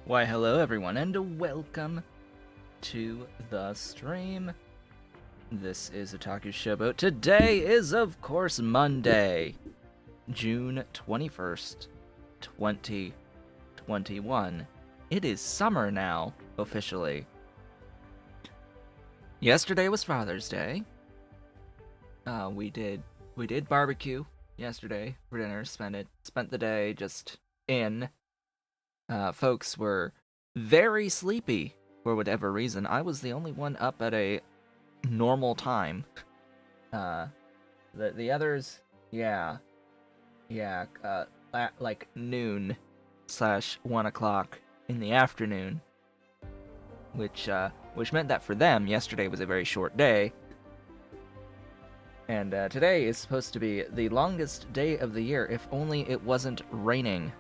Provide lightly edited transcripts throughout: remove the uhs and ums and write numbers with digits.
Why, hello everyone, and welcome to the stream. This is Otaku Showboat. Today is, of course, Monday, June 21st, 2021. It is summer now, officially. Yesterday was Father's Day. We did barbecue yesterday for dinner. Spent the day just in. Folks were very sleepy for whatever reason. I was the only one up at a normal time. The others, like noon / 1 o'clock in the afternoon, which meant that for them yesterday was a very short day. And today is supposed to be the longest day of the year, if only it wasn't raining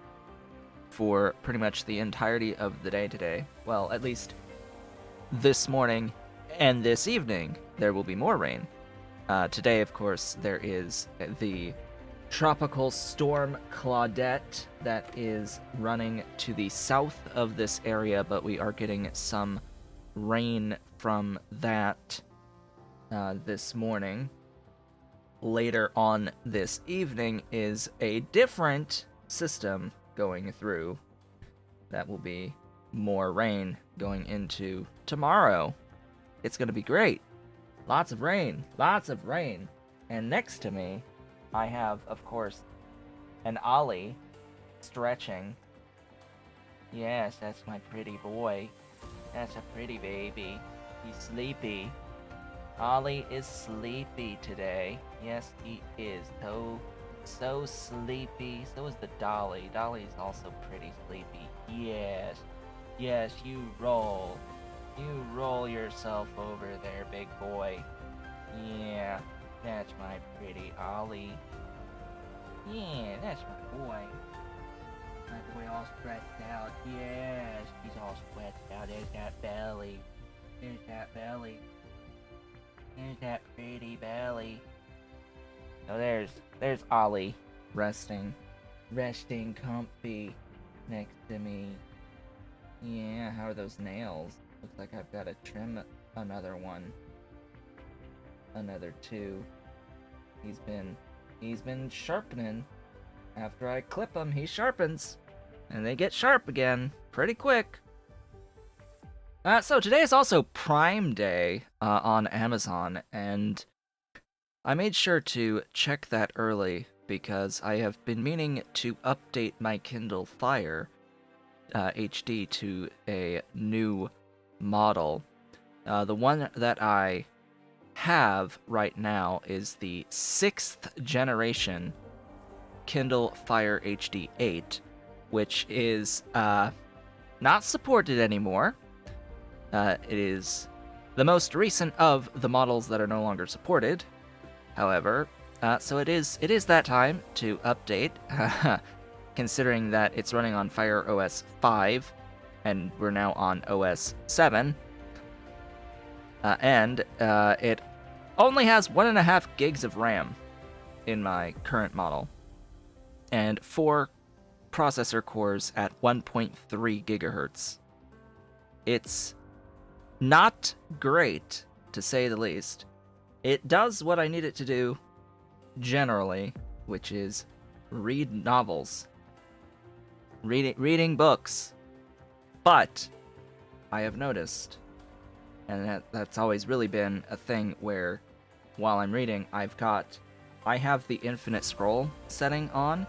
for pretty much the entirety of the day today. Well, at least this morning and this evening, there will be more rain. Today, of course, there is the tropical storm Claudette that is running to the south of this area, but we are getting some rain from that this morning. Later on this evening is a different system going through. That will be more rain going into tomorrow. It's going to be great. Lots of rain. And next to me, I have, of course, an Ollie stretching. Yes, that's my pretty boy. That's a pretty baby. He's sleepy. Ollie is sleepy today. Yes, he is. So sleepy. So is the Dolly. Dolly's also pretty sleepy. Yes, you roll. You roll yourself over there, big boy. Yeah, that's my pretty Ollie. Yeah, that's my boy. My boy all stretched out. Yes, he's all stretched out. There's that belly. There's that belly. There's that pretty belly. Oh, there's Ollie resting comfy next to me. Yeah, how are those nails? Looks like I've got to trim another one. Another two. He's been sharpening. After I clip him, he sharpens. And they get sharp again pretty quick. So today is also Prime Day on Amazon, and I made sure to check that early because I have been meaning to update my Kindle Fire HD to a new model. The one that I have right now is the 6th generation Kindle Fire HD 8, which is not supported anymore. It is the most recent of the models that are no longer supported. However, so it is that time to update, considering that it's running on Fire OS 5, and we're now on OS 7. And it only has 1.5 gigs of RAM in my current model, and 4 processor cores at 1.3 gigahertz. It's not great, to say the least. It does what I need it to do, generally, which is read novels. Reading books. But I have noticed, and that's always really been a thing where, while I'm reading, I have the infinite scroll setting on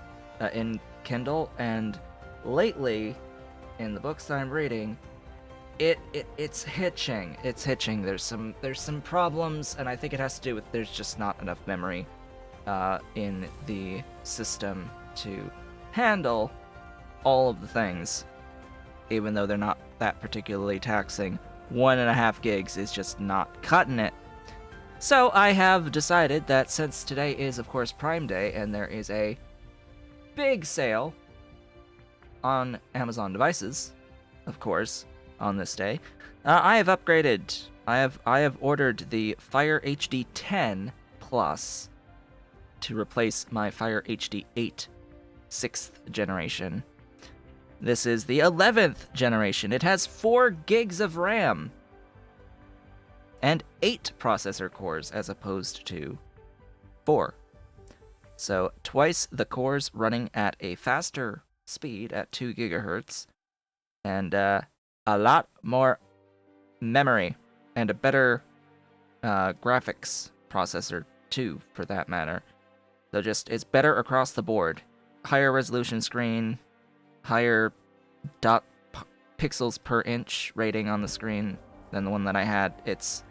in Kindle, and lately, in the books that I'm reading, it's hitching. There's some problems, and I think it has to do with there's just not enough memory in the system to handle all of the things, even though they're not that particularly taxing. 1.5 gigs is just not cutting it. So I have decided that since today is, of course, Prime Day, and there is a big sale on Amazon devices, of course, on this day, I have upgraded. I have ordered the Fire HD 10 Plus to replace my Fire HD 8 6th generation. This is the 11th generation. It has 4 gigs of RAM and 8 processor cores as opposed to 4. So twice the cores running at a faster speed at 2 gigahertz, and a lot more memory and a better graphics processor too, for that matter. So just, it's better across the board. Higher resolution screen, higher pixels per inch rating on the screen than the one that I had. It's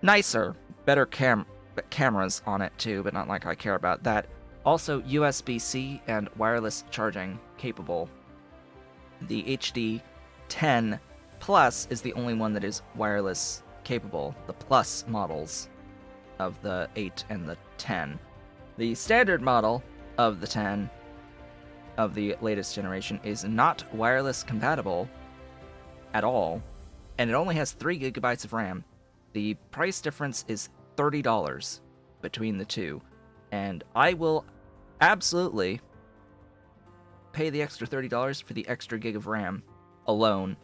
nicer, better cameras on it too, but not like I care about that. Also USB-C and wireless charging capable. The HD 10 Plus is the only one that is wireless capable, the Plus models of the 8 and the 10. The standard model of the 10 of the latest generation is not wireless compatible at all, and it only has 3 gigabytes of RAM. The price difference is $30 between the two, and I will absolutely pay the extra $30 for the extra gig of RAM alone.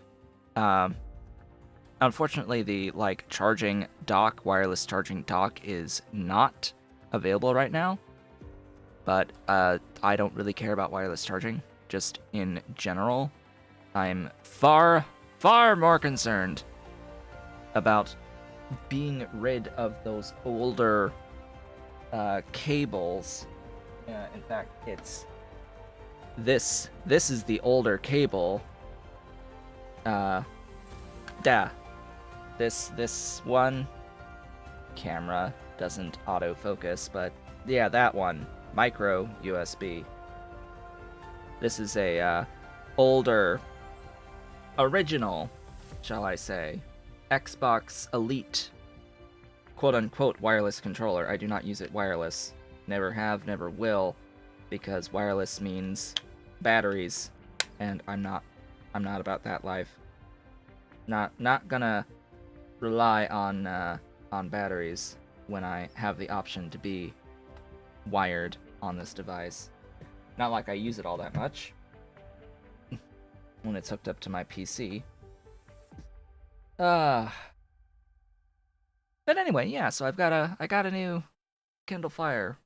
Unfortunately, the charging dock, wireless charging dock, is not available right now. But I don't really care about wireless charging. Just in general, I'm far, far more concerned about being rid of those older cables. In fact, it's this is the older cable. This one camera doesn't autofocus, but yeah, that one, micro USB. This is a older, original, shall I say, Xbox Elite, quote-unquote wireless controller. I do not use it wireless. Never have, never will, because wireless means batteries, and I'm not about that life. Not gonna rely on batteries when I have the option to be wired on this device. Not like I use it all that much when it's hooked up to my PC. But anyway, yeah, so I got a new Kindle Fire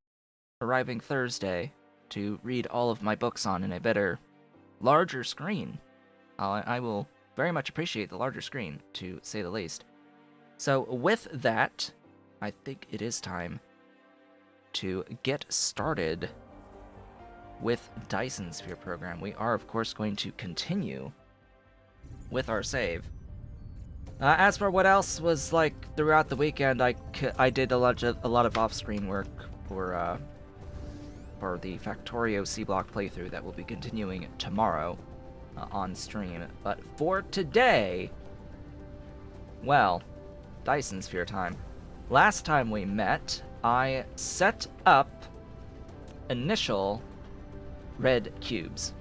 arriving Thursday to read all of my books on in a better, larger screen. I will very much appreciate the larger screen, to say the least. So with that, I think it is time to get started with Dyson Sphere Program. We are, of course, going to continue with our save. As for what else was like throughout the weekend, I did a lot of off-screen work for the Factorio C-Block playthrough that will be continuing tomorrow on stream. But for today, well, Dyson Sphere time. Last time we met, I set up initial red cubes.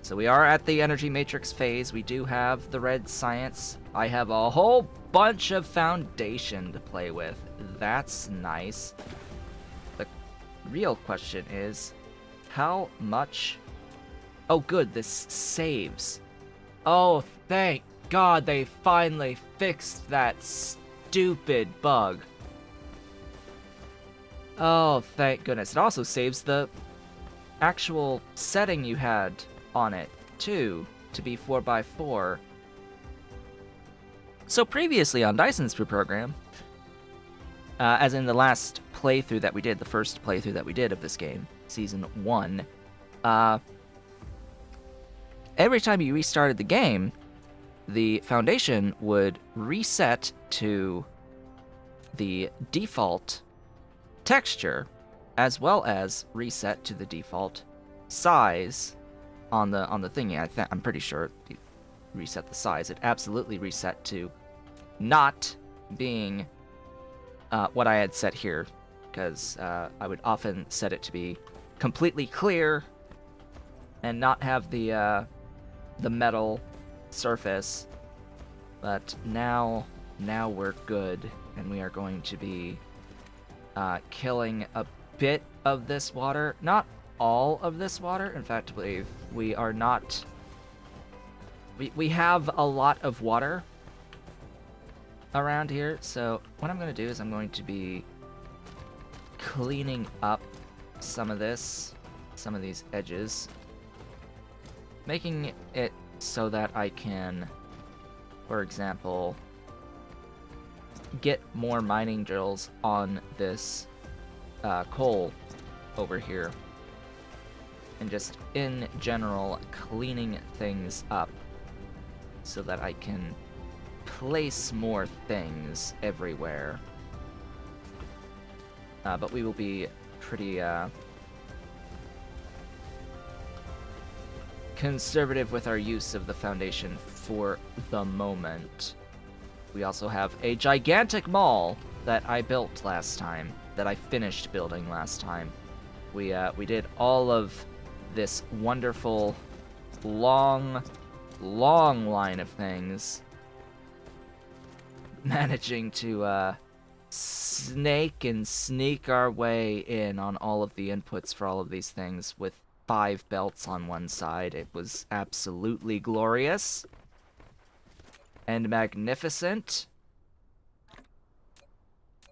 So we are at the energy matrix phase. We do have the red science. I have a whole bunch of foundation to play with. That's nice. The real question is, how much... Oh good, this saves. Oh, thank God they finally fixed that stupid bug. Oh, thank goodness. It also saves the actual setting you had on it, too, to be 4x4. So previously on Dyson Sphere Program, as in the last playthrough that we did, the first playthrough that we did of this game, Season 1, every time you restarted the game, the foundation would reset to the default texture, as well as reset to the default size on the thingy. I'm pretty sure it reset the size. It absolutely reset to not being what I had set here, because I would often set it to be completely clear and not have the metal surface. But now we're good, and we are going to be killing a bit of this water. Not all of this water. In fact, we are not... We have a lot of water around here, so what I'm going to do is I'm going to be cleaning up some of these edges, making it so that I can, for example, get more mining drills on this coal over here, and just in general cleaning things up so that I can place more things everywhere. But we will be pretty conservative with our use of the foundation for the moment. We also have a gigantic mall that I built last time, that I finished building last time. We did all of this wonderful, long line of things, managing to snake and sneak our way in on all of the inputs for all of these things with 5 belts on one side. It was absolutely glorious and magnificent.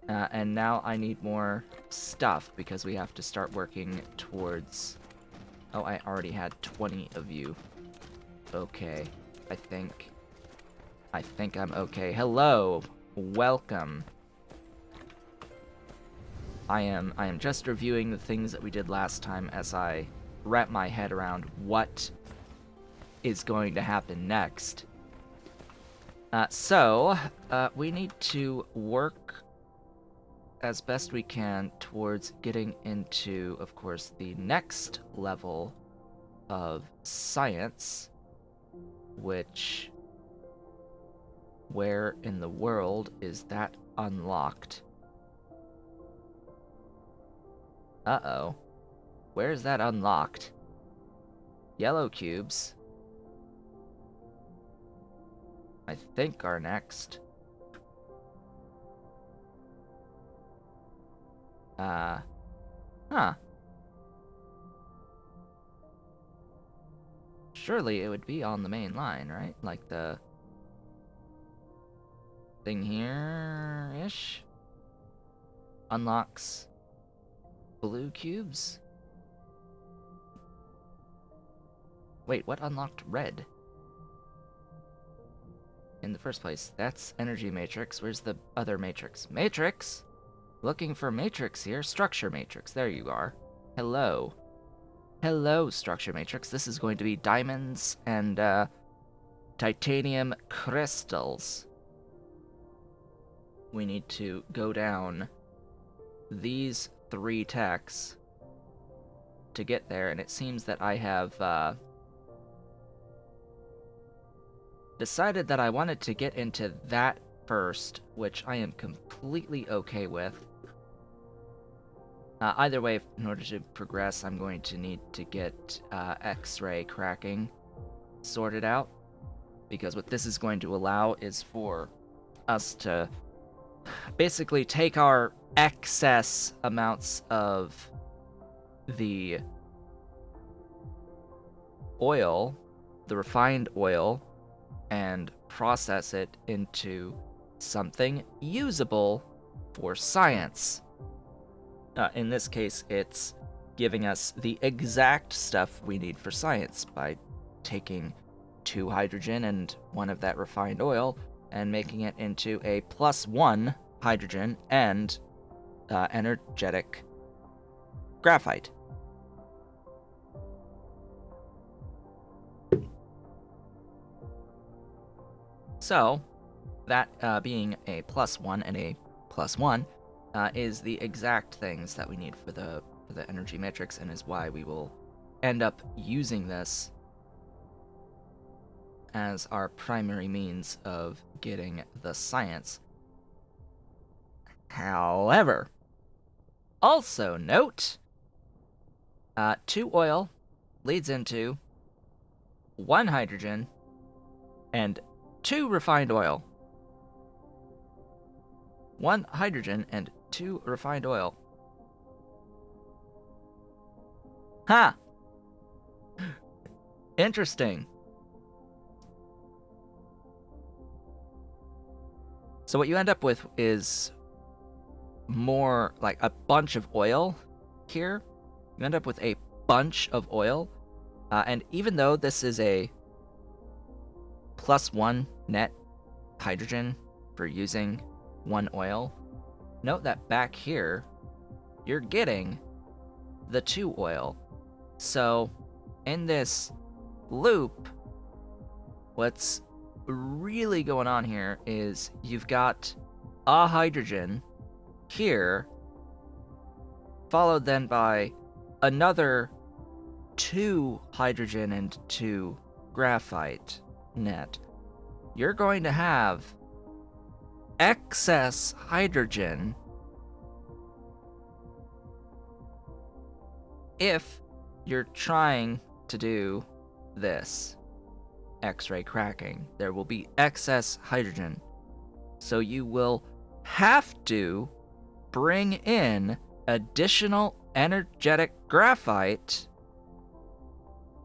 And now I need more stuff because we have to start working towards... Oh, I already had 20 of you. Okay, I think I'm okay. Hello, welcome. I am just reviewing the things that we did last time as I wrap my head around what is going to happen next. So we need to work as best we can towards getting into, of course, the next level of science, which... Where in the world is that unlocked? Uh-oh. Where is that unlocked? Yellow cubes, I think, are next. Huh. Surely it would be on the main line, right? Like the thing here-ish unlocks blue cubes? Wait, what unlocked red? In the first place, that's energy matrix. Where's the other matrix? Matrix? Looking for matrix here. Structure matrix. There you are. Hello. Hello, structure matrix. This is going to be diamonds and titanium crystals. We need to go down these 3 techs to get there, and it seems that I have decided that I wanted to get into that first, which I am completely okay with. Either way, in order to progress, I'm going to need to get X-ray cracking sorted out, because what this is going to allow is for us to basically take our excess amounts of the oil, the refined oil, and process it into something usable for science. In this case, it's giving us the exact stuff we need for science by taking 2 hydrogen and 1 of that refined oil and making it into a +1 hydrogen and energetic graphite. So, that being a +1 and a +1 is the exact things that we need for the energy matrix, and is why we will end up using this as our primary means of getting the science. However, also note, 2 oil leads into 1 hydrogen and 2 refined oil. 1 hydrogen and 2 refined oil. Ha! Interesting. So what you end up with is more like a bunch of oil here. You end up with a bunch of oil. And even though this is a +1 net hydrogen for using one oil, note that back here, you're getting the 2 oil. So in this loop, what's really going on here is you've got a hydrogen here, followed then by another 2 hydrogen and 2 graphite net. You're going to have excess hydrogen if you're trying to do this X-ray cracking. There will be excess hydrogen. So you will have to bring in additional energetic graphite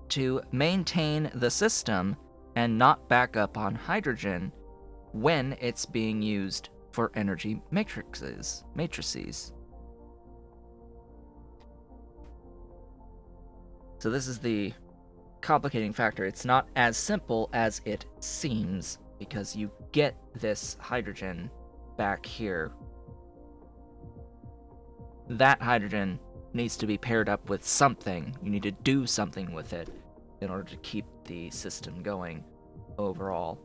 to maintain the system and not back up on hydrogen when it's being used for energy matrices. So this is the complicating factor. It's not as simple as it seems, because you get this hydrogen back here. That hydrogen needs to be paired up with something. You need to do something with it in order to keep the system going overall.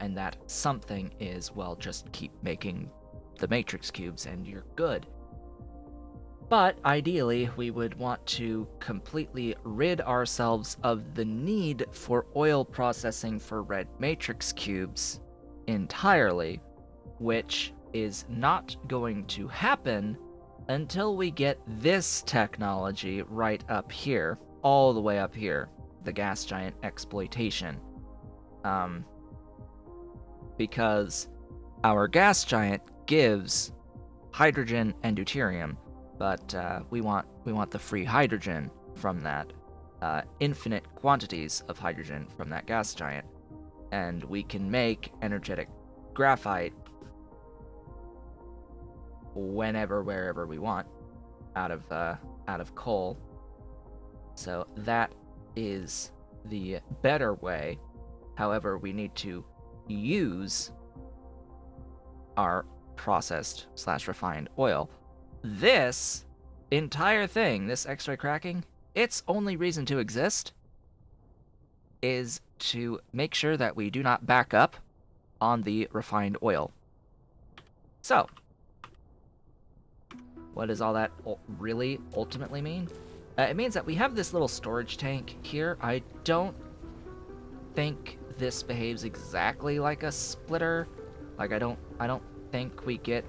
And that something is, well, just keep making the matrix cubes and you're good. But ideally, we would want to completely rid ourselves of the need for oil processing for red matrix cubes entirely, which is not going to happen until we get this technology right up here, all the way up here, the gas giant exploitation. Because our gas giant gives hydrogen and deuterium, but we want the free hydrogen from that, infinite quantities of hydrogen from that gas giant, and we can make energetic graphite whenever, wherever we want, out of coal. So that is the better way. However, we need to use our processed / refined oil. This entire thing, this X-ray cracking, its only reason to exist is to make sure that we do not back up on the refined oil. So, what does all that really ultimately mean? It means that we have this little storage tank here. I don't think this behaves exactly like a splitter. Like, I don't think we get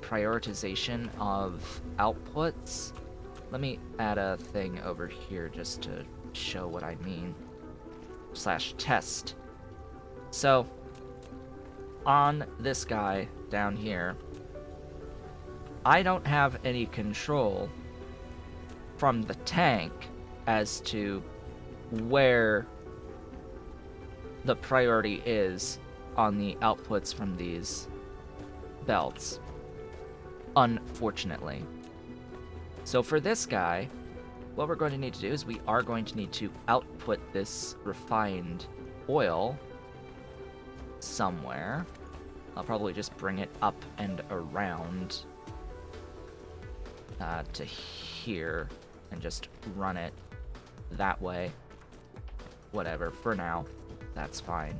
prioritization of outputs. Let me add a thing over here just to show what I mean. /test. So, on this guy down here, I don't have any control from the tank as to where the priority is on the outputs from these belts, unfortunately. So for this guy, what we're going to need to do is we are going to need to output this refined oil somewhere. I'll probably just bring it up and around to here and just run it that way. Whatever, for now, that's fine.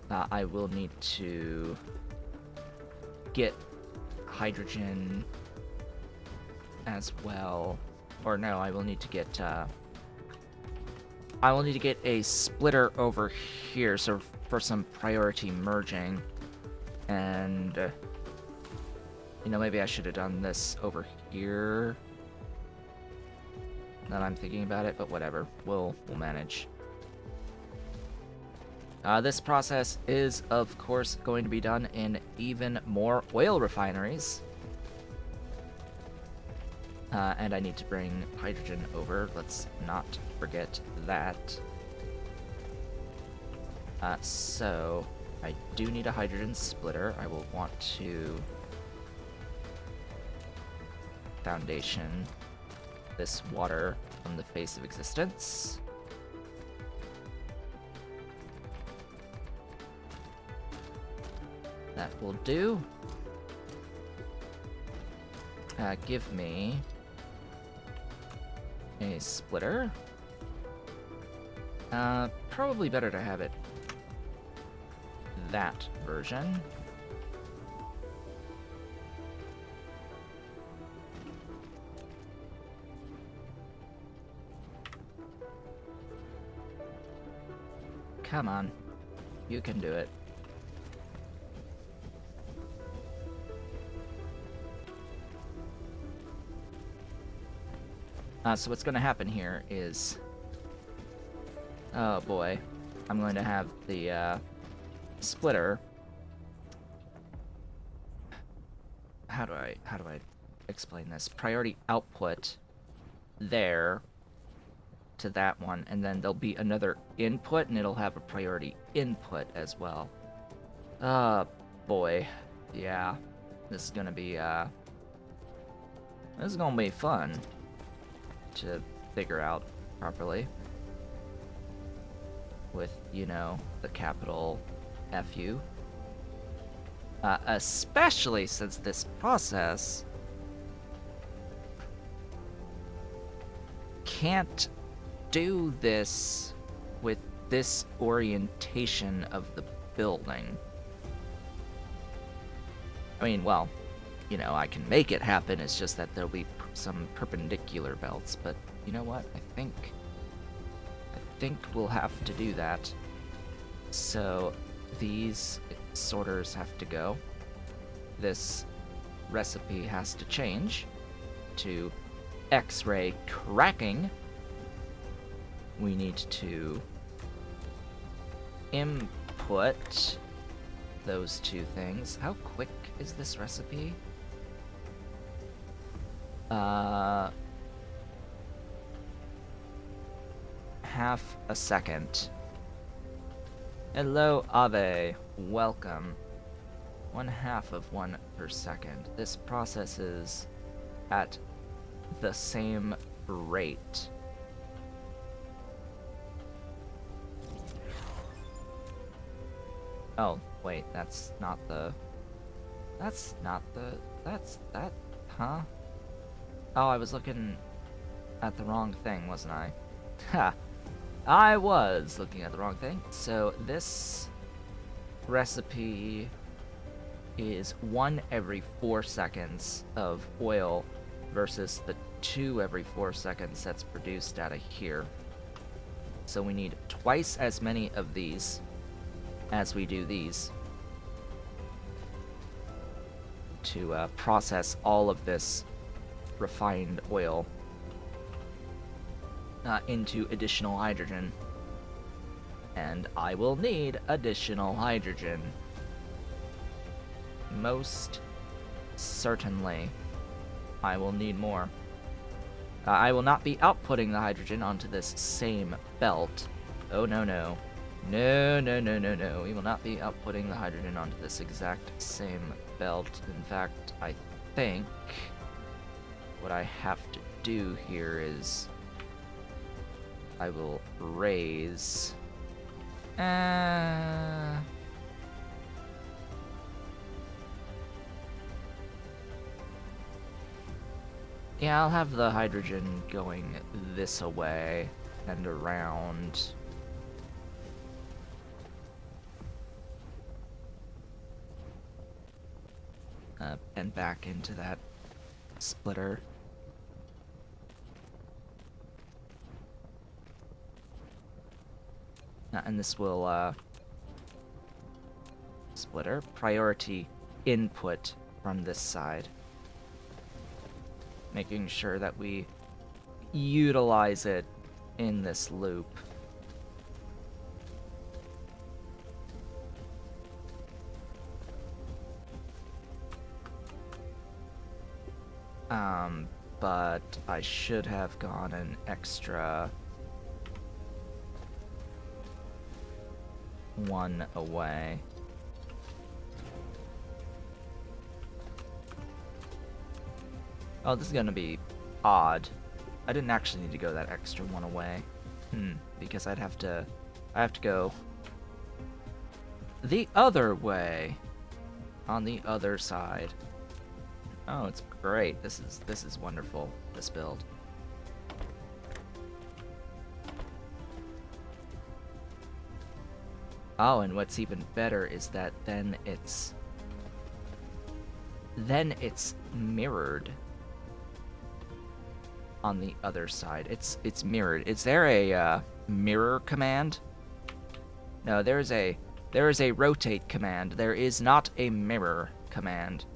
I will need to get hydrogen as well. Or no, I will need to get a splitter over here, so for some priority merging. And you know, maybe I should have done this over here. Now that I'm thinking about it, but whatever, we'll manage. This process is, of course, going to be done in even more oil refineries. And I need to bring hydrogen over. Let's not forget that. So, I do need a hydrogen splitter. I will want to foundation this water from the face of existence. That will do. Give me a splitter. Probably better to have it that version. Come on. You can do it. So what's going to happen here is... Oh boy. I'm going to have the splitter. How do I explain this? Priority output there to that one, and then there'll be another input, and it'll have a priority input as well. Boy. Yeah. This is gonna be fun to figure out properly. With, you know, the capital FU. Especially since this process can't do this with this orientation of the building. I mean, well, you know, I can make it happen, it's just that there'll be some perpendicular belts, but you know what? I think we'll have to do that. So these sorters have to go. This recipe has to change to X-ray cracking. We need to input those two things. How quick is this recipe? Half a second. Hello, Ave. Welcome. 1/2 of 1 per second. This processes at the same rate. Oh, wait, that's that, huh? Oh, I was looking at the wrong thing, wasn't I? Ha! I was looking at the wrong thing. So this recipe is 1 every 4 seconds of oil versus the 2 every 4 seconds that's produced out of here. So we need twice as many of these as we do these to process all of this refined oil into additional hydrogen. And I will need additional hydrogen. Most certainly, I will need more. I will not be outputting the hydrogen onto this same belt. Oh, no, no. No, no, no, no, no. We will not be outputting the hydrogen onto this exact same belt. In fact, I think what I have to do here is I will raise... Yeah, I'll have the hydrogen going this away and around. And back into that splitter. And this will, splitter, priority input from this side. Making sure that we utilize it in this loop. but I should have gone an extra one away. Oh, this is gonna be odd. I didn't actually need to go that extra one away. Because I have to go the other way. On the other side. Oh, it's great. This is wonderful, this build. Oh, and what's even better is that then it's mirrored on the other side. It's mirrored. Is there a mirror command? No, there is a rotate command. There is not a mirror command.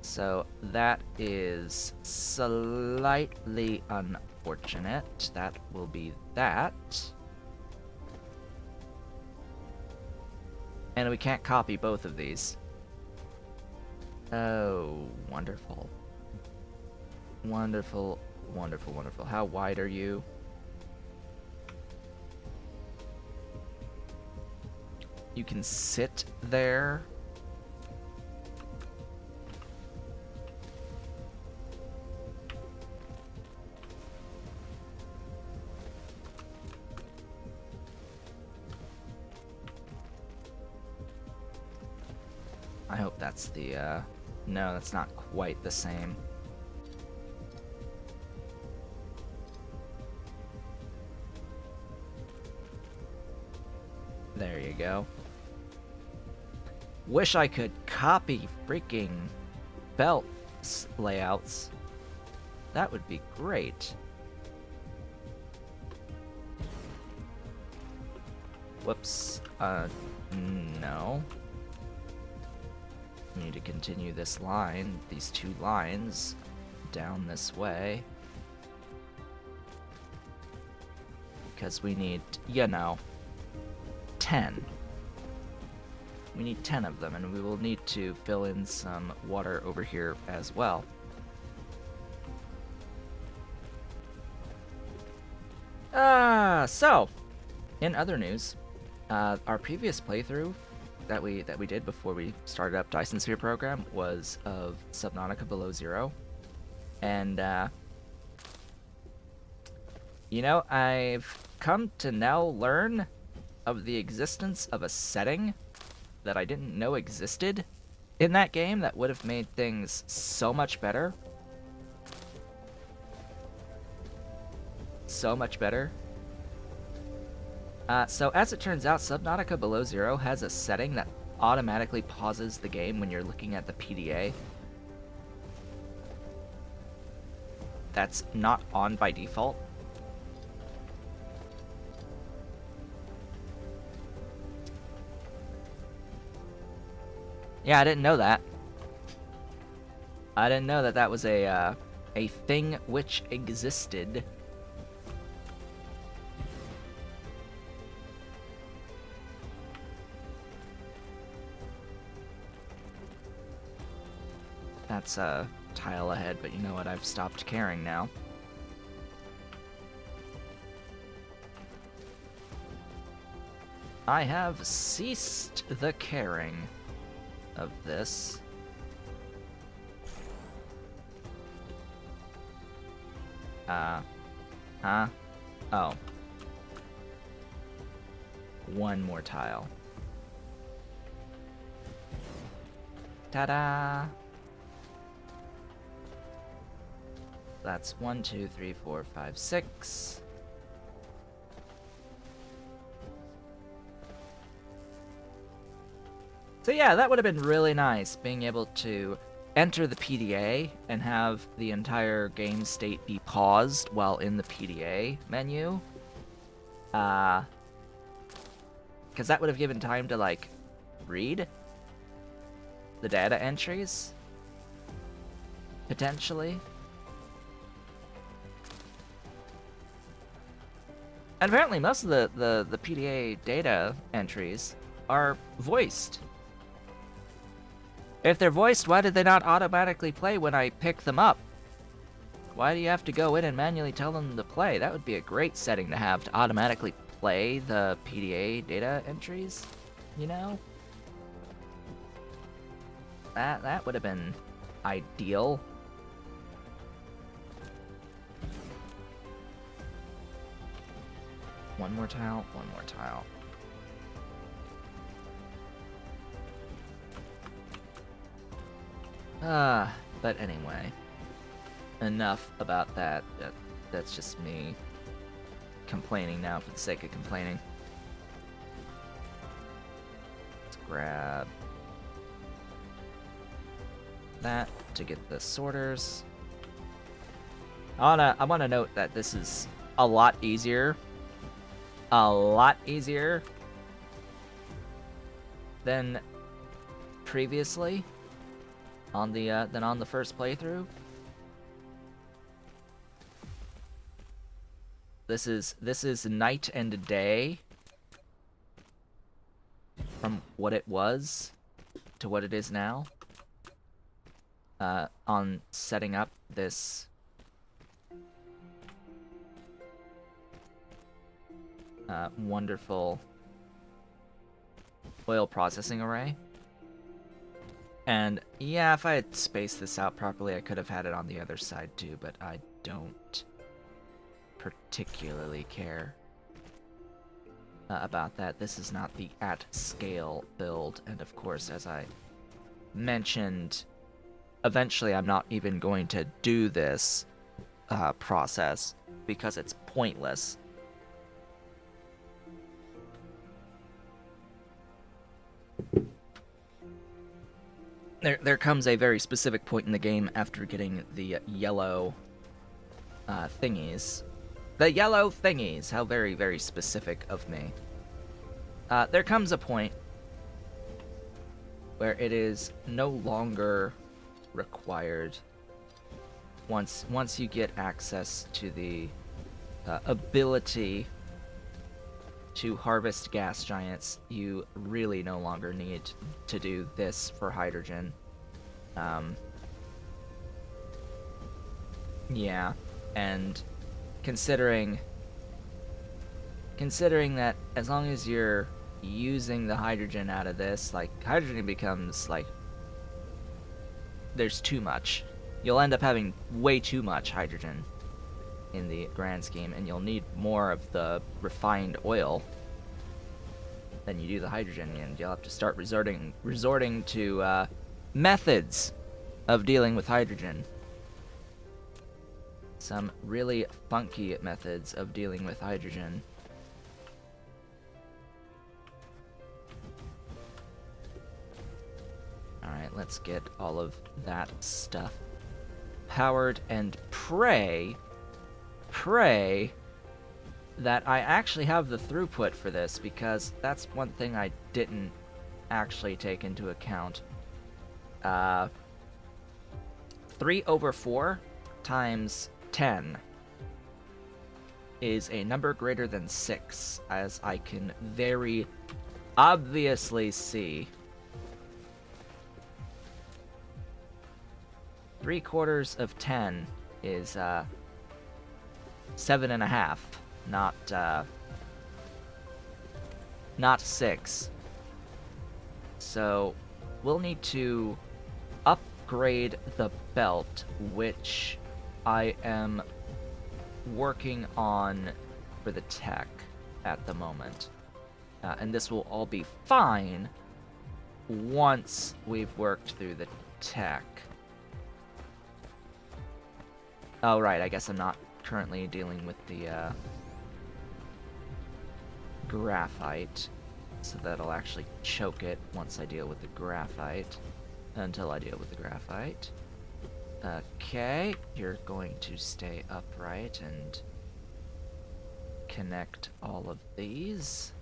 So that is slightly unfortunate. That will be that. And we can't copy both of these. Oh, wonderful. Wonderful, wonderful, wonderful. How wide are you? You can sit there. I hope that's the, no, that's not quite the same. There you go. Wish I could copy freaking belt layouts. That would be great. Whoops. No. We need to continue this line, these two lines, down this way. Because we need, you know, 10. We need 10 of them, and we will need to fill in some water over here as well. So, in other news, our previous playthrough that we did before we started up Dyson Sphere Program was of Subnautica Below Zero. And, you know, I've come to now learn of the existence of a setting that I didn't know existed in that game that would have made things so much better. So much better. So as it turns out, Subnautica Below Zero has a setting that automatically pauses the game when you're looking at the PDA. That's not on by default. Yeah, I didn't know that. I didn't know that that was a thing which existed. That's a tile ahead, but you know what? I've stopped caring now. I have ceased the caring of this. Huh? Oh. One more tile. Ta-da! That's 1, 2, 3, 4, 5, 6. So yeah, that would have been really nice, being able to enter the PDA and have the entire game state be paused while in the PDA menu. Because that would have given time to, like, read the data entries, potentially. And apparently most of the PDA data entries are voiced. If they're voiced, why did they not automatically play when I pick them up? Why do you have to go in and manually tell them to play? That would be a great setting to have, to automatically play the PDA data entries, you know? That would have been ideal. One more tile, one more tile. But anyway, enough about that. That's just me complaining now for the sake of complaining. Let's grab that to get the sorters. I wanna note that this is a lot easier than previously on the than on the first playthrough. This is night and day from what it was to what it is now. On setting up this wonderful oil processing array. And yeah, if I had spaced this out properly, I could have had it on the other side too, but I don't particularly care about that. This is not the at-scale build, and of course, as I mentioned, eventually I'm not even going to do this process because it's pointless. There comes a very specific point in the game after getting the yellow thingies. The yellow thingies! How very, very specific of me. There comes a point where it is no longer required. Once you get access to the ability to harvest gas giants, you really no longer need to do this for hydrogen. Yeah, and considering that as long as you're using the hydrogen out of this, like, hydrogen becomes, like, there's too much. You'll end up having way too much hydrogen in the grand scheme, and you'll need more of the refined oil than you do the hydrogen, and you'll have to start resorting to methods of dealing with hydrogen. Some really funky methods of dealing with hydrogen. Alright, let's get all of that stuff powered and pray that I actually have the throughput for this, because that's one thing I didn't actually take into account. 3/4 times 10 is a number greater than 6, as I can very obviously see. 3/4 of 10 is 7.5, not 6. So we'll need to upgrade the belt, which I am working on for the tech at the moment. And this will all be fine once we've worked through the tech. Oh, right, I guess I'm not currently dealing with the graphite, so that'll actually choke it once I deal with the graphite. Until I deal with the graphite. Okay, you're going to stay upright and connect all of these.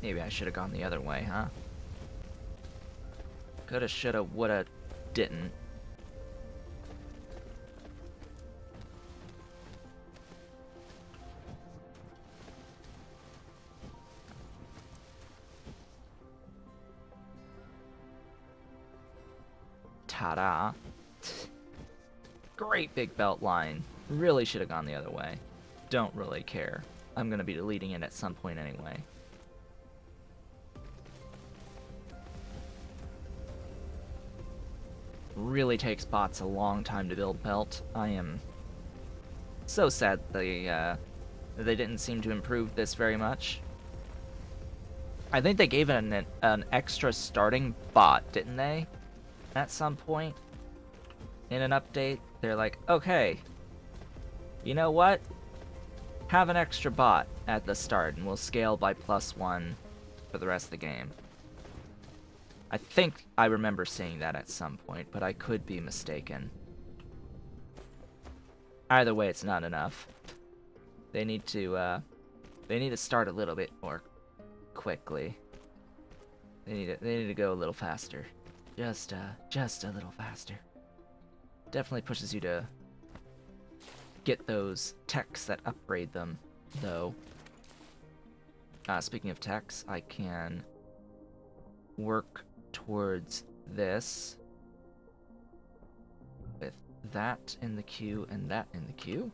Maybe I should have gone the other way, huh? Coulda, shoulda, woulda, didn't. Ta-da. Great big belt line. Really should have gone the other way. Don't really care. I'm going to be deleting it at some point anyway. Really takes bots a long time to build belt. I am so sad they didn't seem to improve this very much. I think they gave it an extra starting bot, didn't they? At some point in an update, they're like, okay, you know what? Have an extra bot at the start, and we'll scale by +1 for the rest of the game. I think I remember seeing that at some point, but I could be mistaken. Either way, it's not enough. They need to start a little bit more quickly. They need to go a little faster. Just a little faster. Definitely pushes you to get those techs that upgrade them, though. Speaking of techs, I can work towards this with that in the queue and that in the queue.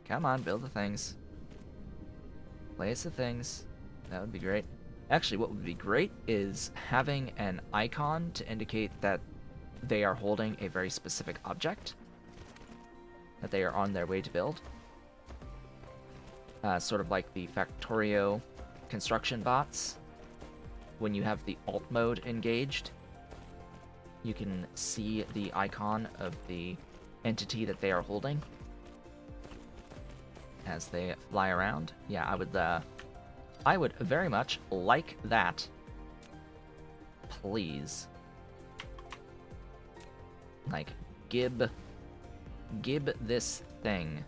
Come on, build the things. Place the things. That would be great. Actually, what would be great is having an icon to indicate that they are holding a very specific object that they are on their way to build. Sort of like the Factorio construction bots. When you have the alt mode engaged, you can see the icon of the entity that they are holding as they fly around. Yeah, I would very much like that. Please. Like, gib this thing.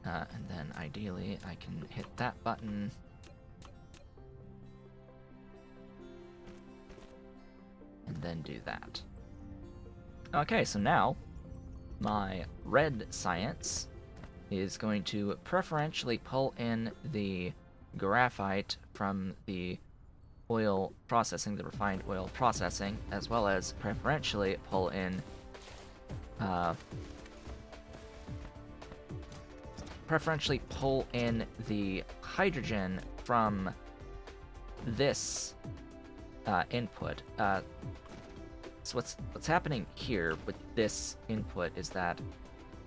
And then ideally I can hit that button. And then do that. Okay, so now my red science is going to preferentially pull in the graphite from the oil processing, the refined oil processing, as well as preferentially pull in the hydrogen from this input. So what's happening here with this input is that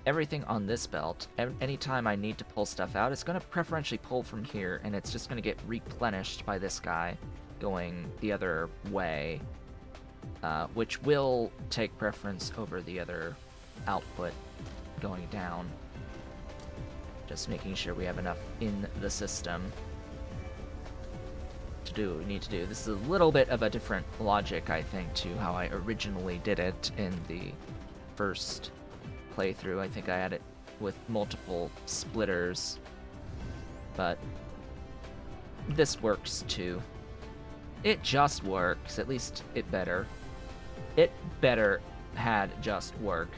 everything on this belt, anytime I need to pull stuff out, it's going to preferentially pull from here, and it's just going to get replenished by this guy going the other way, which will take preference over the other output going down. Just making sure we have enough in the system to do what we need to do. This is a little bit of a different logic, I think, to how I originally did it in the first playthrough. I think I had it with multiple splitters, but this works too. It just works. At least it better. It better had just work.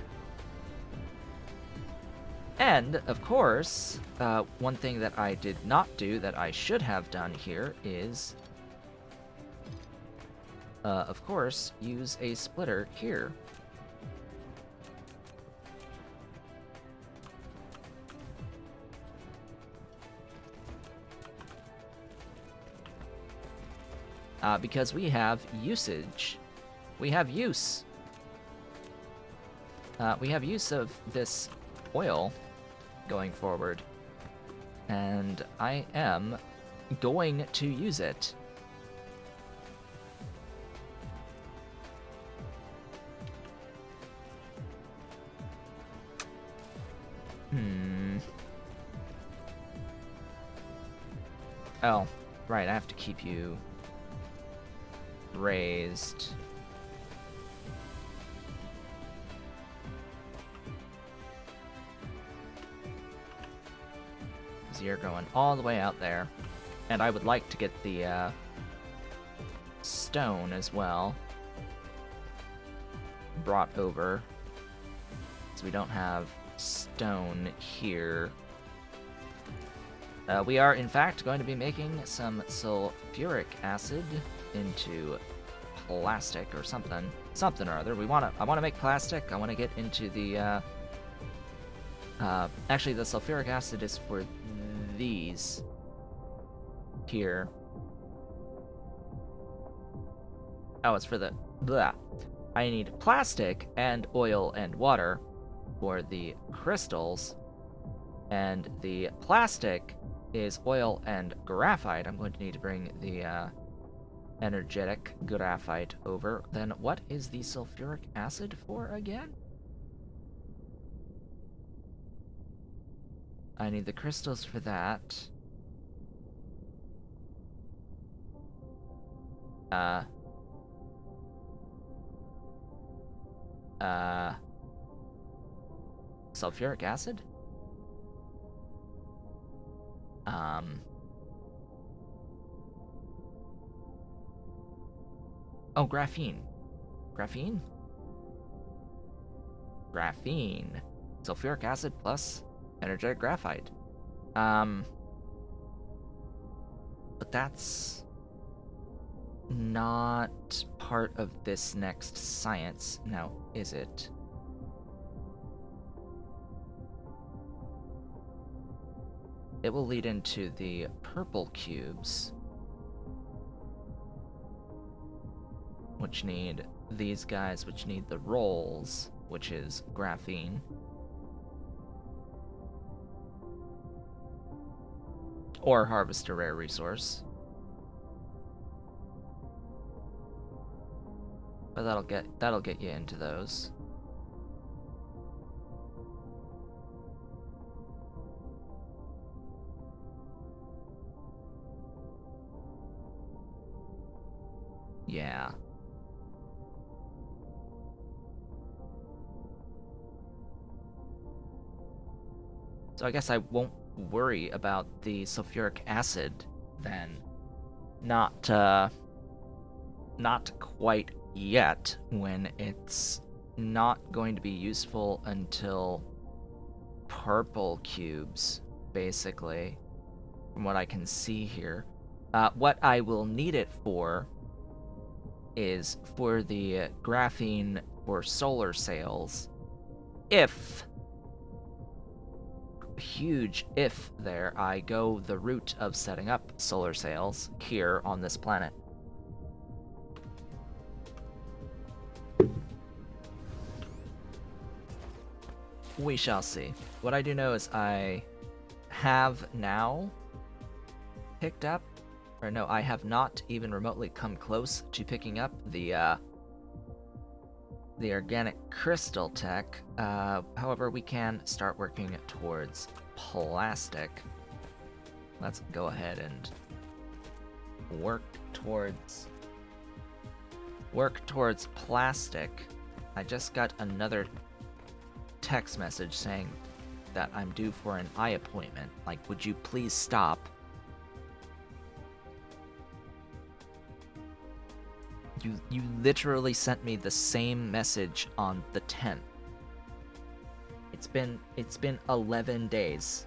And, of course, one thing that I did not do that I should have done here is, of course, use a splitter here. Because we have usage. We have use. We have use of this oil going forward, and I am going to use it. Oh, right, I have to keep you raised. You're going all the way out there, and I would like to get the stone as well brought over, so we don't have stone here. We are, in fact, going to be making some sulfuric acid into plastic or something or other. I want to make plastic. I want to get into the, actually, the sulfuric acid is for these here. Oh, it's for the, blah. I need plastic and oil and water for the crystals, and the plastic is oil and graphite. I'm going to need to bring the energetic graphite over. Then what is the sulfuric acid for again? I need the crystals for that. Sulfuric acid? Oh, graphene. Graphene? Graphene. Sulfuric acid plus energetic graphite. But that's not part of this next science, now, is it? It will lead into the purple cubes, which need these guys, which need the rolls, which is graphene. Or harvest a rare resource. But that'll get you into those. Yeah. So I guess I won't worry about the sulfuric acid then. Not quite yet, when it's not going to be useful until purple cubes, basically, from what I can see here. What I will need it for is for the graphene for solar sails. If, huge if there, I go the route of setting up solar sails here on this planet. We shall see. What I do know is I have now picked up, or no, I have not even remotely come close to picking up the organic crystal tech. However, we can start working towards plastic. Let's go ahead and work towards plastic. I just got another text message saying that I'm due for an eye appointment. Like, would you please stop? You literally sent me the same message on the 10th. It's been 11 days.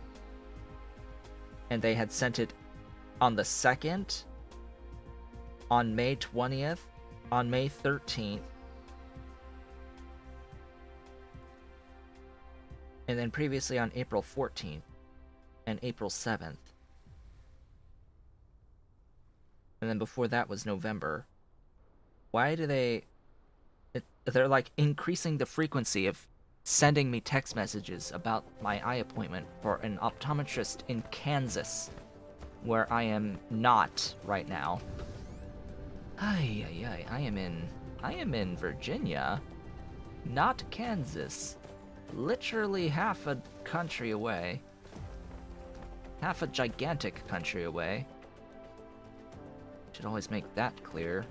And they had sent it on the 2nd, on May 20th, on May 13th, and then previously on April 14th and April 7th. And then before that was November. Why do they're like increasing the frequency of sending me text messages about my eye appointment for an optometrist in Kansas, where I am not right now. I am in Virginia, not Kansas. Literally half a country away. Half a gigantic country away. Should always make that clear.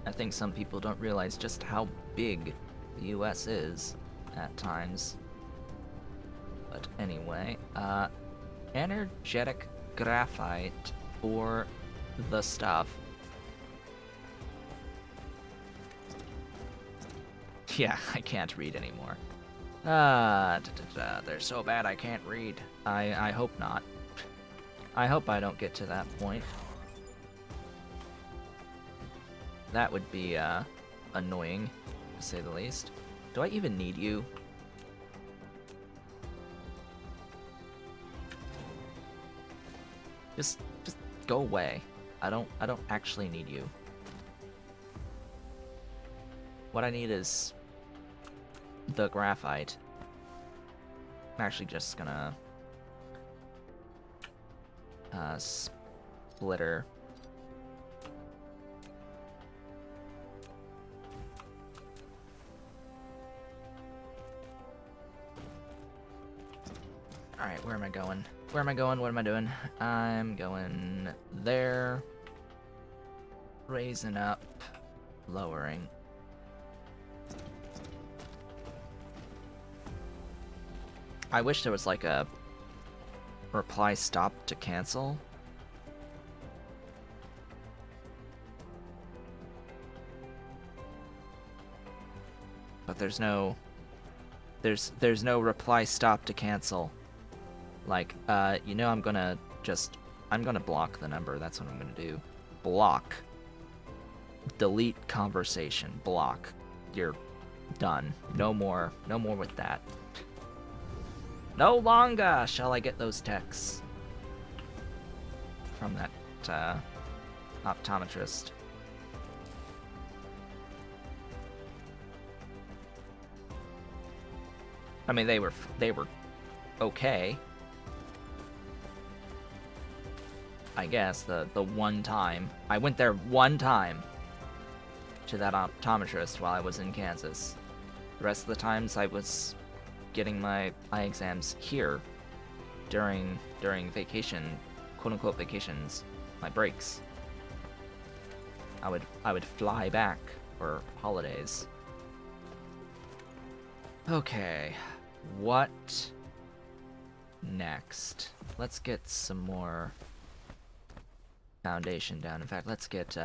I think some people don't realize just how big the US is at times. But anyway, energetic graphite for the stuff. Yeah, I can't read anymore. They're so bad I can't read. I hope not. I hope I don't get to that point. That would be, annoying, to say the least. Do I even need you? Just go away. I don't actually need you. What I need is the graphite. I'm actually just gonna splitter. Alright, where am I going? Where am I going? What am I doing? I'm going there. Raising up. Lowering. I wish there was like a reply stop to cancel. But there's no reply stop to cancel. Like, you know, I'm gonna block the number. That's what I'm gonna do. Block. Delete conversation. Block. You're done. No more with that. No longer shall I get those texts from that, optometrist. I mean, they were okay. I guess the one time I went there one time to that optometrist while I was in Kansas. The rest of the times I was getting my eye exams here during vacation, quote unquote vacations, my breaks. I would fly back for holidays. Okay, what next? Let's get some more foundation down. In fact, let's get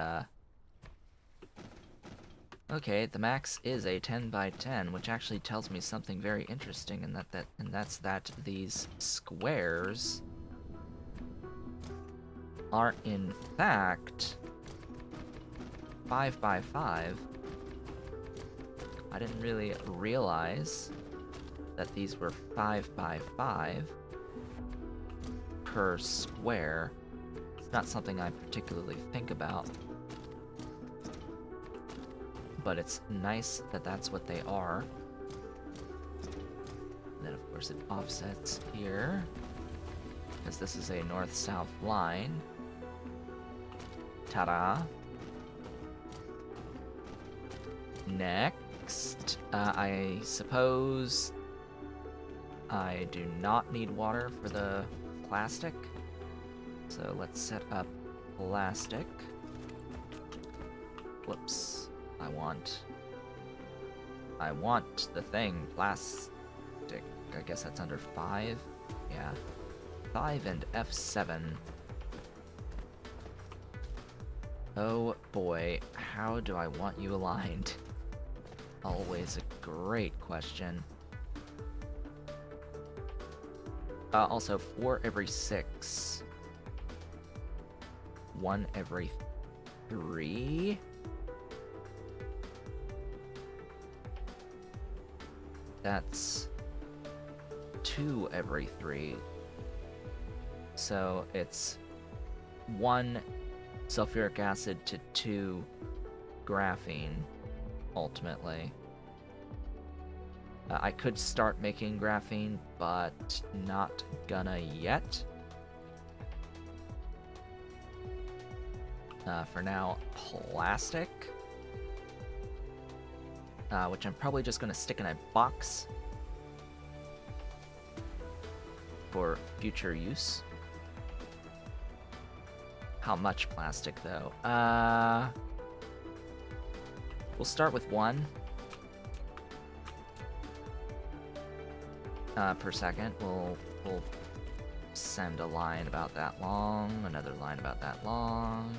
okay, the max is a 10 by 10, which actually tells me something very interesting, and that's that these squares are in fact 5 by 5. I didn't really realize that these were 5 by 5 per square. It's not something I particularly think about, but it's nice that that's what they are. And then of course it offsets here, because this is a north-south line. Ta-da! Next, I suppose I do not need water for the plastic, so let's set up plastic. Whoops. I want the thing plastic. I guess that's under 5. Yeah. 5 and F7. Oh boy, how do I want you aligned? Always a great question. Also, 4 every 6. 1 every 3. That's 2 every 3. So it's 1 sulfuric acid to 2 graphene, ultimately. I could start making graphene, but not gonna yet. For now, plastic. Which I'm probably just gonna stick in a box for future use. How much plastic, though? We'll start with 1 per second. We'll send a line about that long, another line about that long,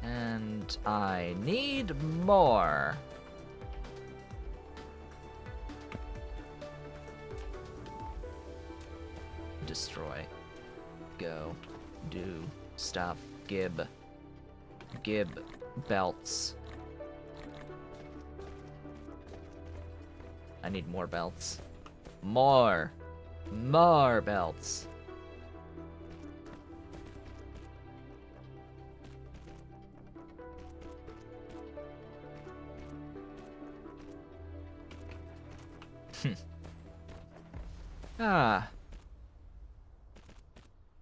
and I need more. destroy. Go. Do. Stuff. Gib. Belts. I need more belts. More belts.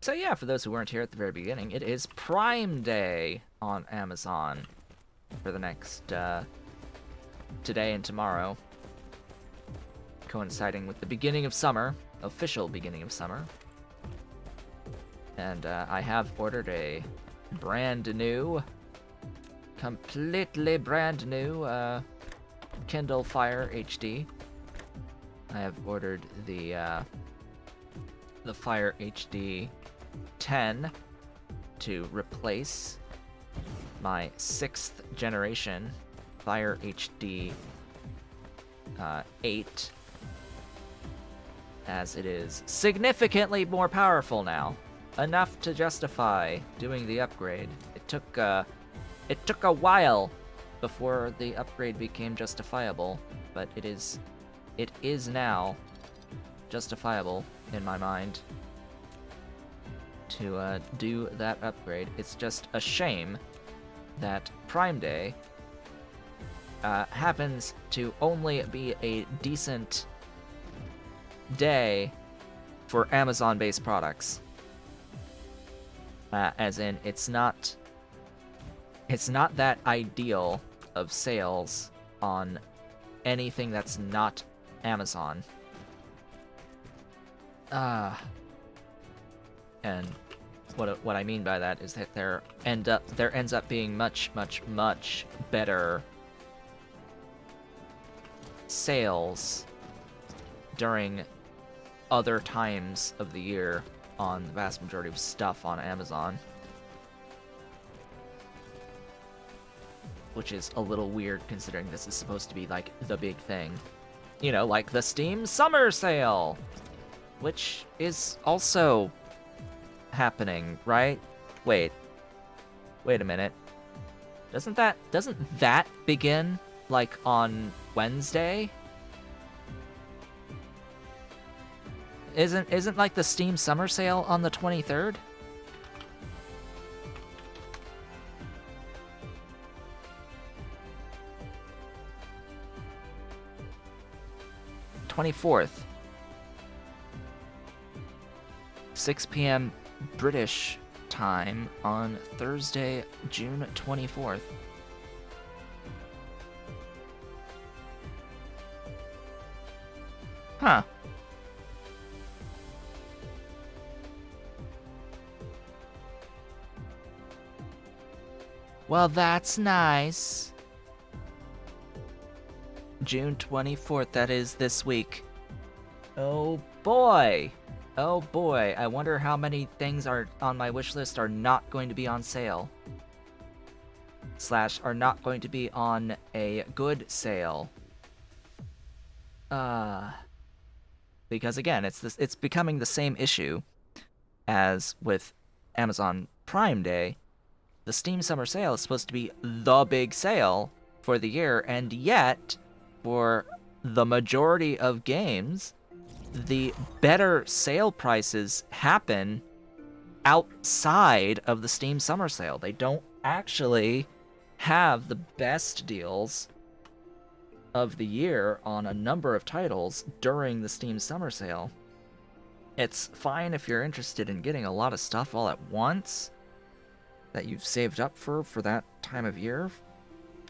So yeah, for those who weren't here at the very beginning, it is Prime Day on Amazon for the next, today and tomorrow, coinciding with the beginning of summer, official beginning of summer. And, I have ordered a brand new, completely brand new, Kindle Fire HD. I have ordered the Fire HD 10 to replace my 6th generation Fire HD 8, as it is significantly more powerful now, enough to justify doing the upgrade. It took a while before the upgrade became justifiable, but it is now justifiable in my mind to do that upgrade. It's just a shame that Prime Day happens to only be a decent day for Amazon-based products. As in, it's not that ideal of sales on anything that's not Amazon. And what I mean by that is that there ends up being much better sales during other times of the year on the vast majority of stuff on Amazon. Which is a little weird considering this is supposed to be like the big thing. You know, like the Steam Summer Sale, which is also happening, right? Wait a minute. Doesn't that begin like on Wednesday? Isn't like the Steam Summer Sale on the 23rd? '24th. 6 p.m. British time on Thursday, June 24th. Huh. Well, that's nice. June 24th, that is this week. Oh boy. Oh boy, I wonder how many things are on my wish list are not going to be on sale. / are not going to be on a good sale. Because again, it's becoming the same issue as with Amazon Prime Day. The Steam Summer Sale is supposed to be the big sale for the year, and yet, for the majority of games, the better sale prices happen outside of the Steam Summer Sale. They don't actually have the best deals of the year on a number of titles during the Steam Summer Sale. It's fine if you're interested in getting a lot of stuff all at once that you've saved up for that time of year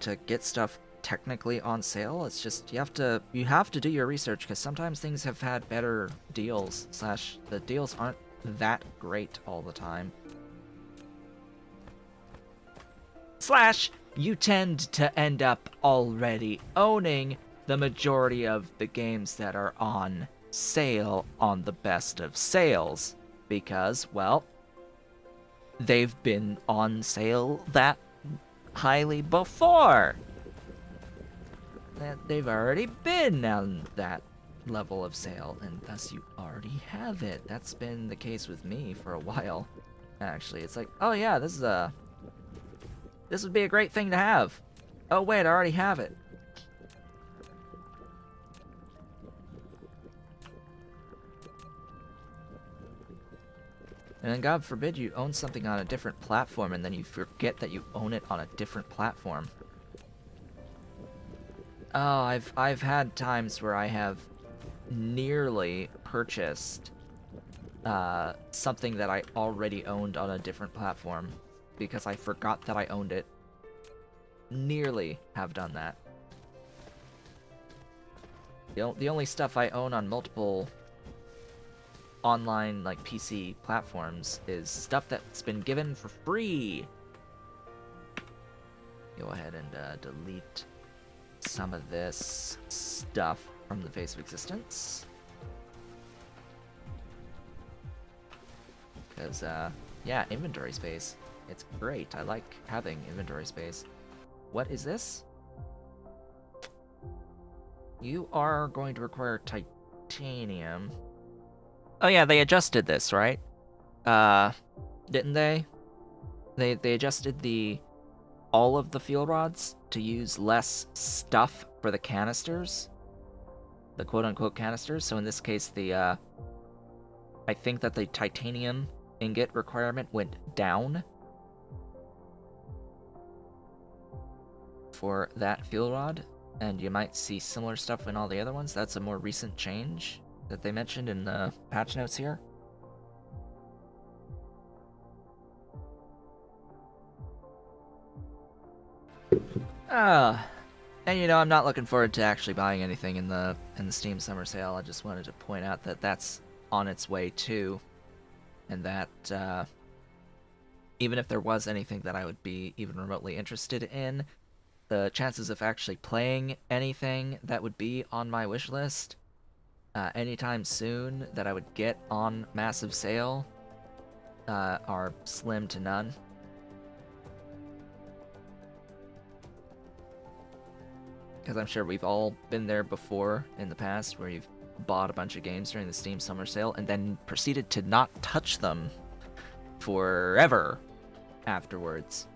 to get stuff technically on sale. It's just you have to do your research, because sometimes things have had better deals / the deals aren't that great all the time. / you tend to end up already owning the majority of the games that are on sale on the best of sales, because, well, they've been on sale that highly before. They've already been on that level of sail, and thus you already have it. That's been the case with me for a while, actually. It's like, oh yeah, this would be a great thing to have. Oh wait, I already have it. And then God forbid you own something on a different platform and then you forget that you own it on a different platform. Oh, I've had times where I have nearly purchased something that I already owned on a different platform because I forgot that I owned it. Nearly have done that. The only stuff I own on multiple online, like, PC platforms is stuff that's been given for free. Go ahead and delete some of this stuff from the face of existence. Because, yeah, inventory space. It's great. I like having inventory space. What is this? You are going to require titanium. Oh yeah, they adjusted this, right? Didn't they? They adjusted all of the fuel rods to use less stuff for the canisters. The quote-unquote canisters. So in this case, I think that the titanium ingot requirement went down for that fuel rod, and you might see similar stuff in all the other ones. That's a more recent change that they mentioned in the patch notes here. And you know, I'm not looking forward to actually buying anything in the Steam Summer Sale. I just wanted to point out that that's on its way too, and that even if there was anything that I would be even remotely interested in, the chances of actually playing anything that would be on my wish list anytime soon that I would get on massive sale are slim to none. Because I'm sure we've all been there before in the past where you've bought a bunch of games during the Steam Summer Sale and then proceeded to not touch them forever afterwards.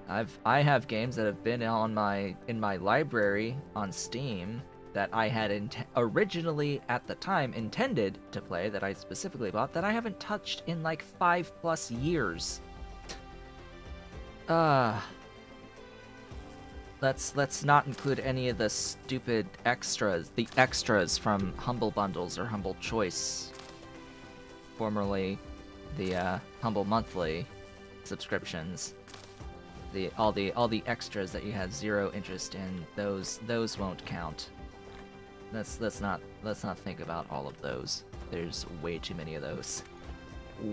I have games that have been in my library on Steam that I had originally at the time intended to play, that I specifically bought, that I haven't touched in like 5+ years. Let's not include any of the stupid extras, the extras from Humble Bundles or Humble Choice, formerly the Humble Monthly subscriptions. All the extras that you had zero interest in, those won't count. Let's not think about all of those. There's way too many of those.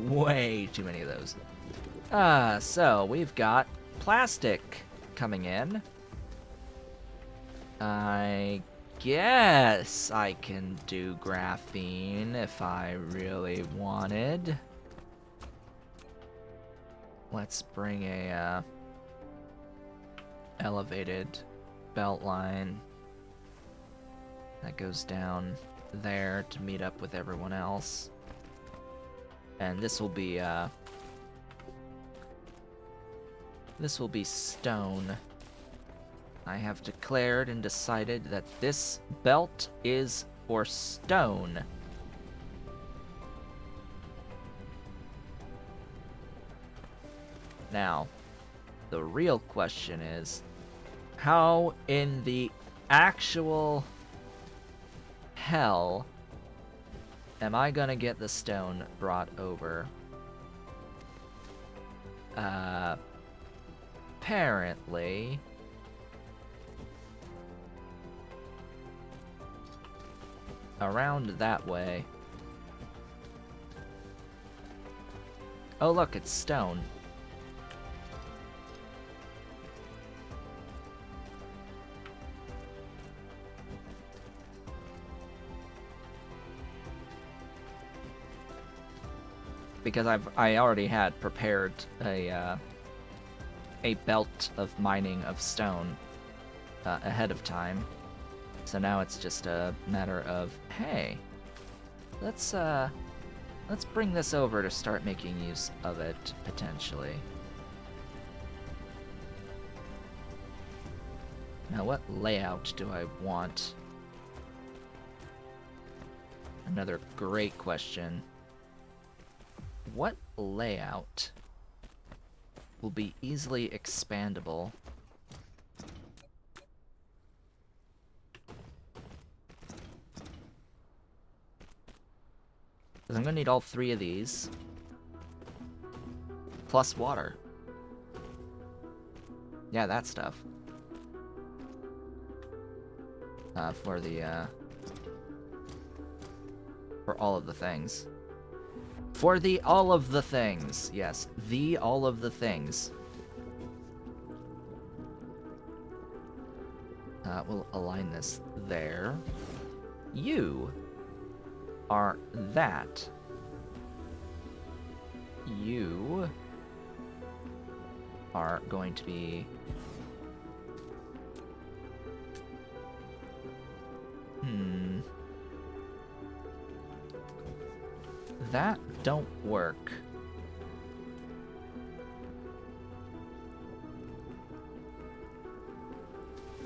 Way too many of those. So we've got plastic coming in. I guess I can do graphene if I really wanted. Let's bring a elevated belt line that goes down there to meet up with everyone else. And this will be stone. I have declared and decided that this belt is for stone. Now, the real question is, how in the actual hell am I gonna get the stone brought over? Apparently around that way. Oh look, it's stone. Because I already had prepared a belt of mining of stone ahead of time, So now it's just a matter of, hey, let's bring this over to start making use of it, potentially. Now, what layout do I want? Another great question. What layout will be easily expandable? Because I'm going to need all 3 of these. Plus water. Yeah, that stuff. For the, for all of the things. For the all of the things. Yes, the all of the things. We'll align this there. You are that. You are going to be... That don't work.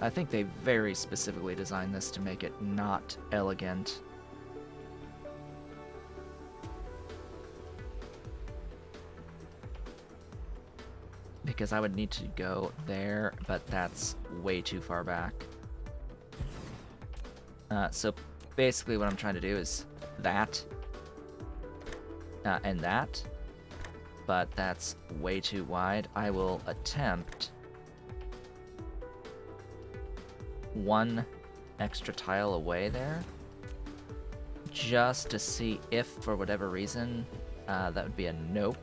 I think they very specifically designed this to make it not elegant. Because I would need to go there, but that's way too far back. So basically what I'm trying to do is that, and that, but that's way too wide. I will attempt 1 extra tile away there, just to see if, for whatever reason, that would be a nope.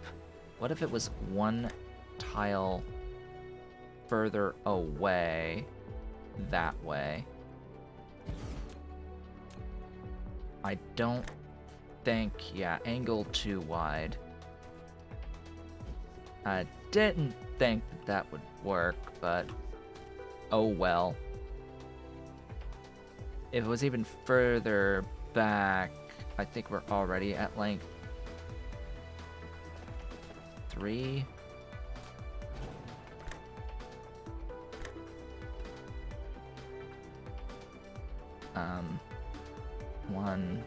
What if it was 1 tile further away that way? I don't think, yeah, angle too wide. I didn't think that would work, but oh well. If it was even further back, I think we're already at length 3. 1,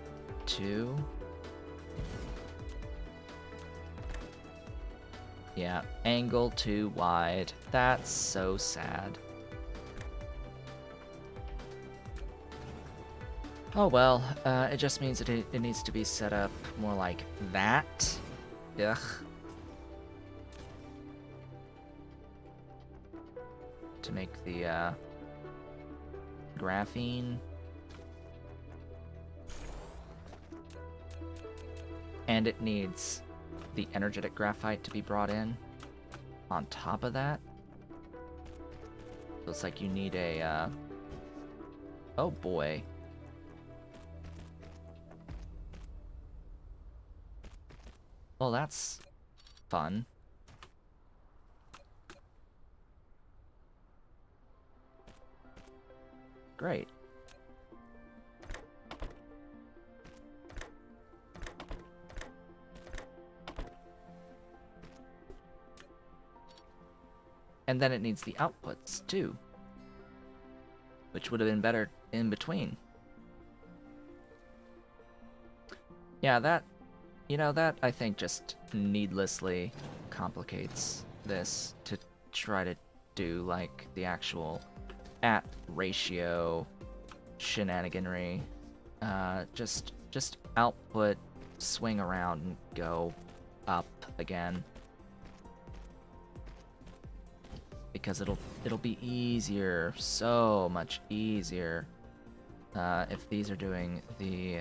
2. Yeah, angle too wide. That's so sad. Oh well, it just means that it needs to be set up more like that. Ugh. To make the, graphene. And it needs the energetic graphite to be brought in on top of that. So it's like you need a, oh boy. Well, that's fun. Great. And then it needs the outputs, too. Which would have been better in between. Yeah, that... You know, that, I think, just needlessly complicates this to try to do, like, the actual at-ratio shenaniganry. Just output, swing around, and go up again. Because it'll be easier, so much easier, if these are doing the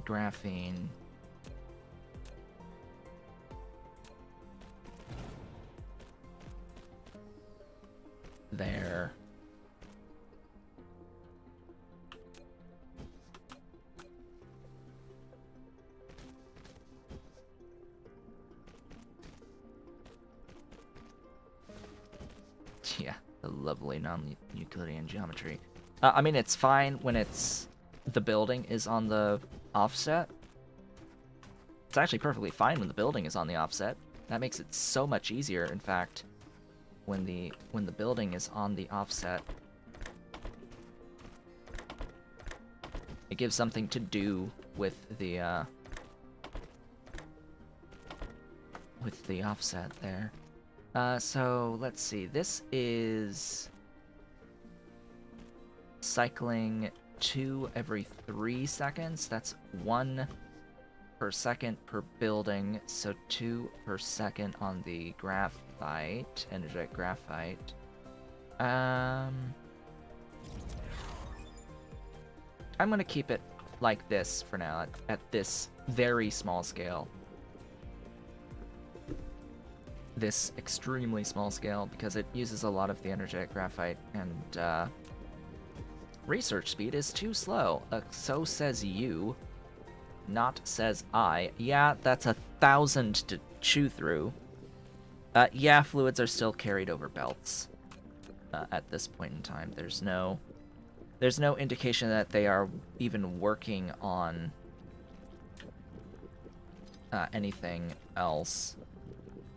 graphene. There. Yeah, the lovely non-Euclidean geometry. I mean, it's fine when the building is on the offset. It's actually perfectly fine when the building is on the offset. That makes it so much easier, in fact, when the building is on the offset. It gives something to do with the offset there. So let's see. This is cycling 2 every 3 seconds. That's 1 per second per building, so 2 per second on the graphite, energetic graphite. I'm gonna keep it like this for now, at this very small scale. This extremely small scale, because it uses a lot of the energetic graphite, and research speed is too slow. So says you, not says I. Yeah, that's 1,000 to chew through. Yeah, fluids are still carried over belts at this point in time. There's no indication that they are even working on anything else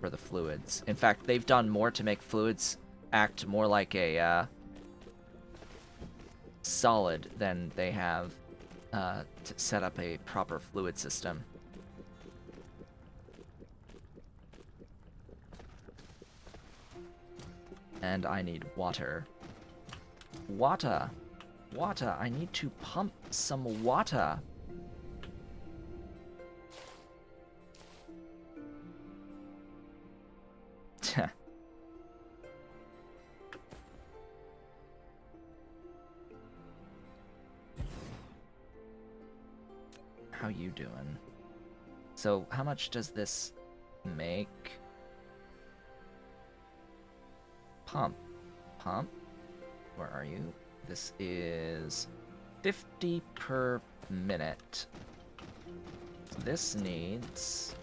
for the fluids. In fact, they've done more to make fluids act more like a solid than they have to set up a proper fluid system. And I need water. Water! Water! I need to pump some water! How you doing? So, how much does this make? Pump. Where are you? This is 50 per minute. This needs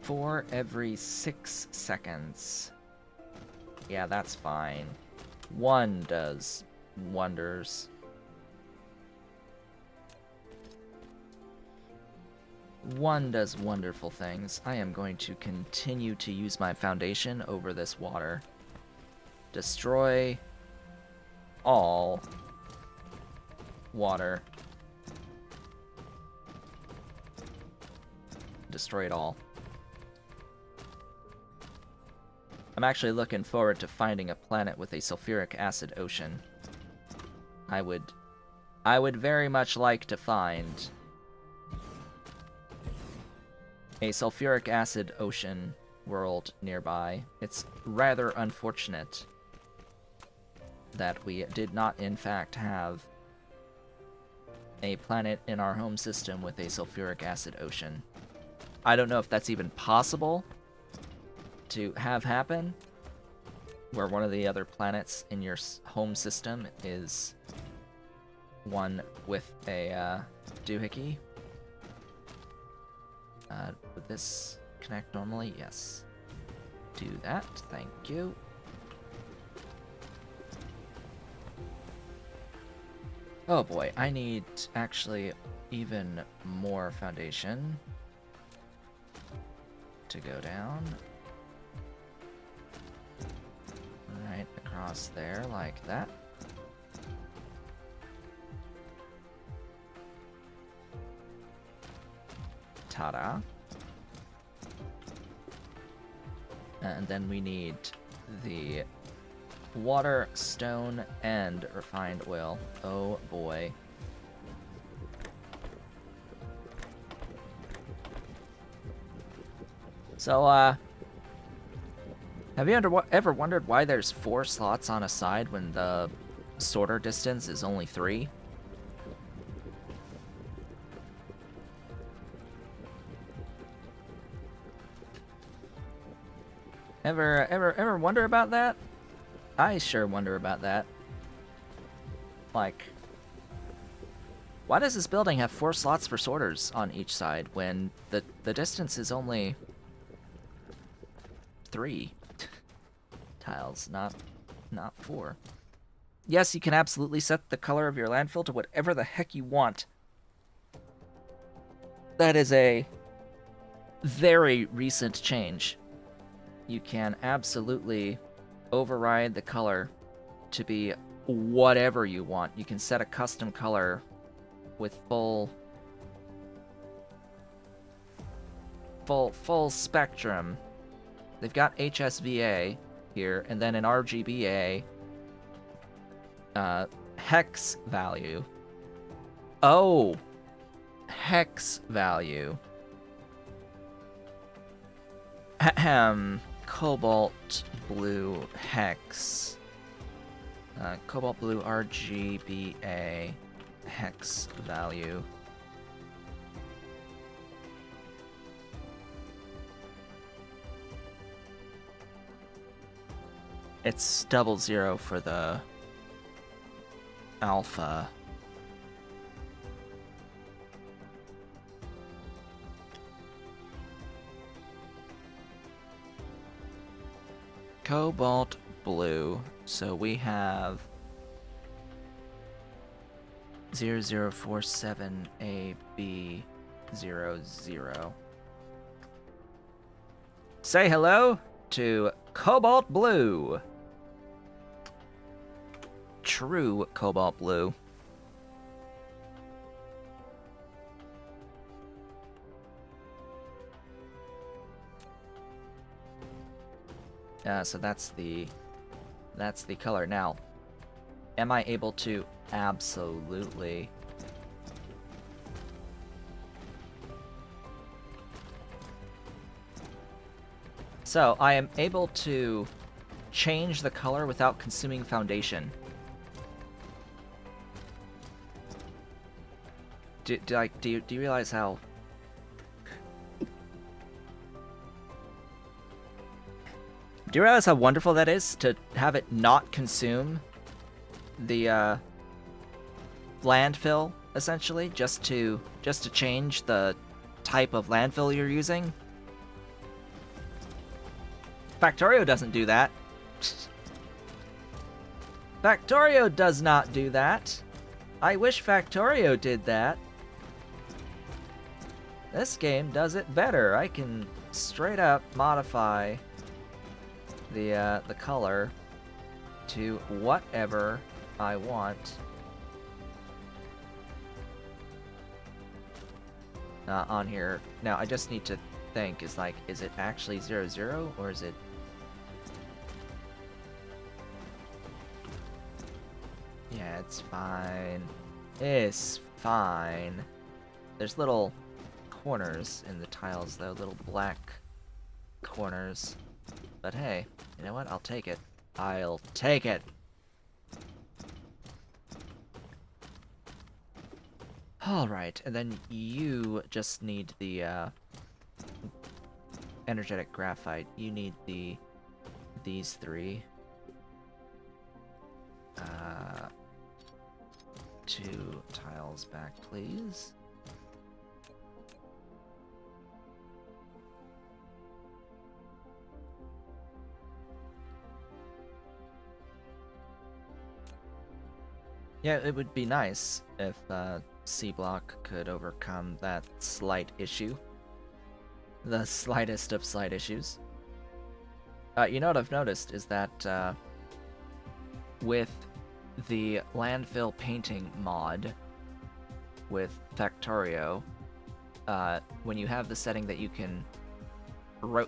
4 every 6 seconds. Yeah, that's fine. 1 does wonders. 1 does wonderful things. I am going to continue to use my foundation over this water. Destroy all water. Destroy it all. I'm actually looking forward to finding a planet with a sulfuric acid ocean. I would very much like to find a sulfuric acid ocean world nearby. It's rather unfortunate that we did not, in fact, have a planet in our home system with a sulfuric acid ocean. I don't know if that's even possible to have happen, where one of the other planets in your home system is one with a doohickey. Would this connect normally? Yes. Do that. Thank you. Oh boy, I need actually even more foundation to go down. Right across there like that. Ta-da. And then we need the water, stone, and refined oil. Oh boy. So, have you ever wondered why there's 4 slots on a side when the sorter distance is only 3? Ever wonder about that? I sure wonder about that. Like, why does this building have 4 slots for sorters on each side when the distance is only 3 tiles, not 4? Yes, you can absolutely set the color of your landfill to whatever the heck you want. That is a very recent change. You can absolutely override the color to be whatever you want. You can set a custom color with full spectrum. They've got HSVA here, and then an RGBA hex value. Oh, hex value. Ahem. Cobalt blue hex. Cobalt blue RGBA hex value. It's 00 for the alpha. Cobalt blue. So we have 0047AB00. Say hello to Cobalt Blue. True Cobalt Blue. So that's the color. Now, am I able to? Absolutely. So I am able to change the color without consuming foundation. Do you realize how? Do you realize how wonderful that is to have it not consume the landfill, essentially, just to change the type of landfill you're using? Factorio doesn't do that. Factorio does not do that. I wish Factorio did that. This game does it better. I can straight up modify the color to whatever I want on here. Now I just need to think, is it actually 00 or is it? Yeah, it's fine. It's fine. There's little corners in the tiles though, little black corners. But hey, you know what? I'll take it. I'll take it! Alright, and then you just need the, energetic graphite. You need these three. 2 tiles back, please. Yeah, it would be nice if C-Block could overcome that slight issue. The slightest of slight issues. You know what I've noticed is that with the landfill painting mod with Factorio, when you have the setting that you can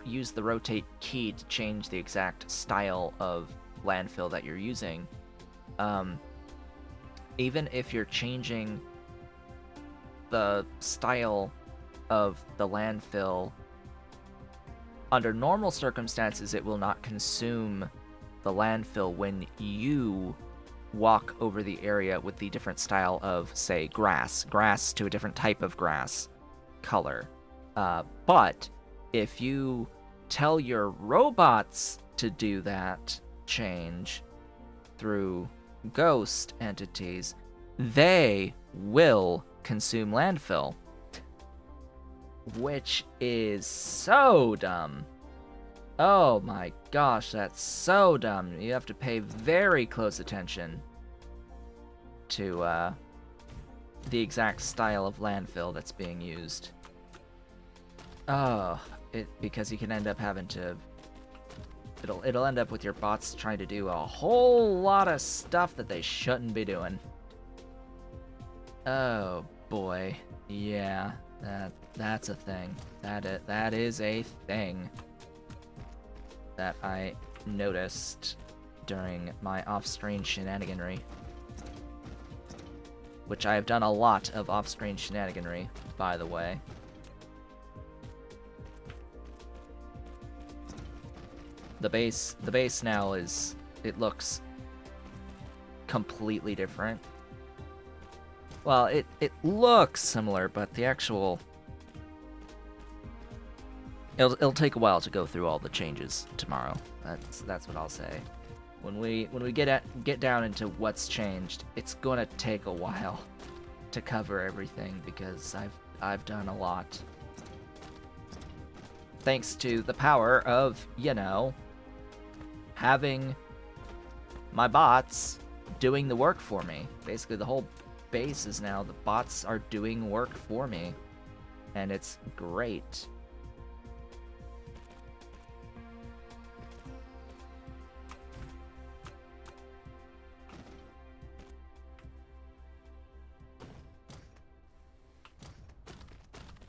use the rotate key to change the exact style of landfill that you're using, even if you're changing the style of the landfill, under normal circumstances it will not consume the landfill when you walk over the area with the different style of, say, grass to a different type of grass color. But if you tell your robots to do that change through ghost entities, they will consume landfill. Which is so dumb. Oh my gosh, that's so dumb. You have to pay very close attention to the exact style of landfill that's being used. Oh, because you can end up having to... It'll end up with your bots trying to do a whole lot of stuff that they shouldn't be doing. Oh boy, yeah, that's a thing. That is a thing that I noticed during my off-screen shenaniganry. Which I have done a lot of off-screen shenaniganry, by the way. The base now is, it looks completely different. Well, it looks similar, but the actual... It'll take a while to go through all the changes tomorrow. That's what I'll say. When we get down into what's changed, it's gonna take a while to cover everything because I've done a lot. Thanks to the power of, you know, having my bots doing the work for me. Basically, the whole base is now the bots are doing work for me, and it's great.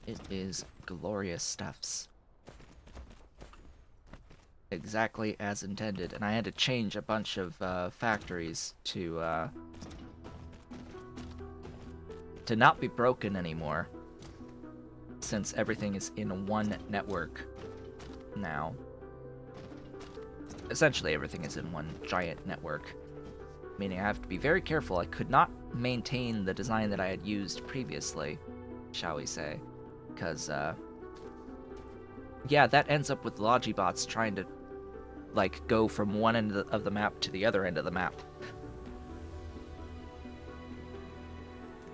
It is glorious stuffs. Exactly as intended, and I had to change a bunch of factories to not be broken anymore, since everything is in one network now. Essentially, everything is in one giant network, meaning I have to be very careful. I could not maintain the design that I had used previously, shall we say, because yeah, that ends up with Logibots trying to like go from one end of the map to the other end of the map.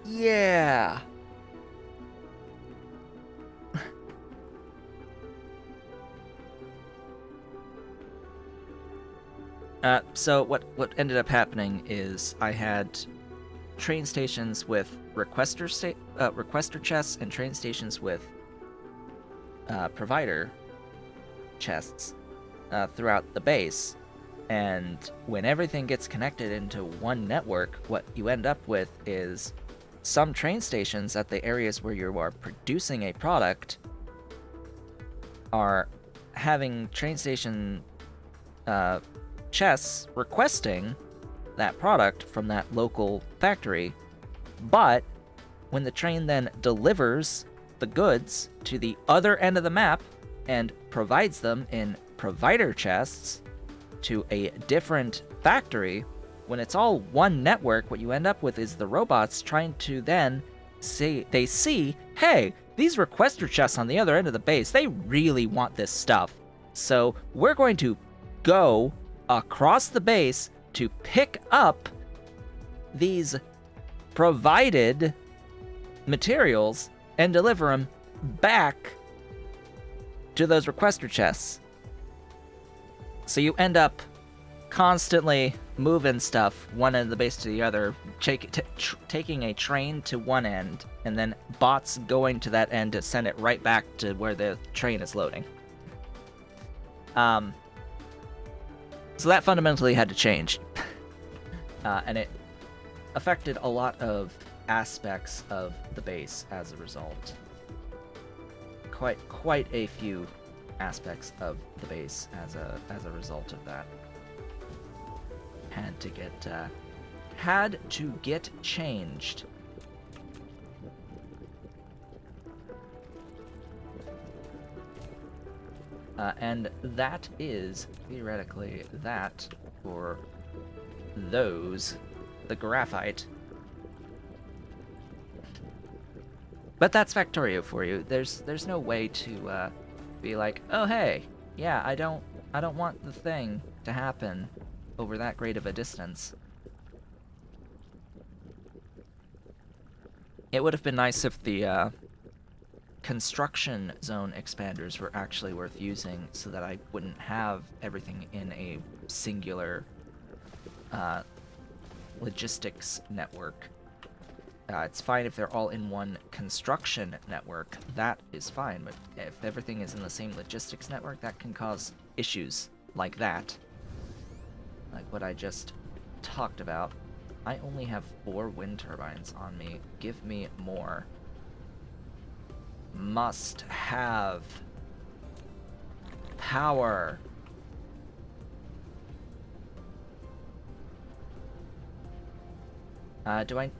Yeah. So what ended up happening is I had train stations with requester chests and train stations with provider chests throughout the base, and when everything gets connected into one network, what you end up with is some train stations at the areas where you are producing a product are having train station chests requesting that product from that local factory, but when the train then delivers the goods to the other end of the map and provides them in provider chests to a different factory, when it's all one network, what you end up with is the robots trying to then see, hey, these requester chests on the other end of the base, they really want this stuff. So we're going to go across the base to pick up these provided materials and deliver them back to those requester chests. So you end up constantly moving stuff one end of the base to the other, taking a train to one end, and then bots going to that end to send it right back to where the train is loading. So that fundamentally had to change. And it affected a lot of aspects of the base as a result. Quite a few aspects of the base as a result of that had to get changed. And that is theoretically that for the graphite. But that's Factorio for you. There's no way to be like, oh hey, yeah, I don't want the thing to happen over that great of a distance. It would have been nice if the construction zone expanders were actually worth using, so that I wouldn't have everything in a singular logistics network. It's fine if they're all in one construction network. That is fine, but if everything is in the same logistics network, that can cause issues like that. Like what I just talked about. I only have 4 wind turbines on me. Give me more. Must have power.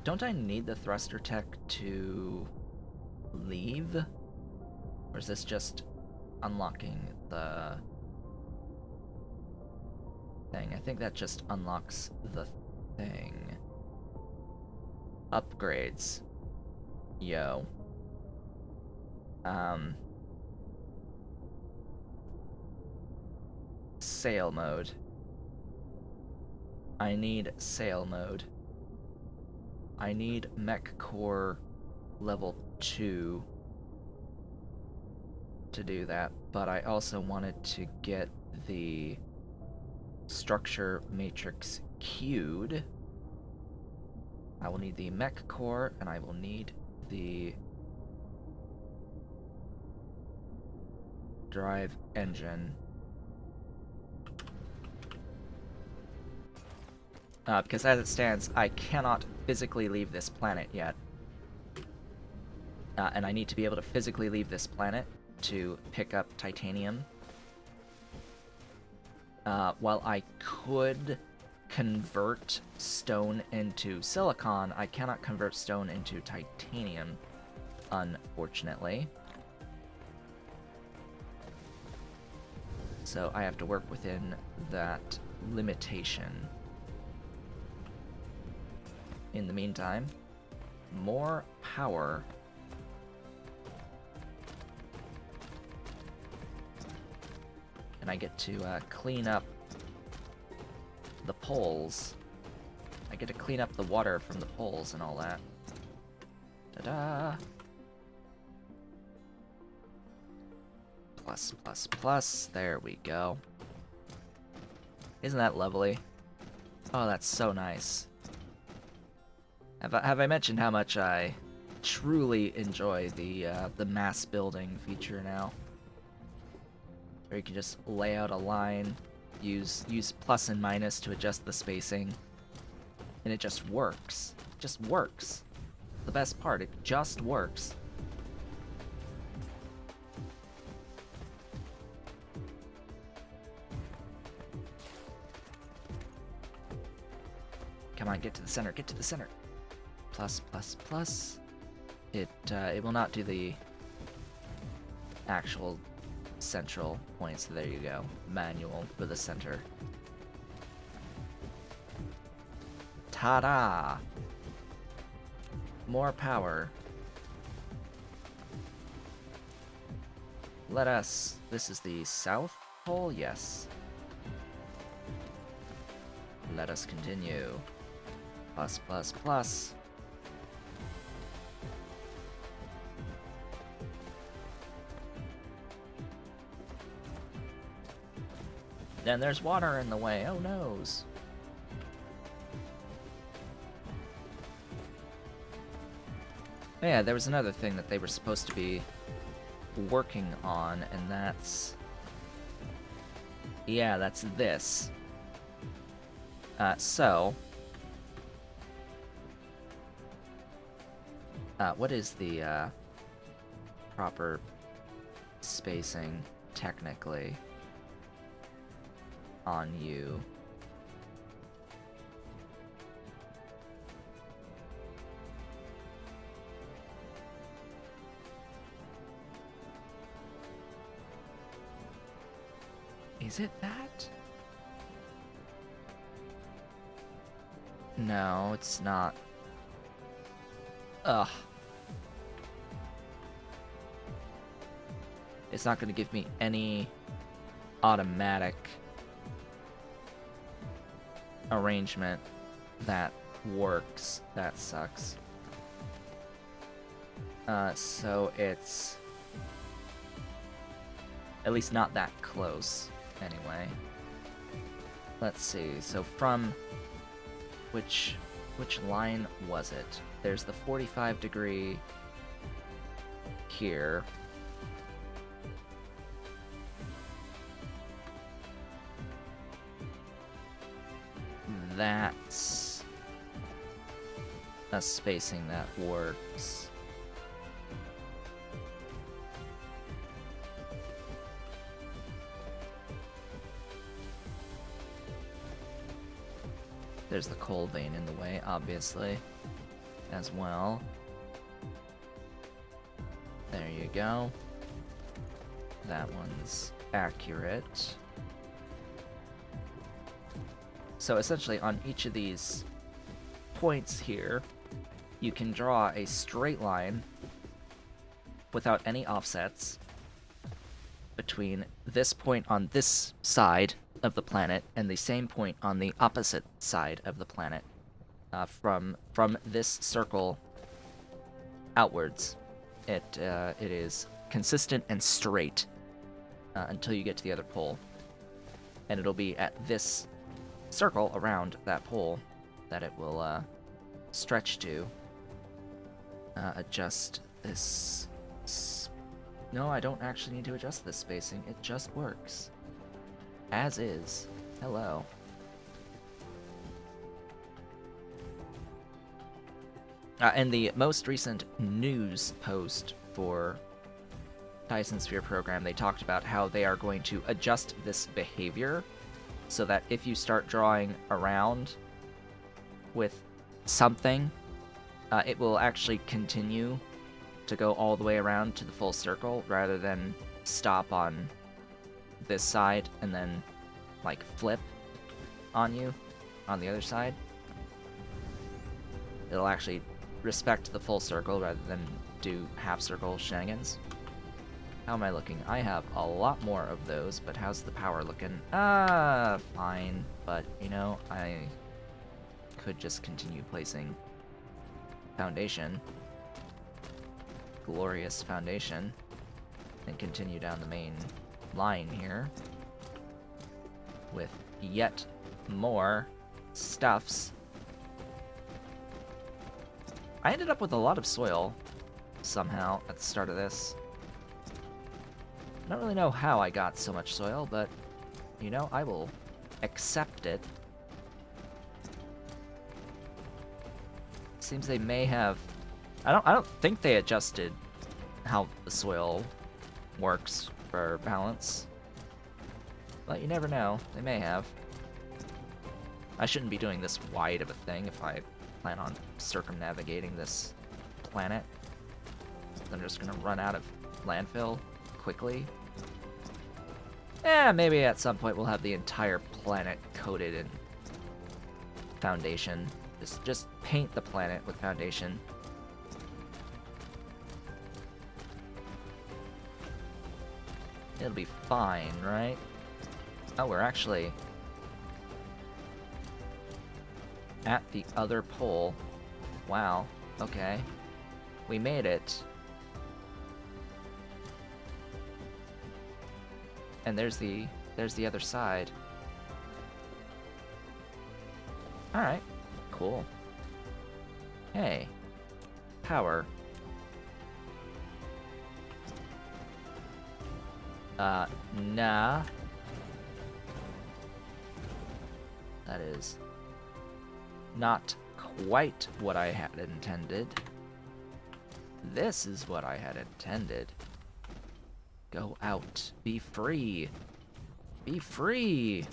Don't I need the thruster tech to leave? Or is this just unlocking the thing? I think that just unlocks the thing. Upgrades. Yo. Sail mode. I need sail mode. I need mech core level 2 to do that, but I also wanted to get the structure matrix queued. I will need the mech core, and I will need the drive engine. Because as it stands, I cannot physically leave this planet yet. And I need to be able to physically leave this planet to pick up titanium. While I could convert stone into silicon, I cannot convert stone into titanium, unfortunately. So I have to work within that limitation. In the meantime, more power. And I get to clean up the poles. I get to clean up the water from the poles and all that. Ta-da! Plus, plus, plus. There we go. Isn't that lovely? Oh, that's so nice. Have I mentioned how much I truly enjoy the mass building feature now? Where you can just lay out a line, use plus and minus to adjust the spacing, and it just works. It just works. The best part, it just works. Come on, get to the center, get to the center. Plus, plus, plus. It will not do the actual central points. There you go. Manual for the center. Ta-da! More power. Let us... This is the south pole? Yes. Let us continue. Plus, plus, plus. Then there's water in the way. Oh, noes. Yeah, there was another thing that they were supposed to be working on, and that's... Yeah, that's this. What is the, proper spacing, technically, on you? Is it that? No, it's not. Ugh. It's not going to give me any automatic arrangement that works. That sucks. So it's at least not that close, anyway. Let's see, so from which Which line was it? There's the 45-degree here. That's a spacing that works. There's the coal vein in the way, obviously, as well. There you go. That one's accurate. So essentially, on each of these points here, you can draw a straight line without any offsets between this point on this side of the planet and the same point on the opposite side of the planet, from this circle outwards. It is consistent and straight until you get to the other pole, and it'll be at this circle around that pole that it will stretch to. Adjust this. No, I don't actually need to adjust this spacing. It just works. As is. Hello. In the most recent news post for Dyson Sphere Program, they talked about how they are going to adjust this behavior so that if you start drawing around with something, it will actually continue to go all the way around to the full circle rather than stop on this side and then like flip on you on the other side. It'll actually respect the full circle rather than do half circle shenanigans. How am I looking? I have a lot more of those, but how's the power looking? Fine, but you know, I could just continue placing foundation, glorious foundation, and continue down the main line here with yet more stuffs. I ended up with a lot of soil somehow at the start of this. I don't really know how I got so much soil, but you know, I will accept it. Seems they may have. I don't think they adjusted how the soil works for balance, but you never know. They may have. I shouldn't be doing this wide of a thing if I plan on circumnavigating this planet. I'm just gonna run out of landfill quickly. Maybe at some point we'll have the entire planet coated in foundation. Just paint the planet with foundation. It'll be fine, right? Oh, we're actually at the other pole. Wow, okay. We made it. And there's the other side. Alright, cool. Hey. Power. Nah. That is not quite what I had intended. This is what I had intended. Go out. Be free. Be free.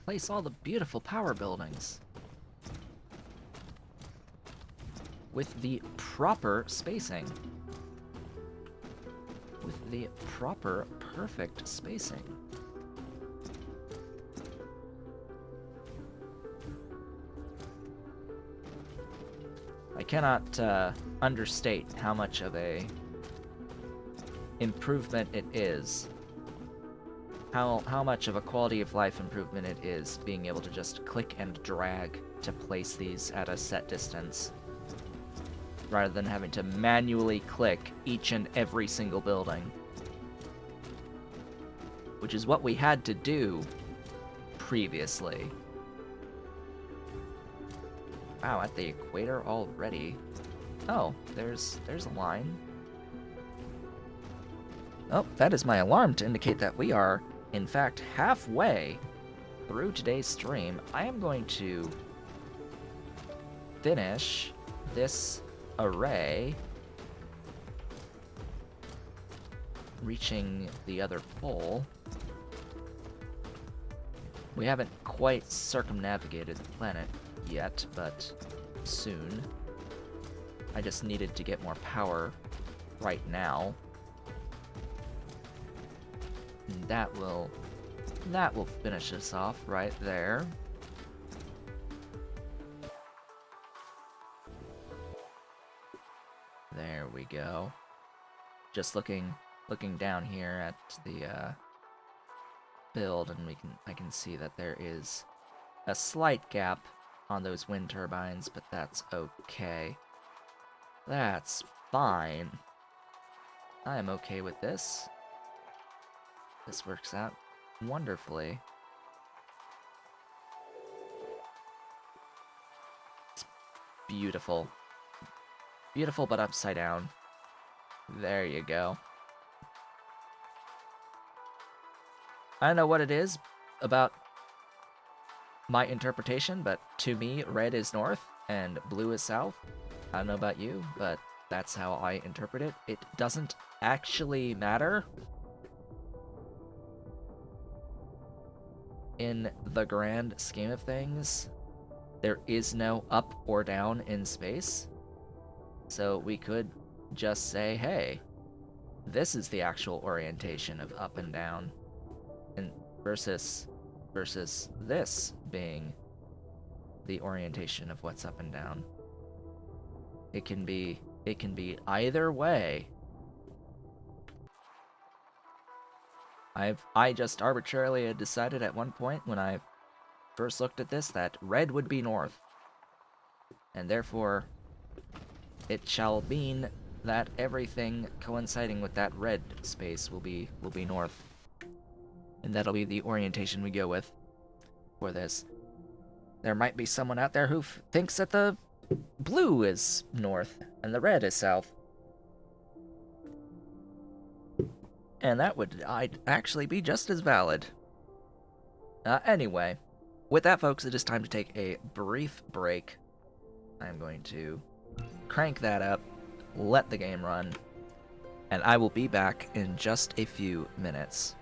Place all the beautiful power buildings with the proper spacing. With the proper, perfect spacing. I cannot understate how much of a improvement it is. How much of a quality of life improvement it is being able to just click and drag to place these at a set distance, rather than having to manually click each and every single building. Which is what we had to do previously. Wow, at the equator already. Oh, there's a line. Oh, that is my alarm to indicate that we are, in fact, halfway through today's stream. I am going to finish this array, reaching the other pole. We haven't quite circumnavigated the planet yet, but soon. I just needed to get more power right now. And that will finish us off right there. There we go. Just looking down here at the build, and I can see that there is a slight gap on those wind turbines, but that's okay. That's fine. I am okay with this. This works out wonderfully. It's beautiful. Beautiful, but upside down. There you go. I don't know what it is about my interpretation, but to me, red is north and blue is south. I don't know about you, but that's how I interpret it. It doesn't actually matter in the grand scheme of things. There is no up or down in space. So we could just say, hey, this is the actual orientation of up and down, and versus this being the orientation of what's up and down. It can be either way. I just arbitrarily had decided at one point when I first looked at this that red would be north, and therefore it shall mean that everything coinciding with that red space will be north. And that'll be the orientation we go with for this. There might be someone out there who thinks that the blue is north and the red is south. And that would actually be just as valid. Anyway, with that, folks, it is time to take a brief break. I'm going to crank that up, let the game run, and I will be back in just a few minutes.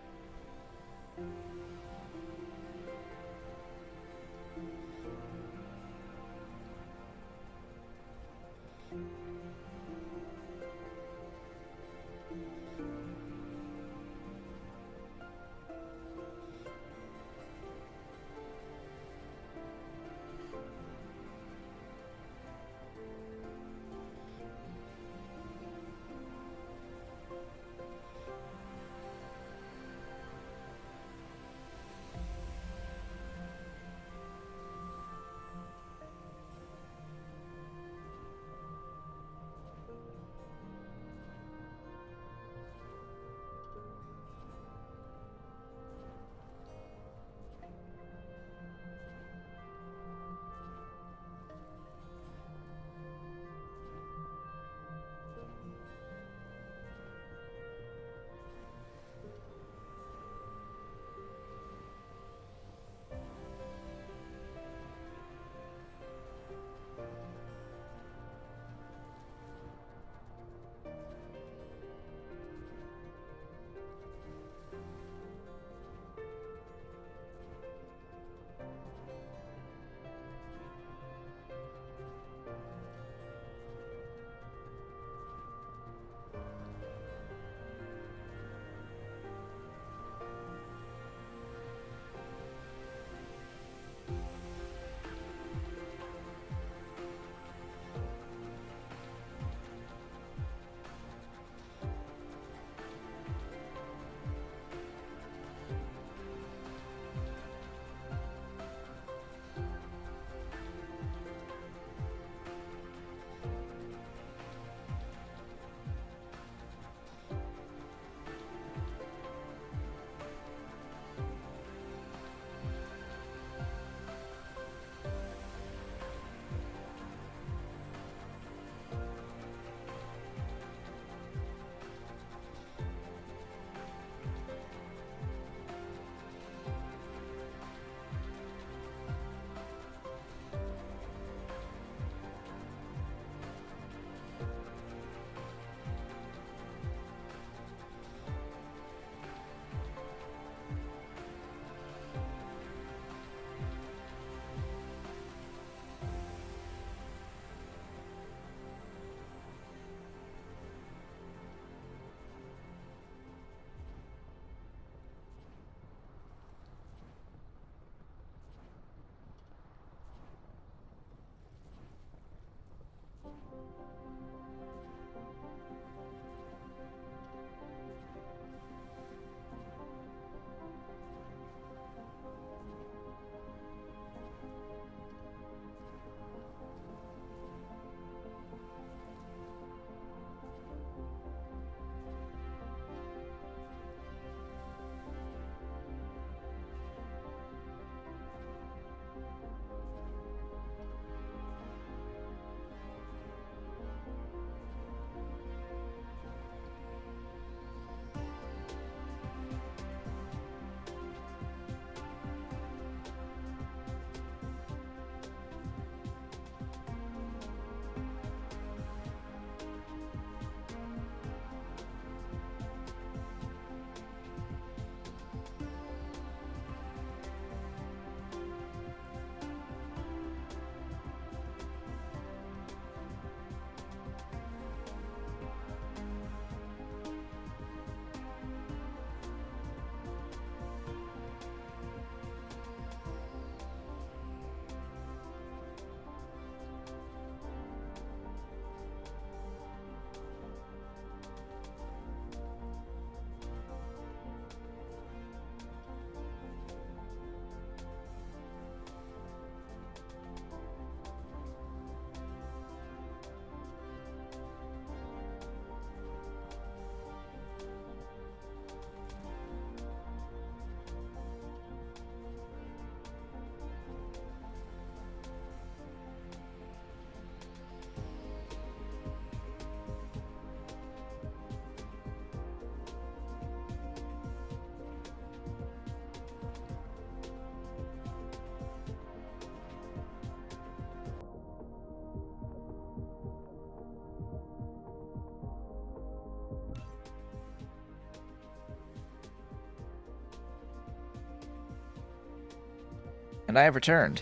And I have returned.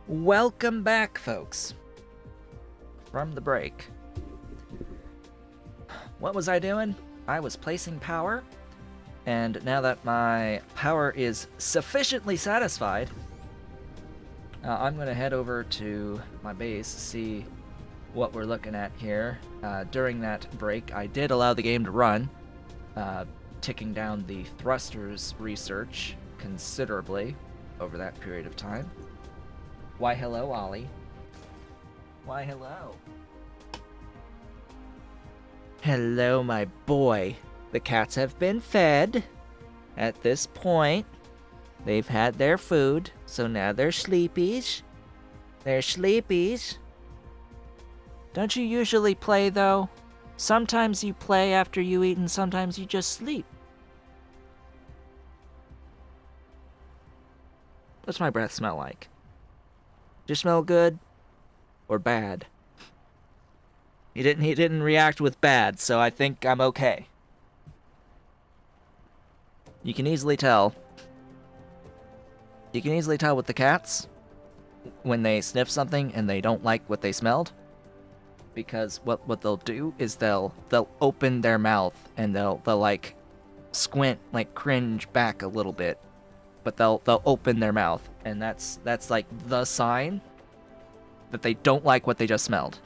Welcome back, folks. From the break. What was I doing? I was placing power. And now that my power is sufficiently satisfied, I'm going to head over to my base, see what we're looking at here. During that break, I did allow the game to run, ticking down the thrusters research considerably over that period of time. Why hello, Ollie. Why hello. Hello, my boy. The cats have been fed. At this point, they've had their food, so now they're sleepies. They're sleepies. Don't you usually play, though? Sometimes you play after you eat, and sometimes you just sleep. What's my breath smell like? Does it smell good or bad? He didn't react with bad, so I think I'm okay. You can easily tell. You can easily tell with the cats when they sniff something and they don't like what they smelled, because what they'll do is they'll open their mouth and they'll like squint, like cringe back a little bit, but they'll open their mouth, and that's like the sign that they don't like what they just smelled.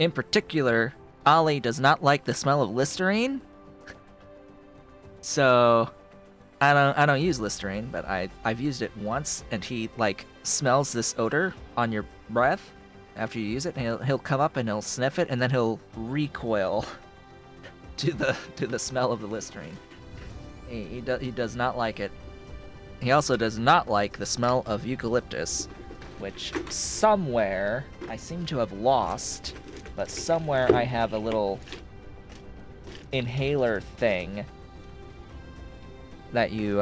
In particular, Ollie does not like the smell of Listerine. So I don't use Listerine, but I've used it once, and he like smells this odor on your breath after you use it, and he'll come up and he'll sniff it, and then he'll recoil to the smell of the Listerine. He does not like it. He also does not like the smell of eucalyptus, which somewhere I seem to have lost. But somewhere I have a little inhaler thing that you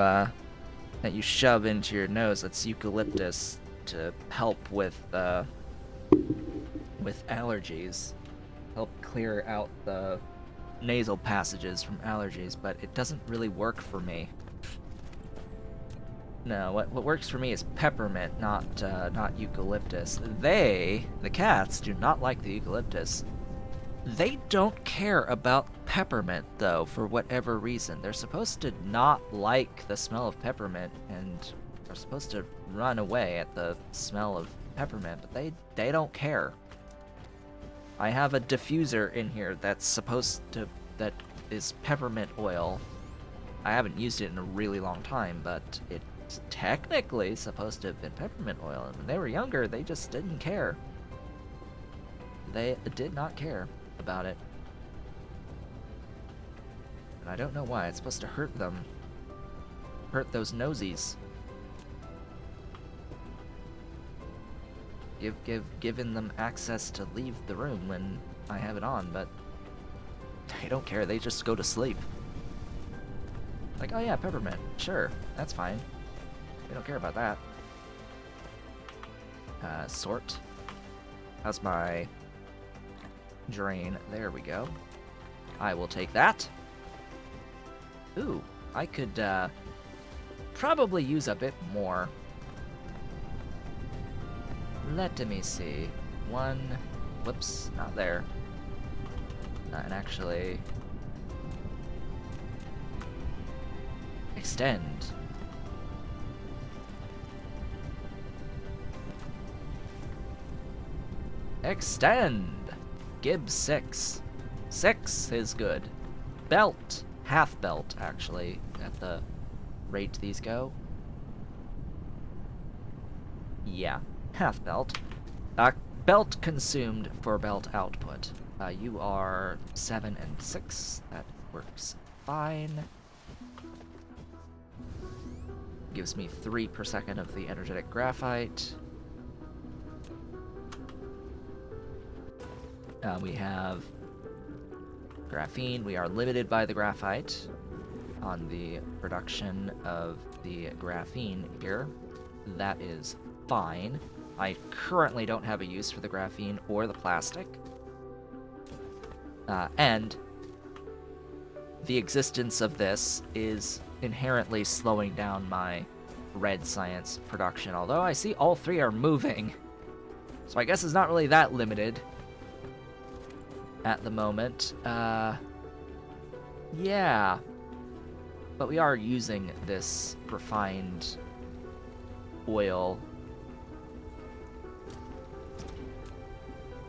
shove into your nose. That's eucalyptus to help with allergies, help clear out the nasal passages from allergies. But it doesn't really work for me. No, what works for me is peppermint, not eucalyptus. The cats, do not like the eucalyptus. They don't care about peppermint, though, for whatever reason. They're supposed to not like the smell of peppermint, and are supposed to run away at the smell of peppermint, but they don't care. I have a diffuser in here that is peppermint oil. I haven't used it in a really long time, but it's technically supposed to have been peppermint oil, and when they were younger, they just didn't care. They did not care about it. And I don't know why. It's supposed to hurt them. Hurt those nosies. Giving them access to leave the room when I have it on, but they don't care. They just go to sleep. Like, oh yeah, peppermint. Sure, that's fine. We don't care about that. Sort. How's my drain? There we go. I will take that. Ooh, I could probably use a bit more. Let me see. One. Whoops, not there. And actually, extend. Extend! Gib 6. 6 is good. Belt. Half belt, actually, at the rate these go. Yeah, half belt. Belt consumed for belt output. You are 7 and 6. That works fine. Gives me 3 per second of the energetic graphite. We have graphene. We are limited by the graphite on the production of the graphene here. That is fine. I currently don't have a use for the graphene or the plastic. And the existence of this is inherently slowing down my red science production, although I see all three are moving. So I guess it's not really that limited at the moment. Yeah. But we are using this refined oil.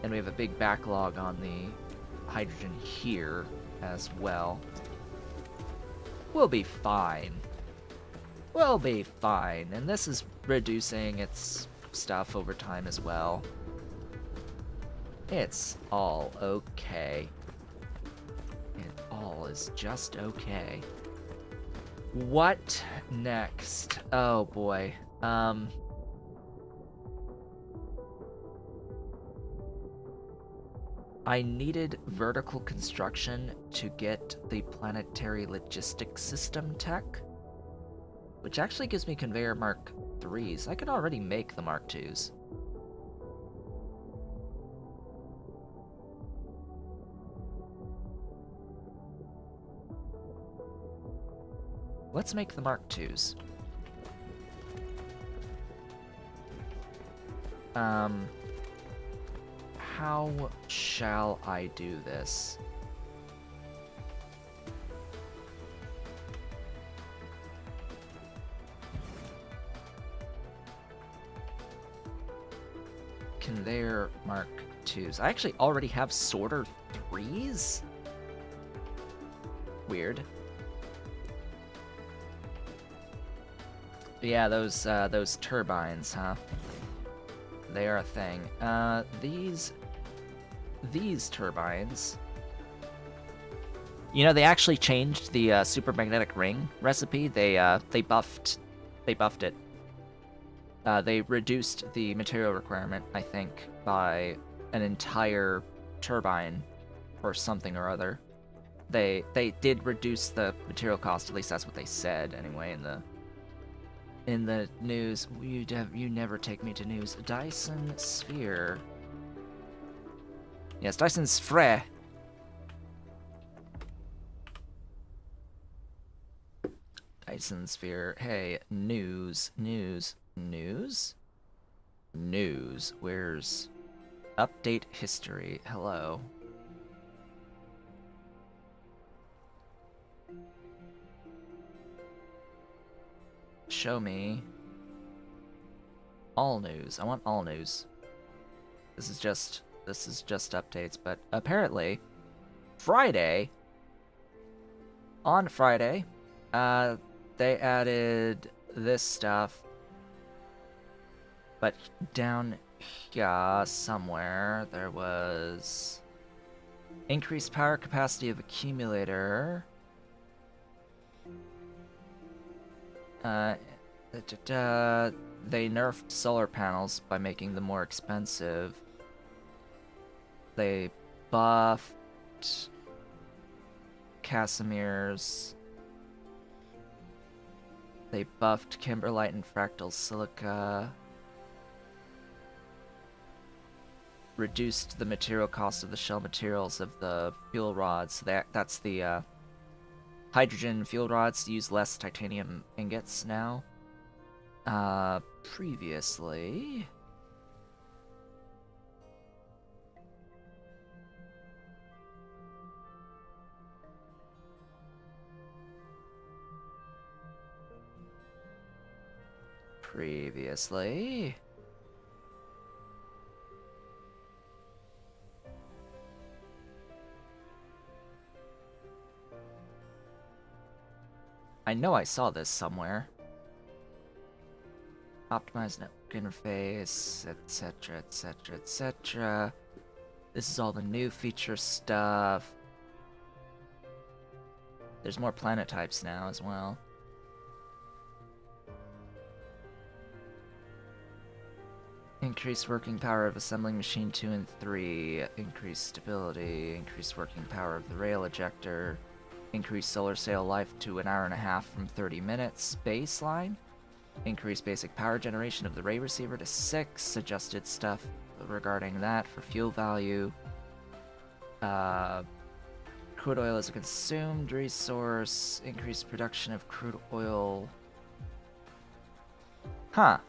And we have a big backlog on the hydrogen here as well. We'll be fine. We'll be fine. And this is reducing its stuff over time as well. It's all okay. It all is just okay. What next? Oh boy. I needed vertical construction to get the planetary logistics system tech, which actually gives me conveyor Mark 3s. I can already make the Mark 2s. Let's make the Mark 2s. How shall I do this? Conveyor Mark 2s. I actually already have sorter 3s? Weird. Yeah, those turbines, huh? They are a thing. These turbines. You know, they actually changed the super magnetic ring recipe. They buffed it. They reduced the material requirement, I think, by an entire turbine or something or other. They did reduce the material cost. At least that's what they said anyway in the news. You never take me to news. Dyson Sphere. Yes, Dyson Sphere. Dyson Sphere. Hey, news. Where's update history? Hello. Show me all news. I want all news. This is just updates, but apparently on Friday, they added this stuff, but down here somewhere there was increased power capacity of accumulator. They nerfed solar panels by making them more expensive. They buffed Casimir's. They buffed Kimberlite and Fractal Silica. Reduced the material cost of the shell materials of the fuel rods. That's the hydrogen fuel rods use less titanium ingots now. Previously... I know I saw this somewhere. Optimized network interface, etc, etc, etc. This is all the new feature stuff. There's more planet types now as well. Increased working power of assembling machine 2 and 3. Increased stability. Increased working power of the rail ejector. Increased solar sail life to 1.5 hours from 30 minutes. Baseline. Increased basic power generation of the ray receiver to 6. Adjusted stuff regarding that for fuel value. crude oil is a consumed resource. Increased production of crude oil. Huh.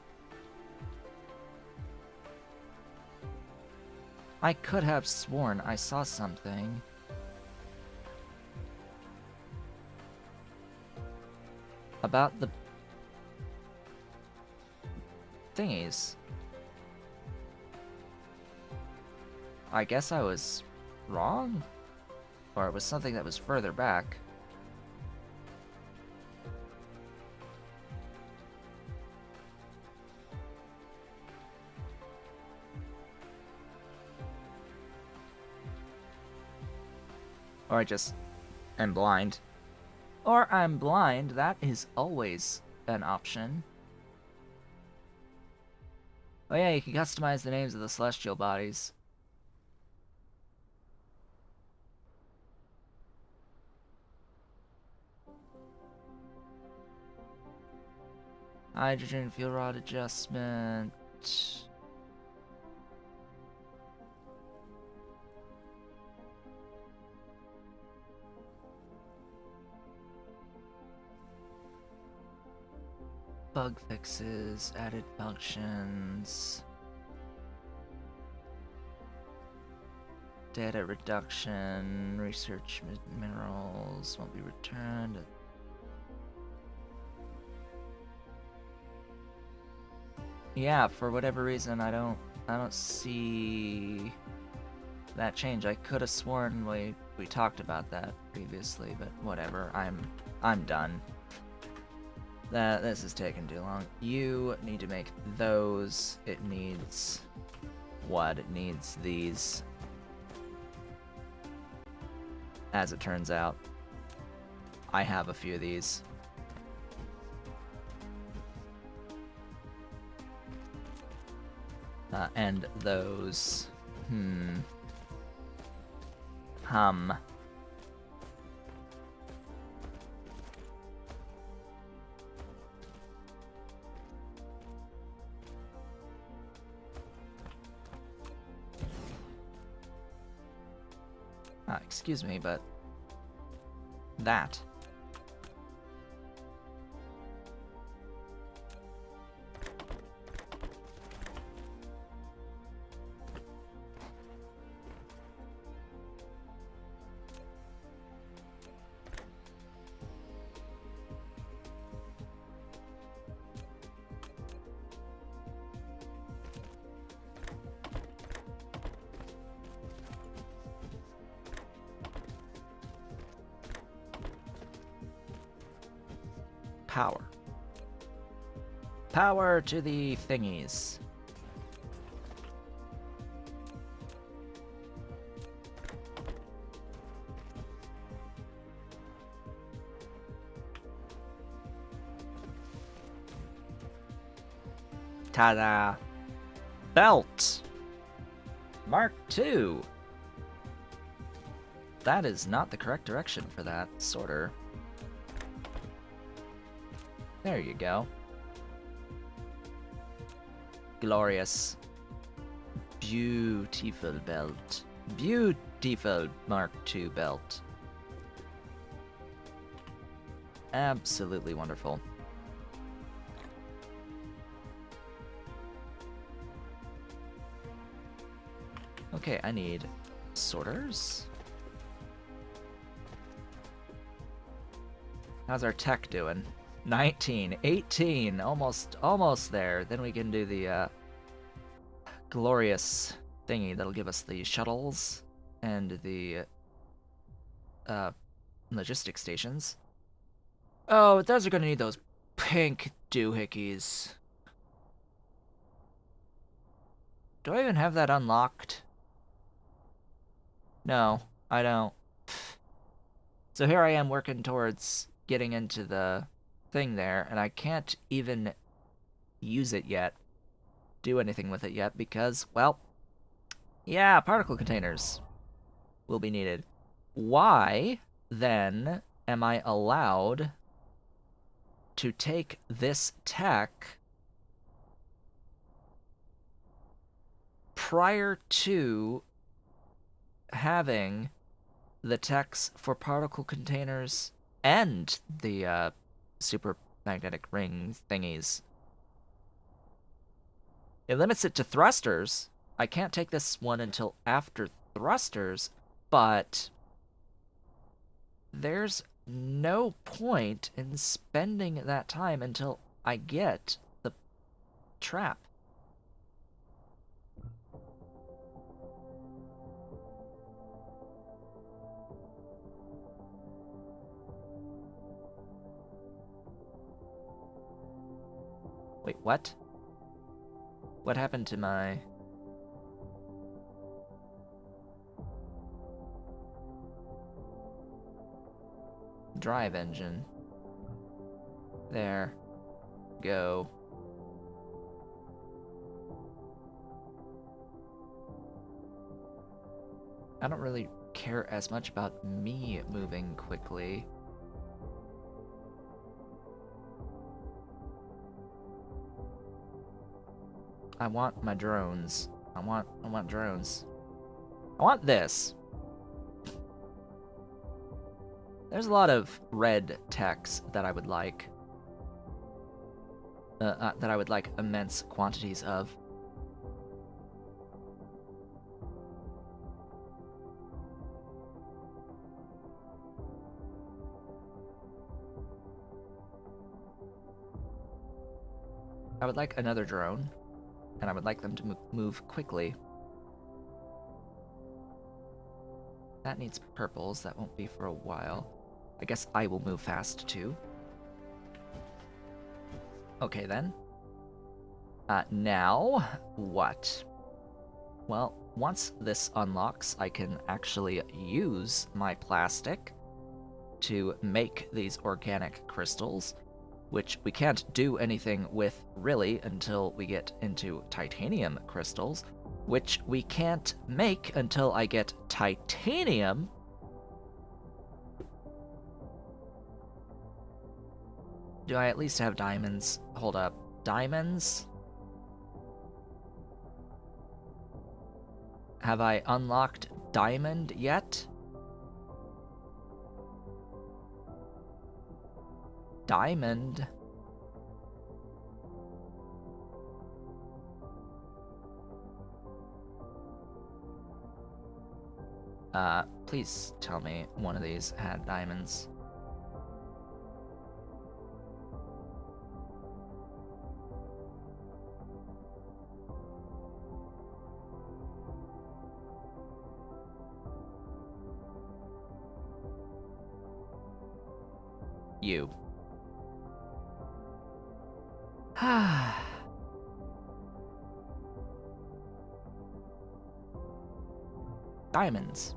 I could have sworn I saw something. About the thingies. I guess I was wrong? Or it was something that was further back. Or I just am blind. Or I'm blind, that is always an option. Oh yeah, you can customize the names of the celestial bodies. Hydrogen fuel rod adjustment. Bug fixes, added functions. Data reduction, research minerals won't be returned. Yeah, for whatever reason, I don't see that change. I could have sworn we talked about that previously, but whatever. I'm done. This is taking too long. You need to make those. It needs what? It needs these. As it turns out, I have a few of these. And those. Hum. Excuse me, but that. Power. Power to the thingies. Ta-da! Belt! Mark II! That is not the correct direction for that sorter. There you go. Glorious. Beautiful belt. Beautiful Mark II belt. Absolutely wonderful. Okay, I need sorters. How's our tech doing? 19, 18, almost there. Then we can do the glorious thingy that'll give us the shuttles and the logistic stations. Oh, those are gonna need those pink doohickeys. Do I even have that unlocked? No, I don't. So here I am working towards getting into the thing there, and I can't even use it yet, do anything with it yet, because, well, yeah, particle containers will be needed. Why, then, am I allowed to take this tech prior to having the techs for particle containers and the super magnetic ring thingies. It limits it to thrusters. I can't take this one until after thrusters, but there's no point in spending that time until I get the trap. Wait, what? What happened to my... drive engine? There. Go. I don't really care as much about me moving quickly. I want my drones. I want drones. I want this. There's a lot of red techs that I would like. That I would like immense quantities of. I would like another drone, and I would like them to move quickly. That needs purples, that won't be for a while. I guess I will move fast too. Okay then. Now, what? Well, once this unlocks, I can actually use my plastic to make these organic crystals, which we can't do anything with really until we get into titanium crystals, which we can't make until I get titanium. Do I at least have diamonds? Hold up. Diamonds? Have I unlocked diamond yet? Diamond? Please tell me one of these had diamonds. You. Diamonds.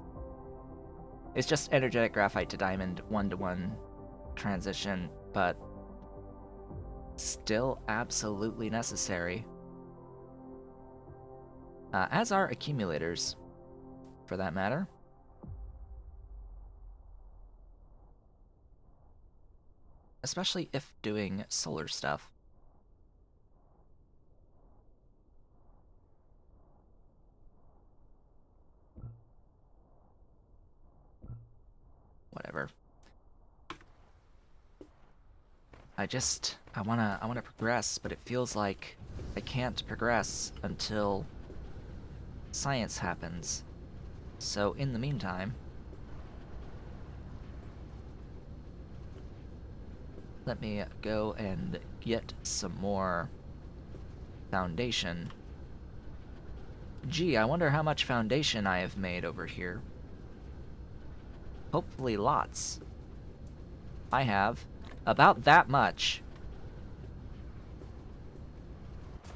It's just energetic graphite to diamond 1-to-1 transition, but still absolutely necessary. As are accumulators, for that matter. Especially if doing solar stuff. Whatever. I wanna progress, but it feels like I can't progress until science happens. So in the meantime, let me go and get some more foundation. Gee, I wonder how much foundation I have made over here. Hopefully lots. I have about that much.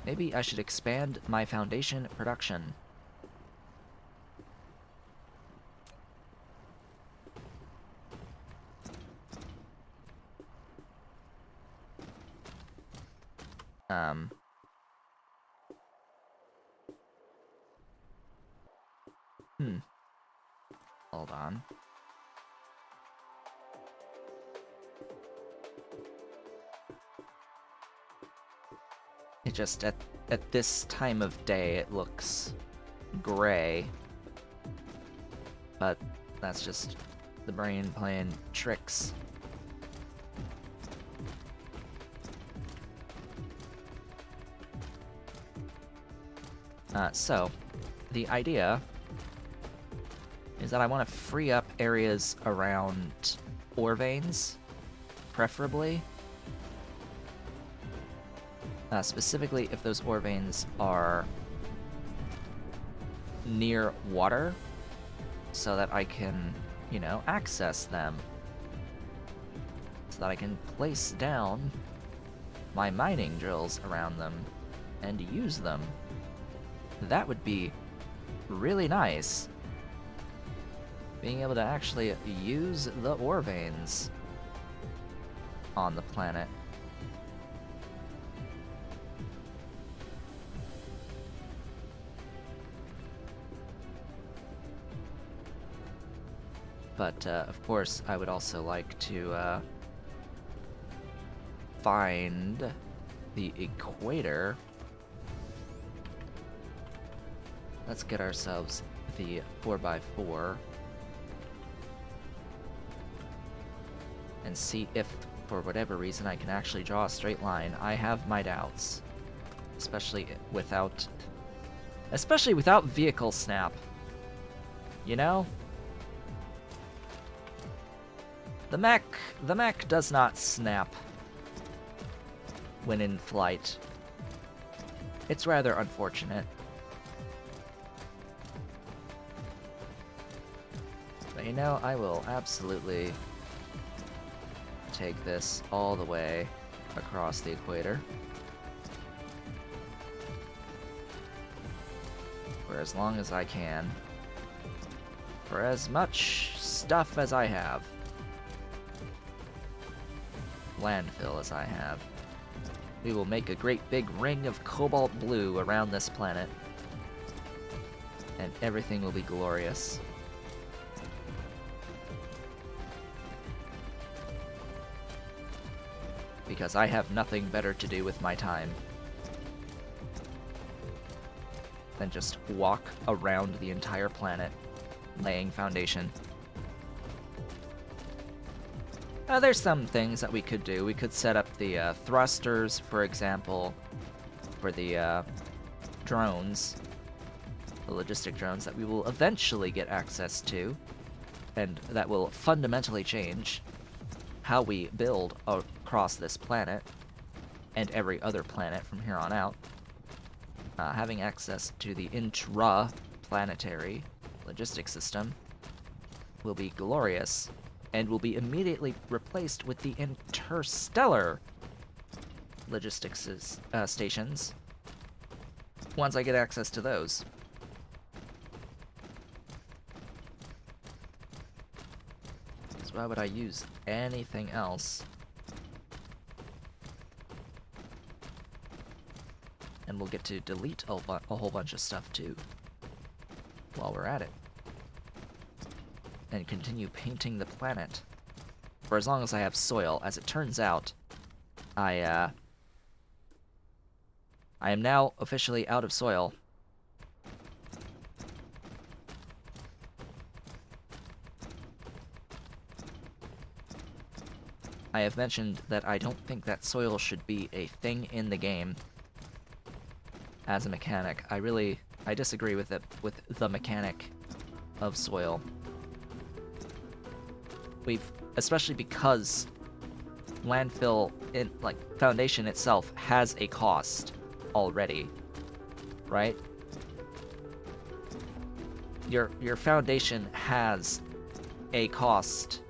Maybe I should expand my foundation production. Hold on. It just, at this time of day, it looks gray. But That's just the brain playing tricks. So, the idea is that I want to free up areas around ore veins, preferably. Specifically if those ore veins are near water, so that I can, you know, access them. So that I can place down my mining drills around them and use them. That would be really nice. Being able to actually use the ore veins on the planet. But, of course, I would also like to find the equator. Let's get ourselves the 4x4 and see if, for whatever reason, I can actually draw a straight line. I have my doubts, especially without vehicle snap. You know? The mech does not snap when in flight. It's rather unfortunate. But you know, I will absolutely take this all the way across the equator. For as long as I can. For as much stuff as I have. Landfill as I have. We will make a great big ring of cobalt blue around this planet. And everything will be glorious. Because I have nothing better to do with my time than just walk around the entire planet, laying foundation. There's some things that we could do. We could set up the thrusters, for example, for the drones, the logistic drones that we will eventually get access to, and that will fundamentally change how we build across this planet and every other planet from here on out. Having access to the intra-planetary logistics system will be glorious and will be immediately replaced with the interstellar logistics stations once I get access to those. So why would I use anything else? And we'll get to delete a whole bunch of stuff too while we're at it. And continue painting the planet for as long as I have soil. As it turns out, I am now officially out of soil. I have mentioned that I don't think that soil should be a thing in the game as a mechanic. I disagree with it, with the mechanic of soil. Especially because landfill foundation itself has a cost already, right? Your foundation has a cost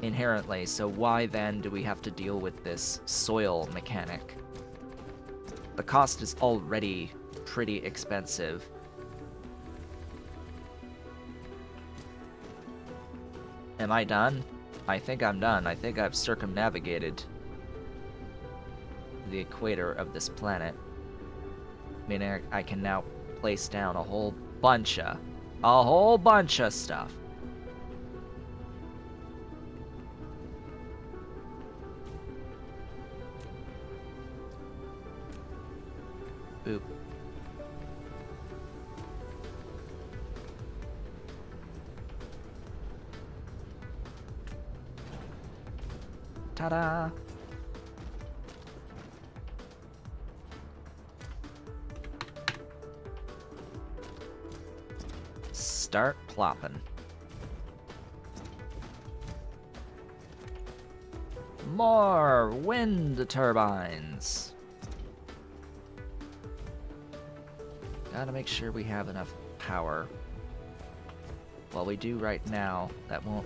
inherently, so why then do we have to deal with this soil mechanic? The cost is already pretty expensive. Am I done? I think I'm done. I think I've circumnavigated the equator of this planet. Meaning I can now place down a whole bunch of stuff. Boop. Ta-da! Start plopping. More wind turbines. Gotta make sure we have enough power. Well, we do right now. That won't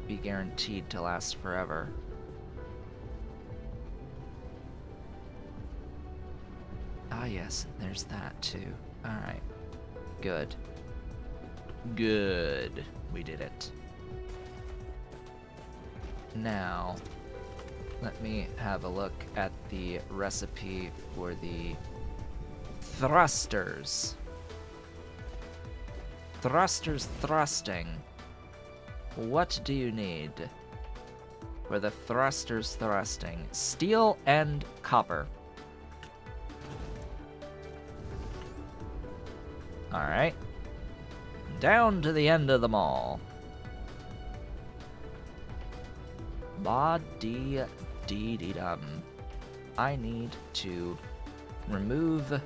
be guaranteed to last forever. Ah, yes, there's that too. Alright. Good. Good. We did it. Now, let me have a look at the recipe for the thrusters. Thrusters thrusting. What do you need for the thrusters thrusting? Steel and copper. Alright. Down to the end of the mall. Ba-dee-dee-dee-dum. I need to remove...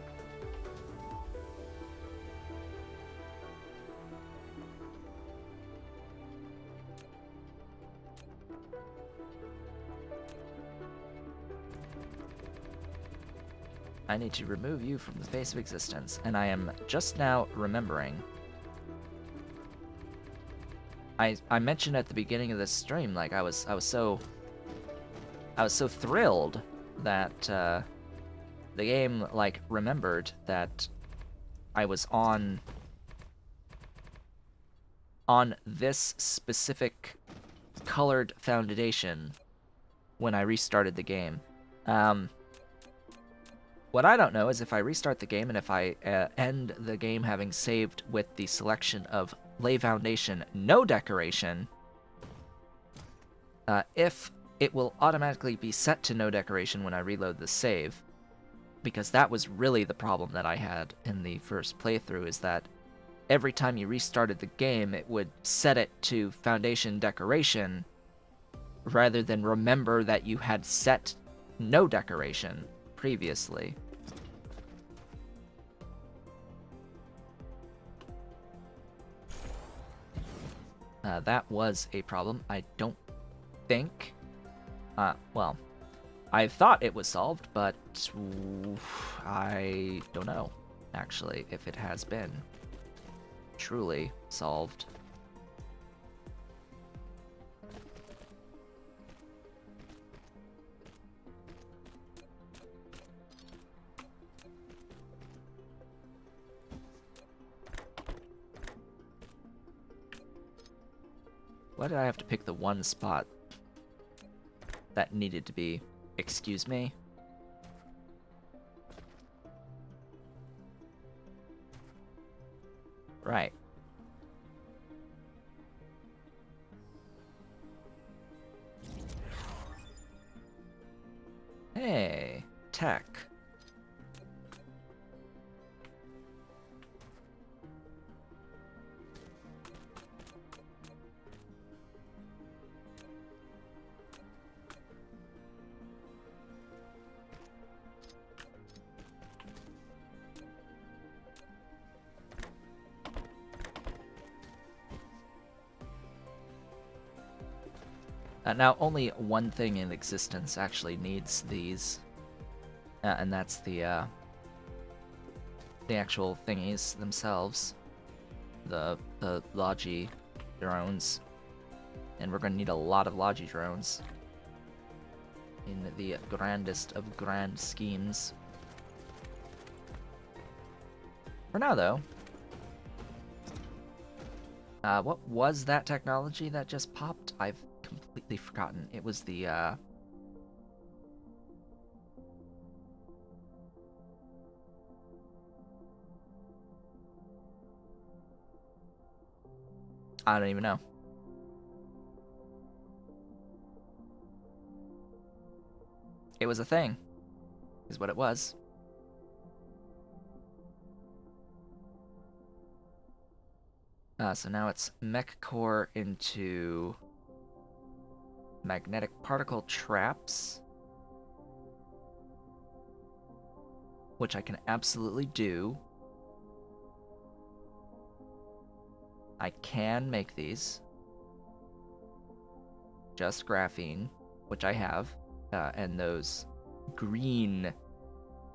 I need to remove you from the face of existence, and I am just now remembering. I mentioned at the beginning of this stream, like I was so thrilled that the game like remembered that I was on this specific colored foundation when I restarted the game. What I don't know is if I restart the game and if I end the game having saved with the selection of lay foundation, no decoration, if it will automatically be set to no decoration when I reload the save, because that was really the problem that I had in the first playthrough, is that every time you restarted the game, it would set it to foundation decoration rather than remember that you had set no decoration previously. That was a problem. I don't think... well, I thought it was solved, but I don't know, actually, if it has been truly solved. Why did I have to pick the one spot that needed to be? Excuse me? Right. Hey, tech. Now, only one thing in existence actually needs these, and that's the actual thingies themselves, the Logi drones, and we're gonna need a lot of Logi drones in the grandest of grand schemes. For now, though, what was that technology that just popped? I've completely forgotten. It was the, I don't even know. It was a thing, is what it was. So now it's mech core into magnetic particle traps, which I can absolutely do. I can make these. Just graphene, which I have, and those green,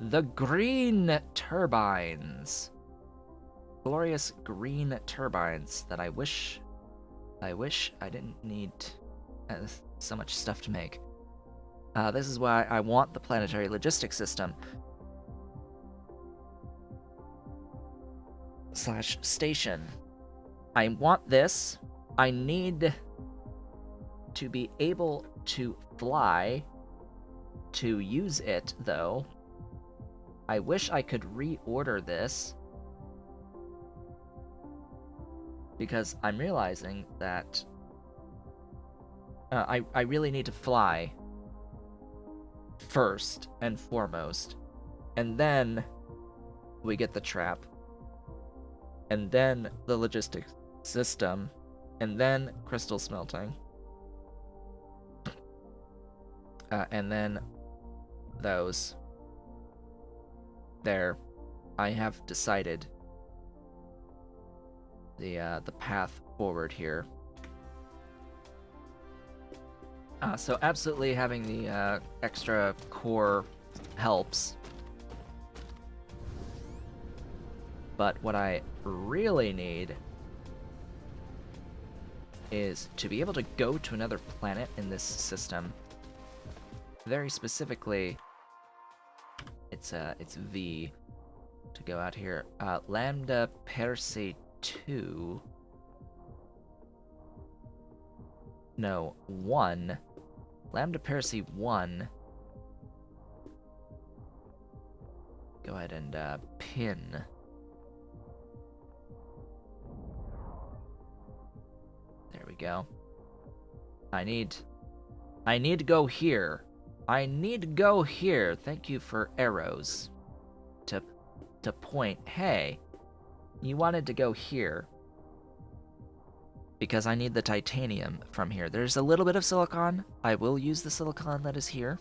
the green turbines. Glorious green turbines that I wish I didn't need so much stuff to make. This is why I want the planetary logistics system / station. I want this. I need to be able to fly to use it, though. I wish I could reorder this, because I'm realizing that I really need to fly first and foremost, and then we get the trap, and then the logistics system, and then crystal smelting, and then those. There, I have decided the path forward here. So absolutely having the extra core helps. But what I really need is to be able to go to another planet in this system. Very specifically, it's V to go out here. Lambda Persei 2. No, 1. Lambda Persei 1. Go ahead and pin. There we go. I need to go here. I need to go here. Thank you for arrows to point. Hey, you wanted to go here because I need the titanium from here. There's a little bit of silicon. I will use the silicon that is here.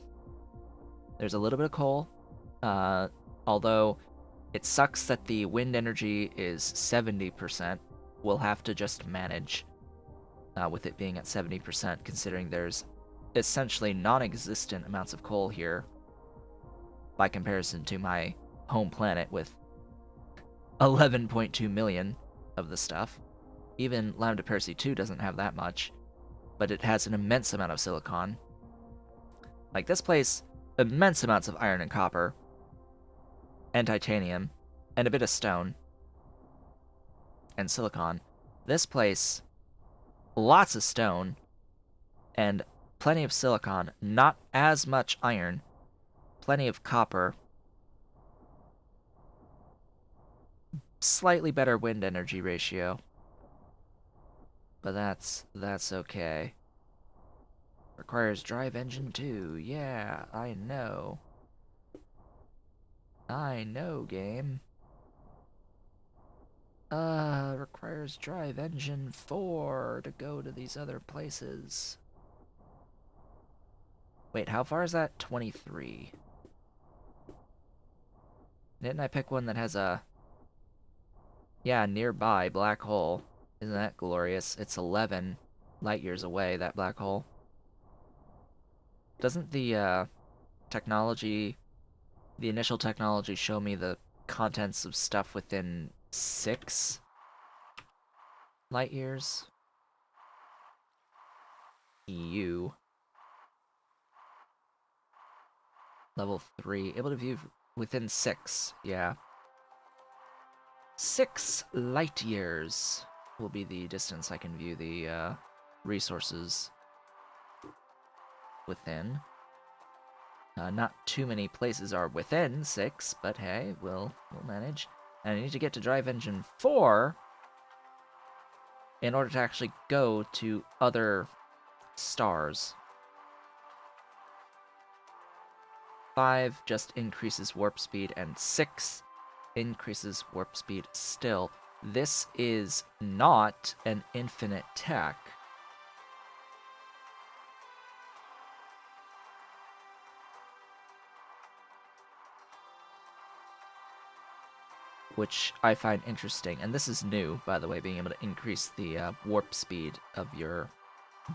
There's a little bit of coal, although it sucks that the wind energy is 70%. We'll have to just manage with it being at 70%, considering there's essentially non-existent amounts of coal here by comparison to my home planet with 11.2 million of the stuff. Even Lambda Persei 2 doesn't have that much, but it has an immense amount of silicon. Like this place, immense amounts of iron and copper, and titanium, and a bit of stone, and silicon. This place, lots of stone, and plenty of silicon, not as much iron, plenty of copper, slightly better wind energy ratio, but that's okay. Requires drive engine 2. Yeah, I know. I know, game. Requires drive engine 4 to go to these other places. Wait, how far is that? 23. Didn't I pick one that has a... Yeah, nearby black hole. Isn't that glorious? It's 11 light years away, that black hole. Doesn't the technology, the initial technology, show me the contents of stuff within 6 light years? EU. Level 3. Able to view within 6. Yeah. 6 light years will be the distance I can view the resources within. Not too many places are within 6, but hey, we'll manage. And I need to get to drive engine 4 in order to actually go to other stars. 5 just increases warp speed, and 6 increases warp speed still. This is not an infinite tech. which I find interesting. And this is new, by the way, being able to increase the warp speed of your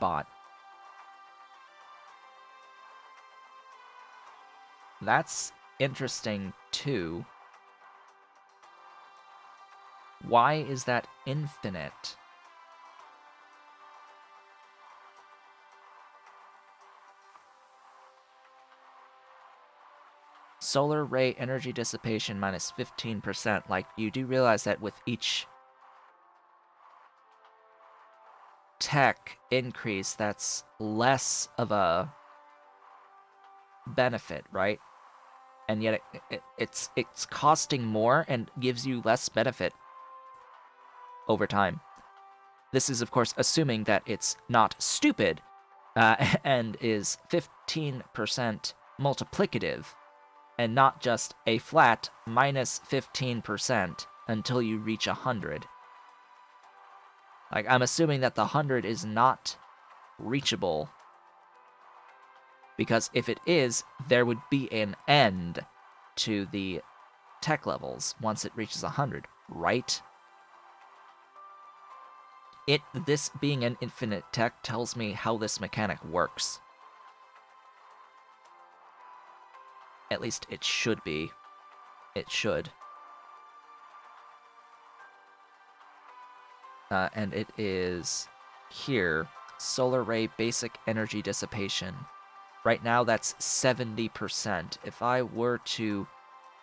bot. That's interesting, too. Why is that infinite? Solar ray energy dissipation minus 15%. Like, you do realize that with each tech increase, that's less of a benefit, right? And yet it's costing more and gives you less benefit over time. This is, of course, assuming that it's not stupid and is 15% multiplicative and not just a flat minus 15% until you reach 100. Like, I'm assuming that the 100 is not reachable, because if it is, there would be an end to the tech levels once it reaches 100, right? This being an infinite tech tells me how this mechanic works. At least it should be. It should. And it is here. Solar ray basic energy dissipation. Right now that's 70%. If I were to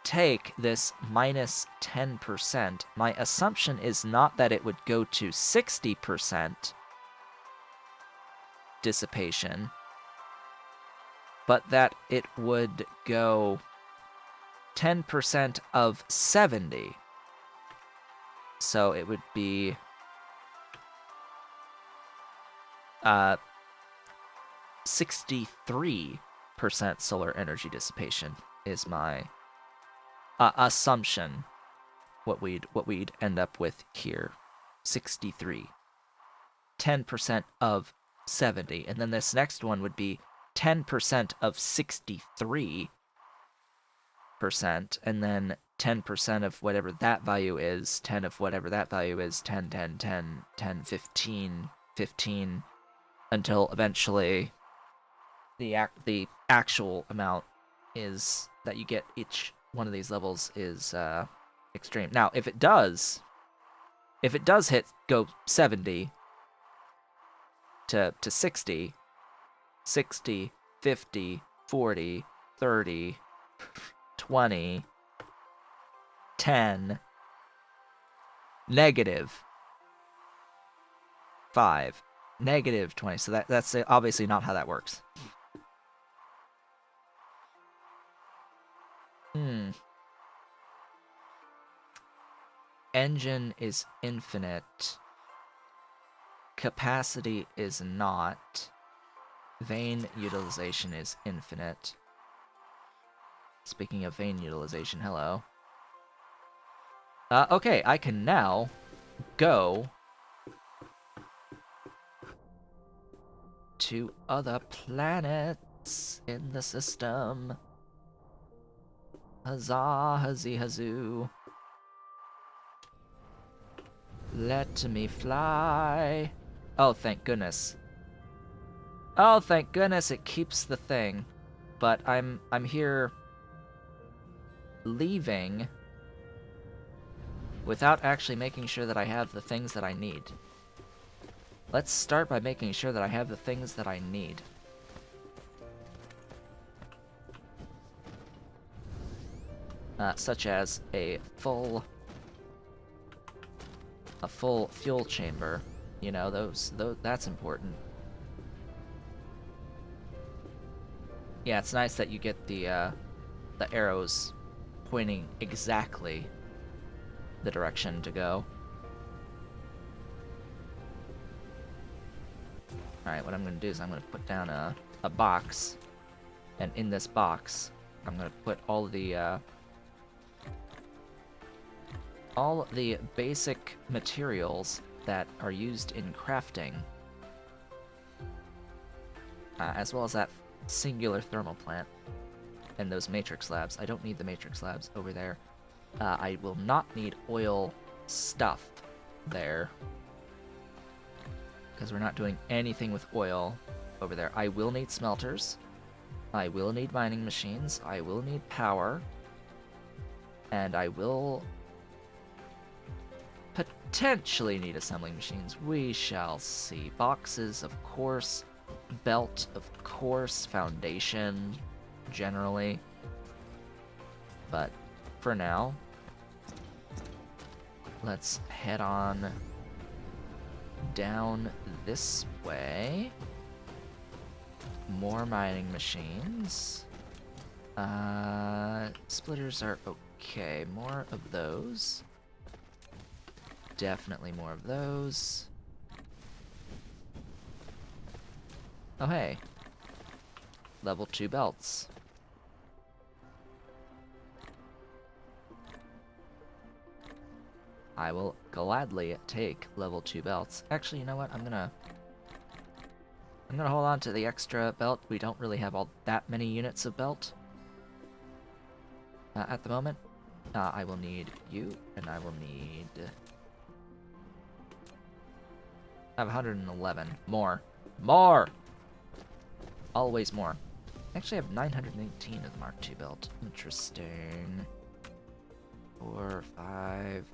take this minus 10%, my assumption is not that it would go to 60% dissipation, but that it would go 10% of 70. So it would be 63% solar energy dissipation is my assumption. What we'd end up with here, 63. 10% of 70, and then this next one would be 10% of 63%, and then 10% of whatever that value is, 10 of whatever that value is, 10, 10, 10, 10, 15, 15, until eventually the actual amount is that you get each one of these levels is extreme. Now, if it does go 70 to 60, 60, 50, 40, 30, 20, 10, negative 5, negative 20. So that's obviously not how that works. Engine is infinite. Capacity is not. Vane utilization is infinite. Speaking of vane utilization, hello. Okay, I can now go to other planets in the system. Huzzah, huzzy, hazoo. Let me fly. Oh, thank goodness. Oh, thank goodness it keeps the thing. But I'm here leaving without actually making sure that I have the things that I need. Let's start by making sure that I have the things that I need. Such as a full fuel chamber. You know, those that's important. Yeah, it's nice that you get the arrows pointing exactly the direction to go. Alright, what I'm going to do is I'm going to put down a box, and in this box, I'm going to put all the basic materials that are used in crafting, as well as that singular thermal plant and those matrix labs. I don't need the matrix labs over there. I will not need oil stuff there, because we're not doing anything with oil over there. I will need smelters. I will need mining machines. I will need power. And I will potentially need assembling machines. We shall see. Boxes, of course. Belt, of course. Foundation, generally. But for now, let's head on down this way. More mining machines. Splitters are okay. More of those. Definitely more of those. Oh, hey. Level 2 belts. I will gladly take level 2 belts. Actually, you know what? I'm gonna hold on to the extra belt. We don't really have all that many units of belt at the moment. I will need you, and I will need... I have 111. More. More! Always more. Actually, I have 918 of the Mark II belt. Interesting. 4, 5,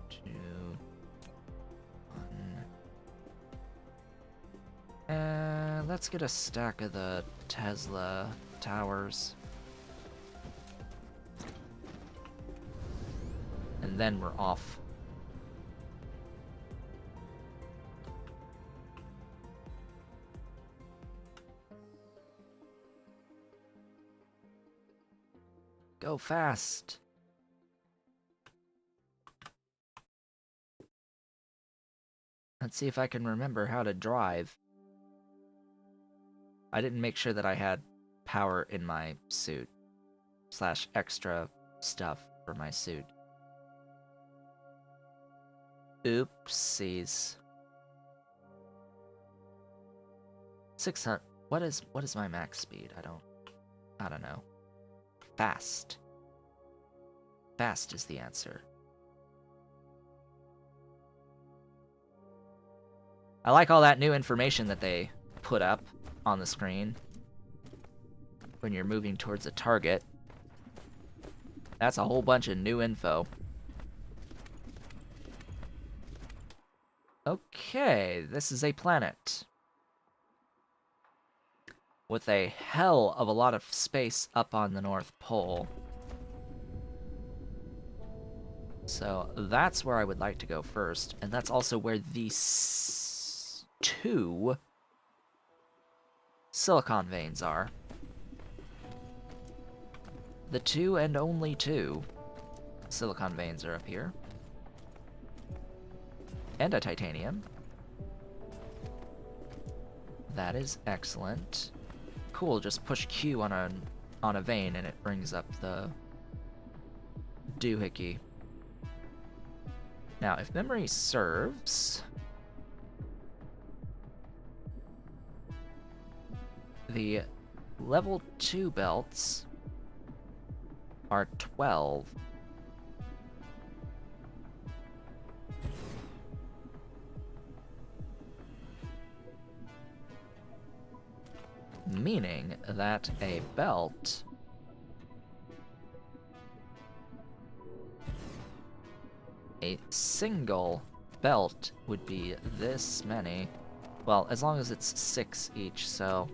2, 1. Let's get a stack of the Tesla towers. And then we're off. Go fast. Let's see if I can remember how to drive. I didn't make sure that I had power in my suit. / extra stuff for my suit. Oopsies. 600. What is my max speed? I don't know. Fast. Fast is the answer. I like all that new information that they put up on the screen when you're moving towards a target. That's a whole bunch of new info. Okay, this is a planet with a hell of a lot of space up on the North Pole. So that's where I would like to go first, and that's also where these 2 silicon veins are. The 2 and only 2 silicon veins are up here. And a titanium. That is excellent. Cool, just push Q on a vein and it brings up the doohickey. Now, if memory serves, the level 2 belts are 12. Meaning that a belt a single belt would be this many. Well, as long as it's 6 each, so...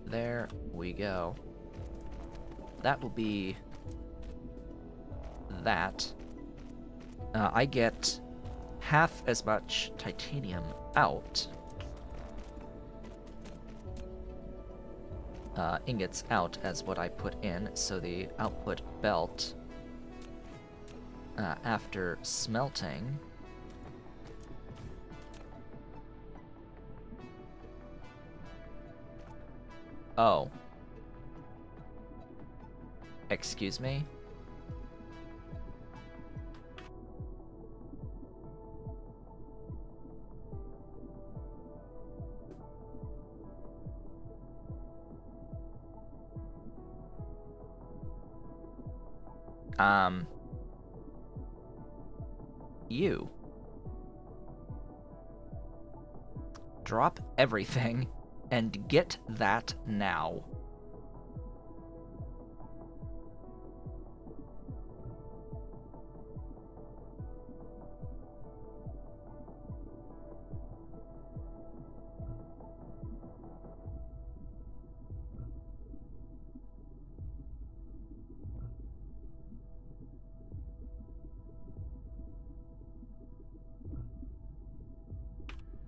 There we go. That will be that. I get half as much titanium out. Ingots out as what I put in, so the output belt after smelting oh. Excuse me? You. Drop everything and get that now.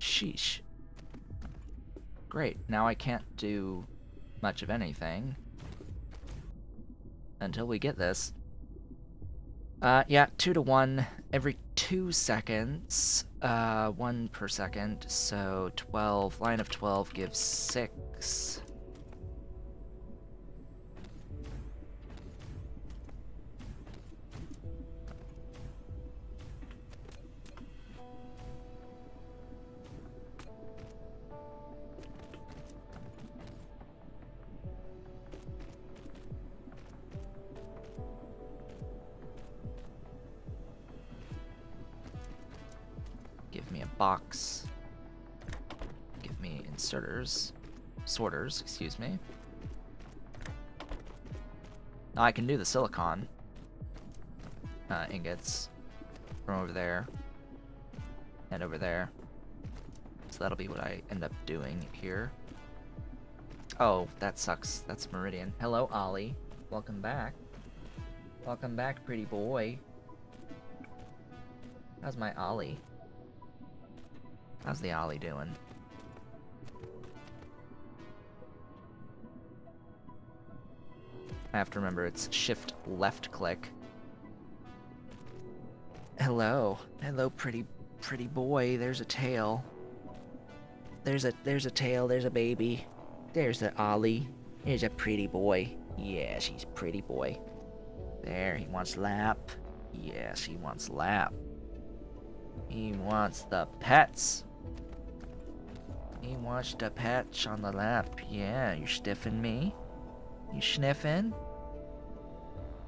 Sheesh. Great, now I can't do much of anything until we get this. Yeah, 2 to 1 every 2 seconds, 1 per second, so 12, line of 12 gives 6. Give me a box. Give me sorters, excuse me. Now I can do the silicon ingots from over there and over there. So that'll be what I end up doing here. Oh, that sucks. That's Meridian. Hello, Ollie. Welcome back. Welcome back, pretty boy. How's my Ollie? How's the Ollie doing? I have to remember it's shift left click. Hello. Hello, pretty boy. There's a tail. There's a tail, there's a baby. There's the Ollie. There's a pretty boy. Yes, he's pretty boy. There, he wants lap. Yes, he wants lap. He wants the pets. He wants the pets on the lap. Yeah, you stiffing me? You sniffing?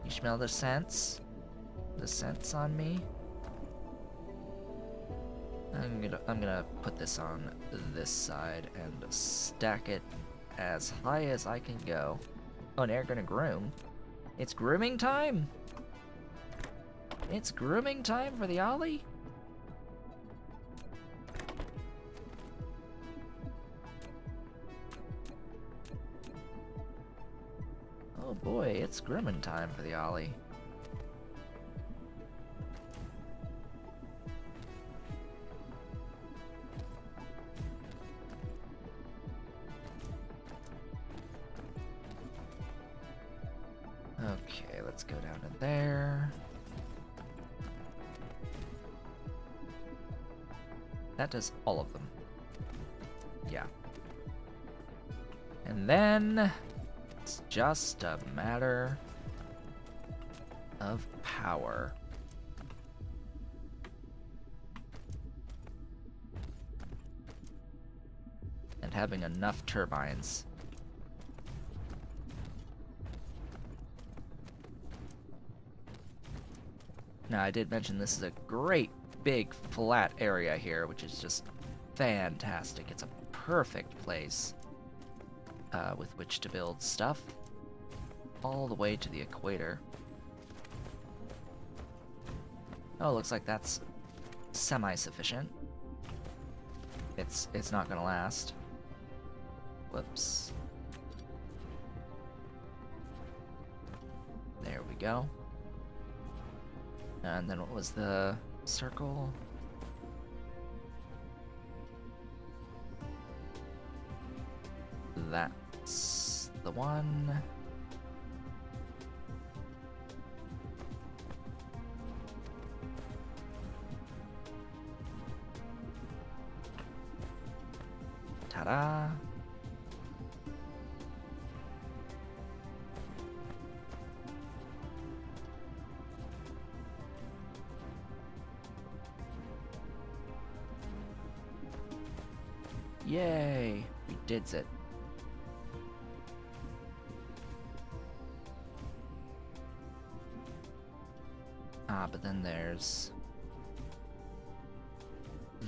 You smell the scents? The scents on me? I'm gonna put this on this side and stack it as high as I can go. Oh, and they're gonna groom. It's grooming time? It's grooming time for the Ollie? Oh boy, it's grooming time for the Ollie. Okay, let's go down to there. That does all of them. Yeah. And then it's just a matter of power. And having enough turbines. Now, I did mention this is a great big flat area here, which is just fantastic. It's a perfect place with which to build stuff all the way to the equator. Oh, looks like that's semi-sufficient. It's not gonna last. Whoops. There we go. And then what was the circle? That's the one. Ta-da! Yay! We did it. Ah, but then there's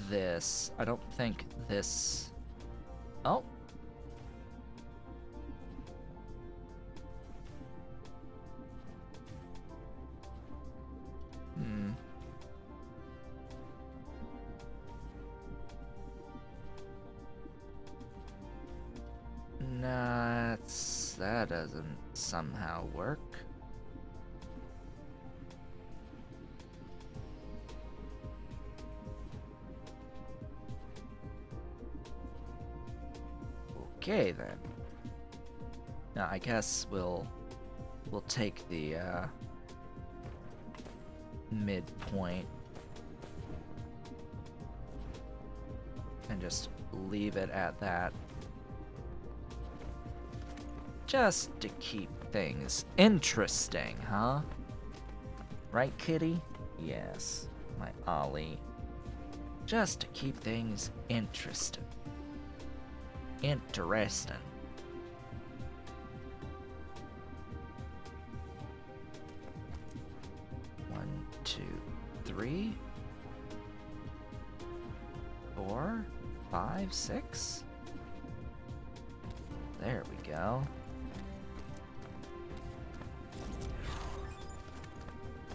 this. I don't think this... Oh. Nah, that doesn't somehow work. Okay then. Now I guess we'll take the midpoint and just leave it at that. Just to keep things interesting, huh? Right, kitty? Yes, my Ollie. Just to keep things interesting. Interesting. One, two, three, 4, 5, 6. There we go.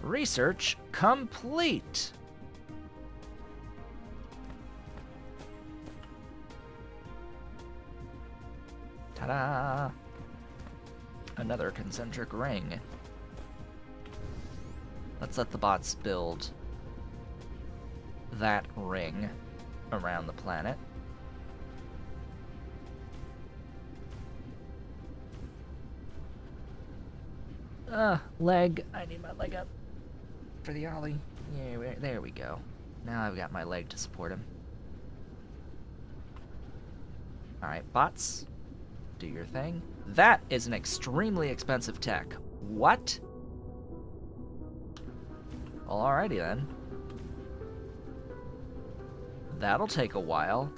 Research complete! Ta-da! Another concentric ring. Let's let the bots build that ring around the planet. Leg. I need my leg up for the ollie. Yeah, there we go. Now I've got my leg to support him. Alright, bots. Do your thing. That is an extremely expensive tech. What? Well, alrighty then. That'll take a while.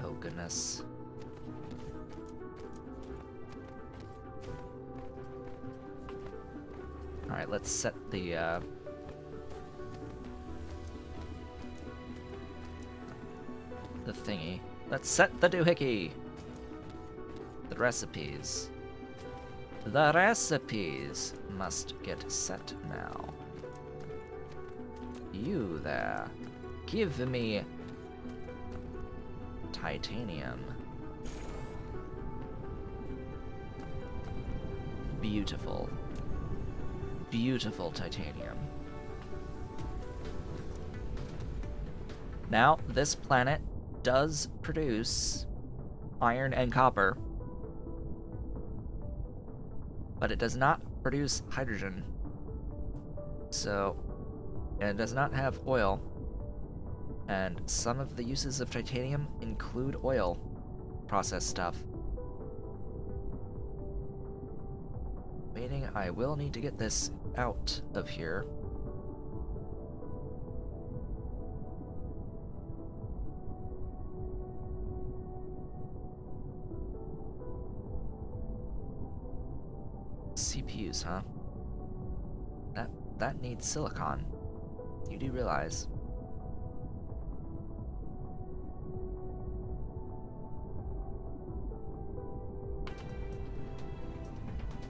Oh, goodness. Alright, let's set the thingy. Let's set the doohickey! The recipes. The recipes must get set now. You there. Give me titanium. Beautiful. Beautiful titanium. Now, this planet does produce iron and copper, but it does not produce hydrogen. So, and it does not have oil. And some of the uses of titanium include oil process stuff. Meaning I will need to get this out of here. CPUs, huh? That needs silicon. You do realize.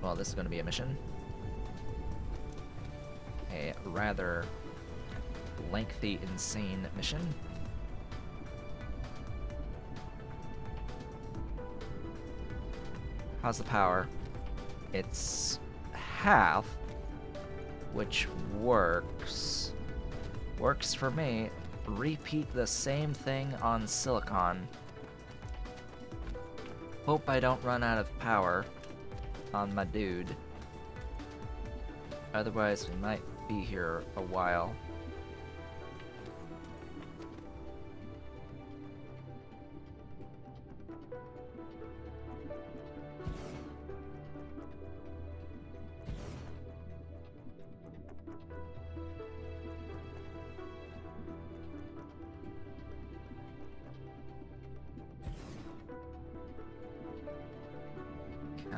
Well, this is going to be a mission. A rather lengthy, insane mission. How's the power? It's half, which works. Works for me. Repeat the same thing on silicon. Hope I don't run out of power on my dude. Otherwise, we might be here a while.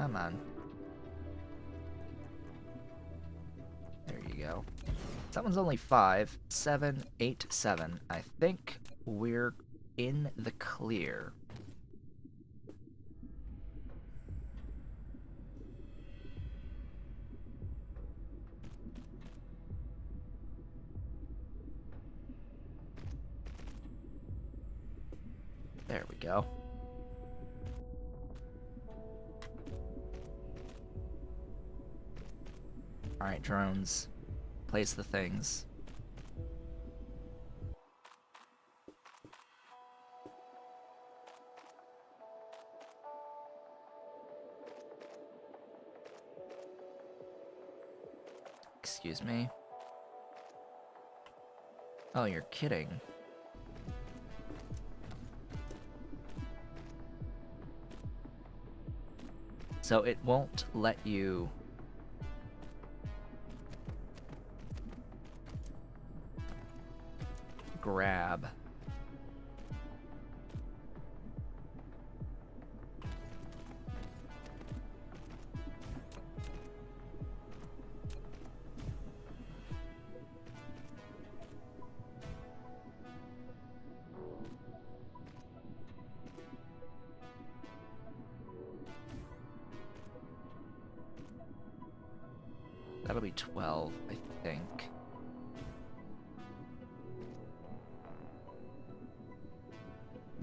Come on. There you go. That one's only 5, 7, 8, 7. I think we're in the clear. There we go. Alright, drones. Place the things. Excuse me. Oh, you're kidding. So it won't let you grab. That'll be 12, I think.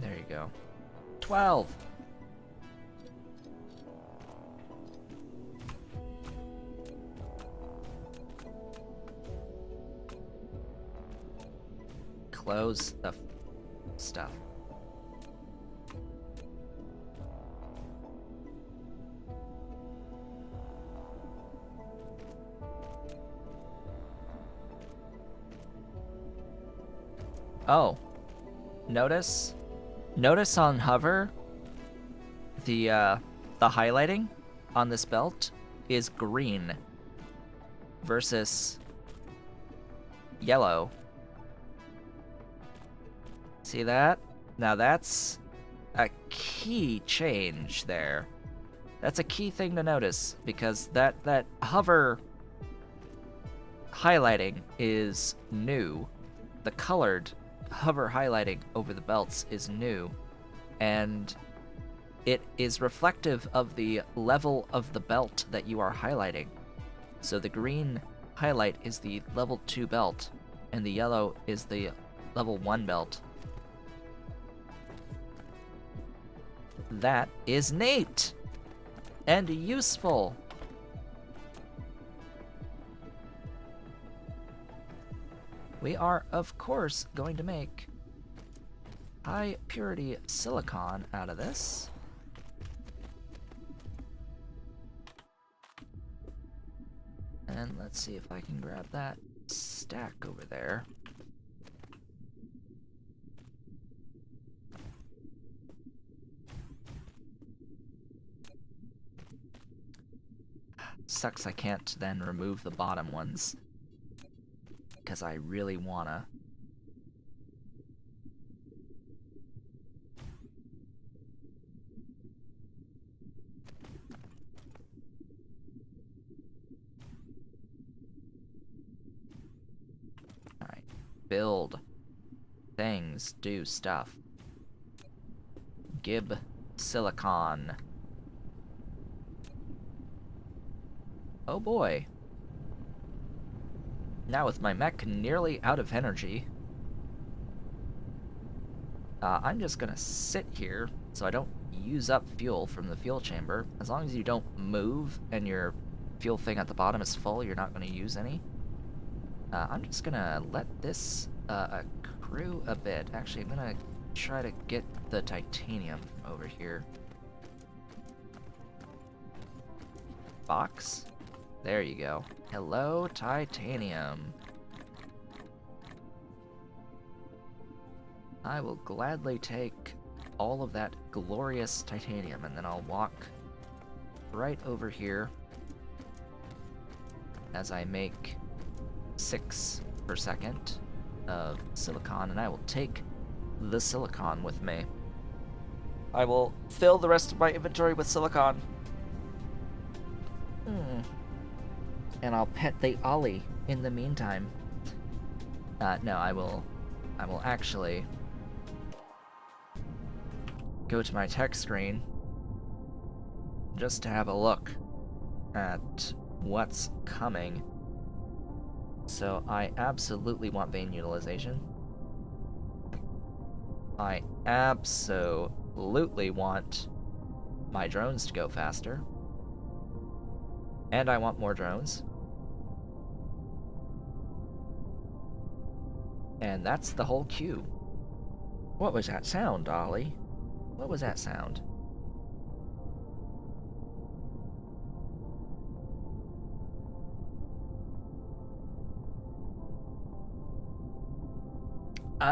There you go. 12! Close the stuff. Oh, notice on hover, the highlighting on this belt is green versus yellow. See that? Now that's a key change there. That's a key thing to notice because that hover highlighting is new. The colored hover highlighting over the belts is new, and it is reflective of the level of the belt that you are highlighting. So the green highlight is the level 2 belt, and the yellow is the level 1 belt. That is neat and useful. We are, of course, going to make high purity silicon out of this. And let's see if I can grab that stack over there. Sucks I can't then remove the bottom ones, because I really wanna. Alright, build things, do stuff. Gib silicon. Oh boy. Now with my mech nearly out of energy, I'm just gonna sit here so I don't use up fuel from the fuel chamber. As long as you don't move and your fuel thing at the bottom is full, you're not gonna use any. I'm just gonna let this accrue a bit. Actually, I'm gonna try to get the titanium from over here. Box? There you go. Hello, titanium. I will gladly take all of that glorious titanium, and then I'll walk right over here as I make 6 per second of silicon, and I will take the silicon with me. I will fill the rest of my inventory with silicon. And I'll pet the Ollie in the meantime. No, I will actually go to my text screen just to have a look at what's coming. So I absolutely want vein utilization. I absolutely want my drones to go faster. And I want more drones. And that's the whole queue. What was that sound, Ollie? What was that sound?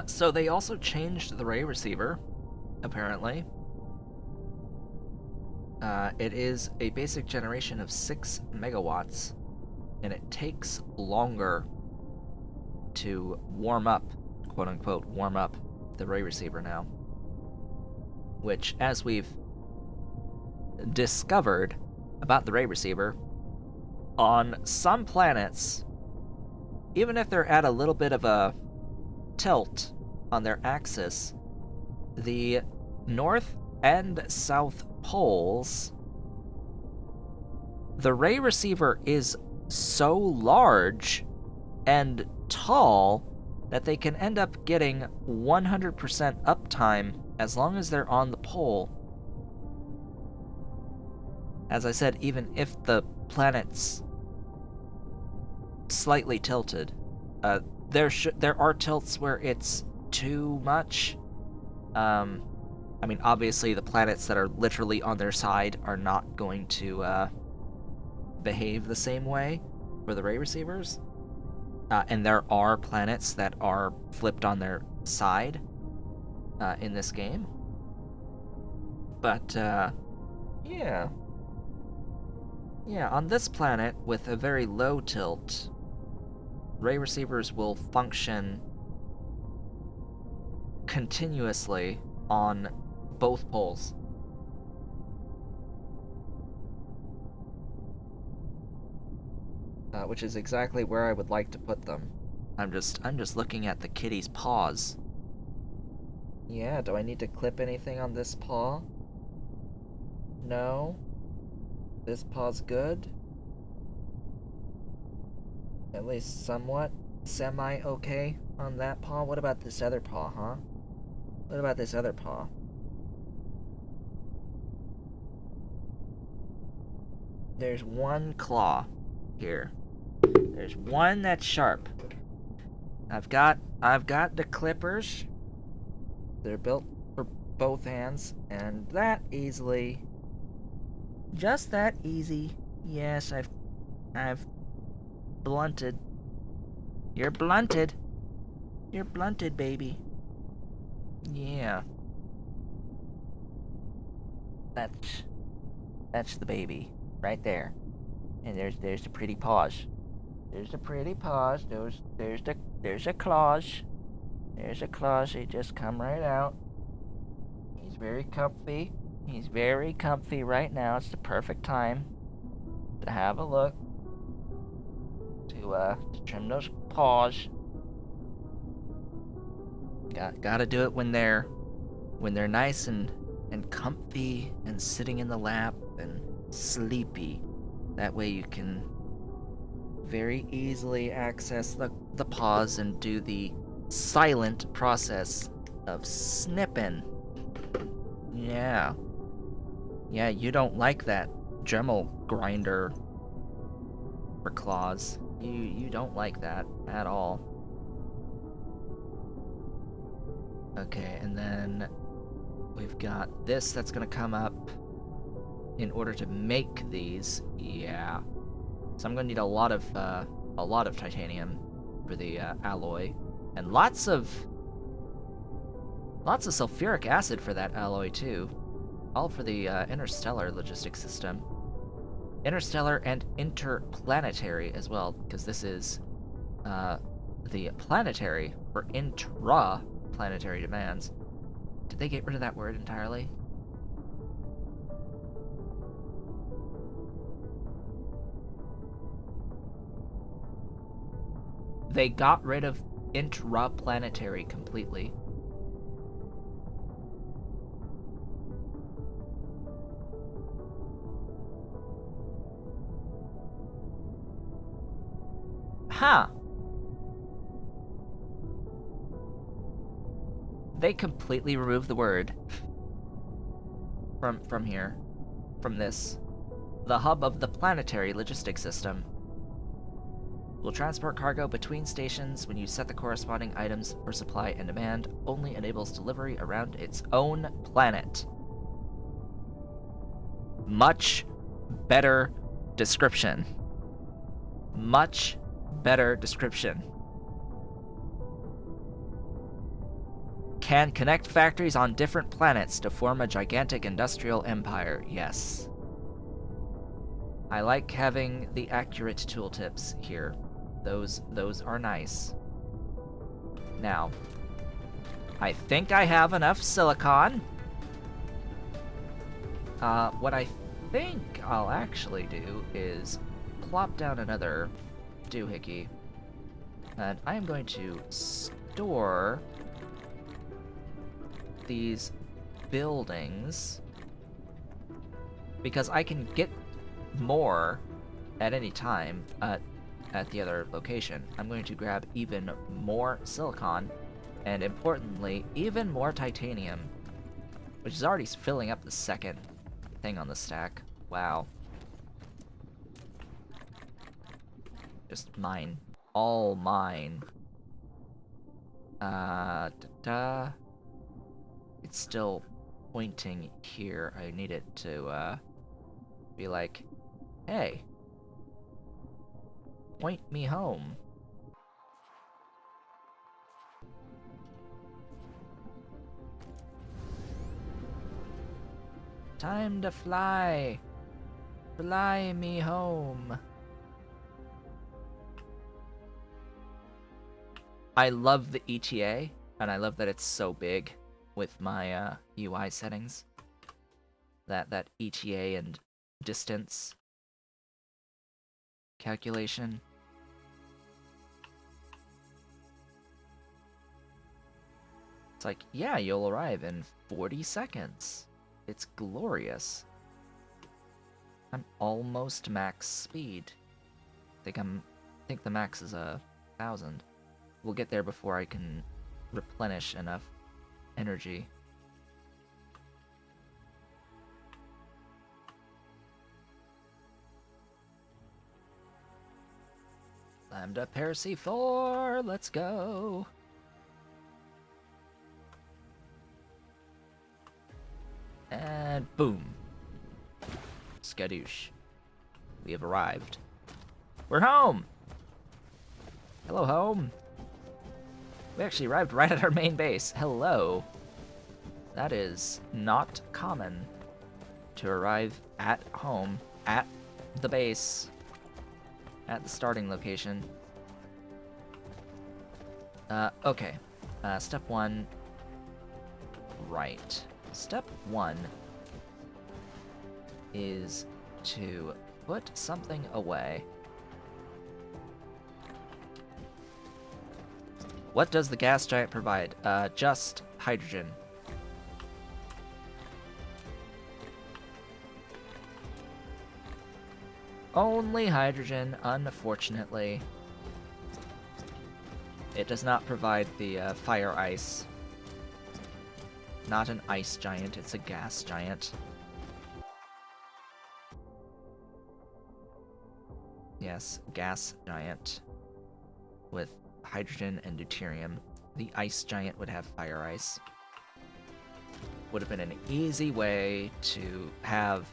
So they also changed the ray receiver, apparently. It is a basic generation of 6 megawatts, and it takes longer to warm up, quote-unquote, warm up the ray receiver now. Which, as we've discovered about the ray receiver, on some planets, even if they're at a little bit of a tilt on their axis, the north and south poles, the ray receiver is so large and tall that they can end up getting 100% uptime as long as they're on the pole. As I said, even if the planet's slightly tilted, there are tilts where it's too much. I mean, obviously the planets that are literally on their side are not going to behave the same way for the ray receivers. And there are planets that are flipped on their side in this game. But, yeah. Yeah, on this planet, with a very low tilt, ray receivers will function continuously on both poles. Which is exactly where I would like to put them. I'm just looking at the kitty's paws. Yeah, do I need to clip anything on this paw? No. This paw's good. At least somewhat semi-okay on that paw. What about this other paw, huh? What about this other paw? There's one claw here. There's one that's sharp. I've got the clippers. They're built for both hands, and that easily, just that easy. Yes, I've blunted. You're blunted. You're blunted, baby. Yeah. That's the baby right there. And there's the pretty paws. There's the pretty paws. There's the claws. There's the claws. They just come right out. He's very comfy. He's very comfy right now. It's the perfect time to have a look. To trim those paws. Gotta do it when they're nice and comfy and sitting in the lap and sleepy. That way you can very easily access the paws and do the silent process of snipping. Yeah. Yeah, you don't like that Dremel grinder for claws. You don't like that at all. Okay, and then we've got this that's gonna come up in order to make these. Yeah. So I'm gonna need a lot of titanium for the alloy, and lots of sulfuric acid for that alloy too. All for the interstellar logistics system. Interstellar and interplanetary as well, because this is the planetary for intra-planetary demands. Did they get rid of that word entirely? They got rid of intraplanetary completely. Huh. They completely removed the word from here, from this. The hub of the planetary logistics system will transport cargo between stations. When you set the corresponding items for supply and demand, only enables delivery around its own planet. Much better description. Much better description. Can connect factories on different planets to form a gigantic industrial empire. Yes. I like having the accurate tooltips here. Those are nice. Now, I think I have enough silicon. What I think I'll actually do is plop down another doohickey, and I am going to store these buildings because I can get more at any time at the other location. I'm going to grab even more silicon, and importantly, even more titanium, which is already filling up the second thing on the stack. Wow. Just mine. All mine. It's still pointing here. I need it to, be like, hey, point me home. Time to fly. Fly me home. I love the ETA, and I love that it's so big with my UI settings. That ETA and distance calculation. It's like, yeah, you'll arrive in 40 seconds. It's glorious. I'm almost max speed. I think the max is 1,000. We'll get there before I can replenish enough energy. Lambda Pair C4, let's go. And boom. Skadoosh. We have arrived. We're home! Hello, home. We actually arrived right at our main base. Hello. That is not common to arrive at home, at the base, at the starting location. Okay. Step one. Right. Step one is to put something away. What does the gas giant provide? Just hydrogen. Only hydrogen, unfortunately. It does not provide the fire ice. Not an ice giant, it's a gas giant. Yes, gas giant with hydrogen and deuterium. The ice giant would have fire ice. Would have been an easy way to have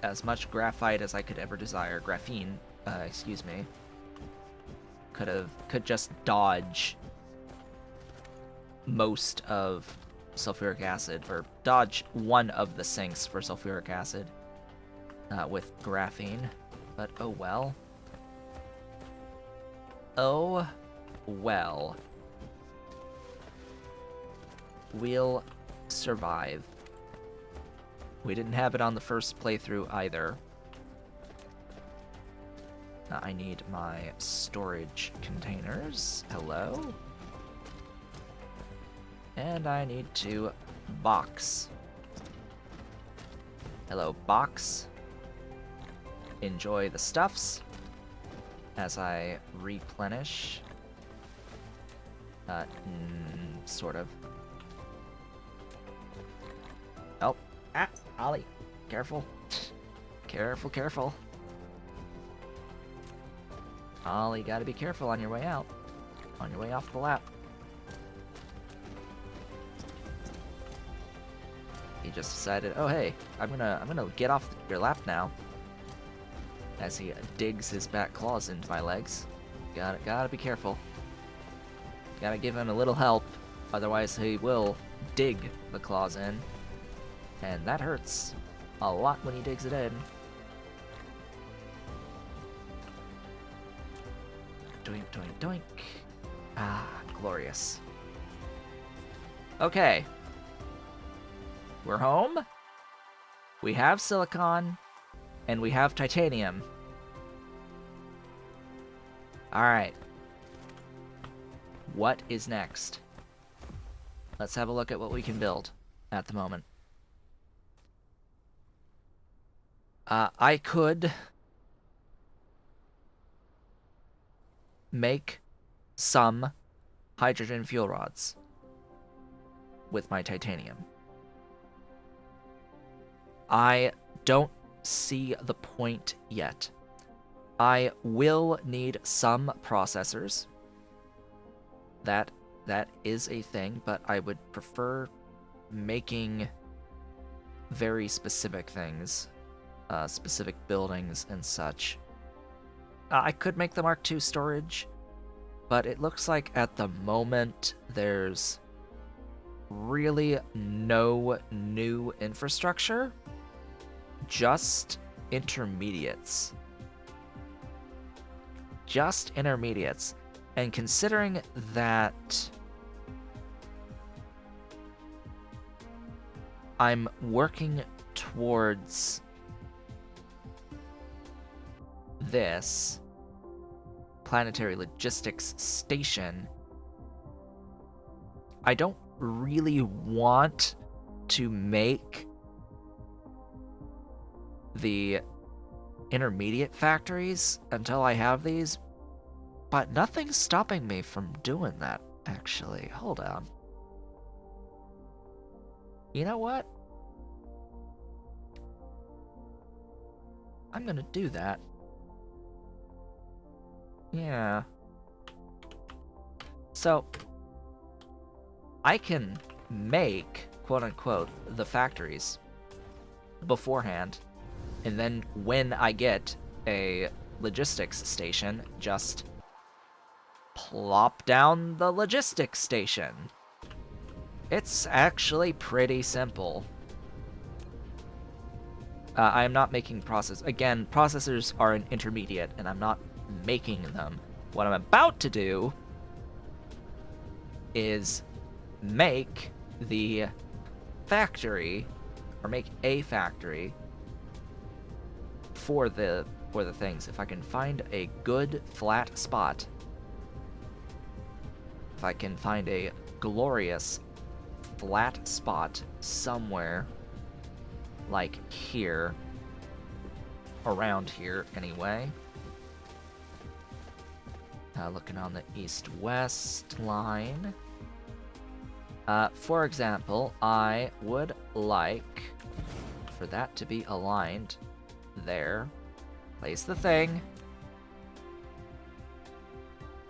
as much graphite as I could ever desire. Graphene, excuse me. Could just dodge most of sulfuric acid, or dodge one of the sinks for sulfuric acid with graphene. But oh well. Oh well. We'll survive. We didn't have it on the first playthrough either. I need my storage containers. Hello? And I need to box. Hello, box. Enjoy the stuffs as I replenish. Sort of. Oh, Ollie, careful. Careful, careful. Ollie, gotta be careful on your way out. On your way off the lap. He just decided, oh hey, I'm gonna get off your lap now. As he digs his back claws into my legs. Gotta be careful. Gotta give him a little help, otherwise he will dig the claws in. And that hurts a lot when he digs it in. Doink, doink, doink. Ah, glorious. Okay. We're home. We have silicon. And we have titanium. Alright. What is next? Let's have a look at what we can build at the moment. I could make some hydrogen fuel rods with my titanium. I don't see the point yet. I will need some processors. That is a thing, but I would prefer making very specific things, specific buildings and such. I could make the Mark II storage, but it looks like at the moment there's really no new infrastructure, just intermediates. Just intermediates. And considering that I'm working towards this planetary logistics station, I don't really want to make the intermediate factories until I have these, but nothing's stopping me from doing that, actually. Hold on. You know what? I'm gonna do that. Yeah. So, I can make, quote-unquote, the factories beforehand, and then when I get a logistics station, just plop down the logistics station. It's actually pretty simple. I am not making Again, processors are an intermediate, and I'm not making them. What I'm about to do is make the factory, or make a factory for the things. If I can find a good flat spot, if I can find a glorious flat spot somewhere, like here, around here anyway. Looking on the east-west line. For example, I would like for that to be aligned there. Place the thing.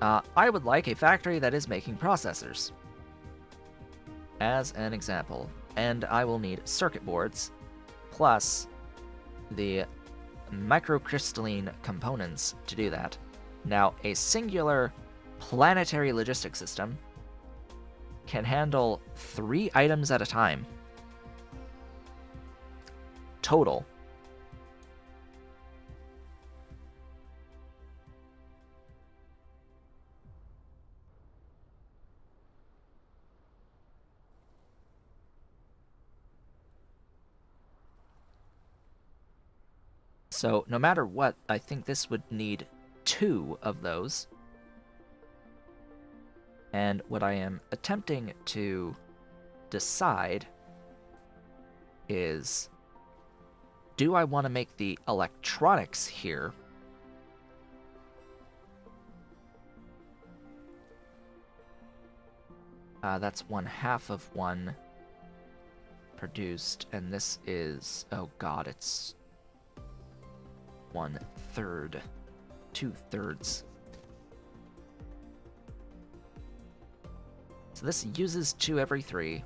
I would like a factory that is making processors, as an example. And I will need circuit boards, plus the microcrystalline components to do that. Now, a singular planetary logistics system can handle 3 items at a time. Total. So, no matter what, I think this would need 2 of those. And what I am attempting to decide is, do I want to make the electronics here that's 1/2 of 1 produced, and this is, oh god, it's 1/3, 2/3. So this uses 2 every 3.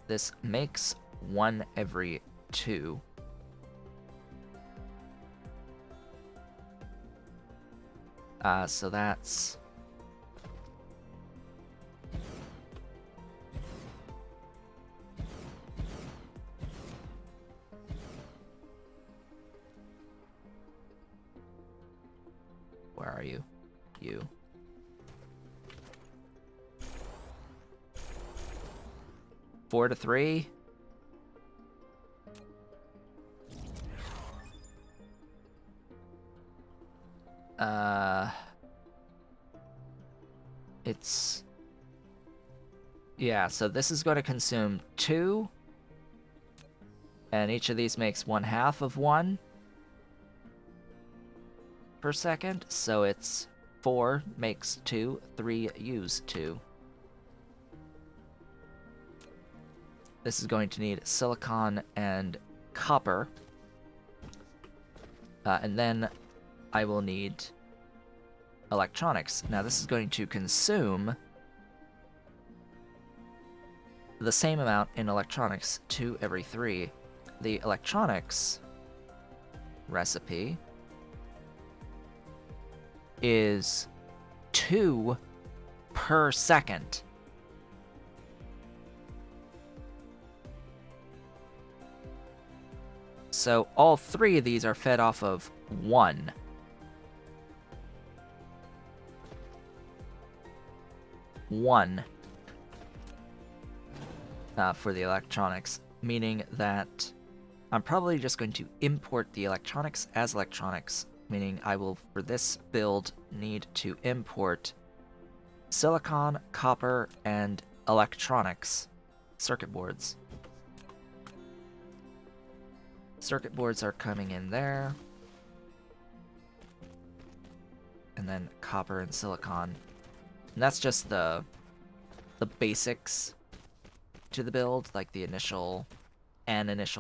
This makes 1 every 2. So that's... Where are you? You. Four to 3. It's... Yeah, so this is going to consume 2. And each of these makes 1/2 of 1 per second. So it's 4 makes 2, 3 use 2. This is going to need silicon and copper. And then I will need electronics. Now this is going to consume the same amount in electronics, 2 every 3. The electronics recipe is 2 per second. So all 3 of these are fed off of 1. For the electronics, meaning that I'm probably just going to import the electronics as electronics, meaning I will, for this build, need to import silicon, copper, and electronics circuit boards. Circuit boards are coming in there. And then copper and silicon. And that's just the basics to the build, like the initial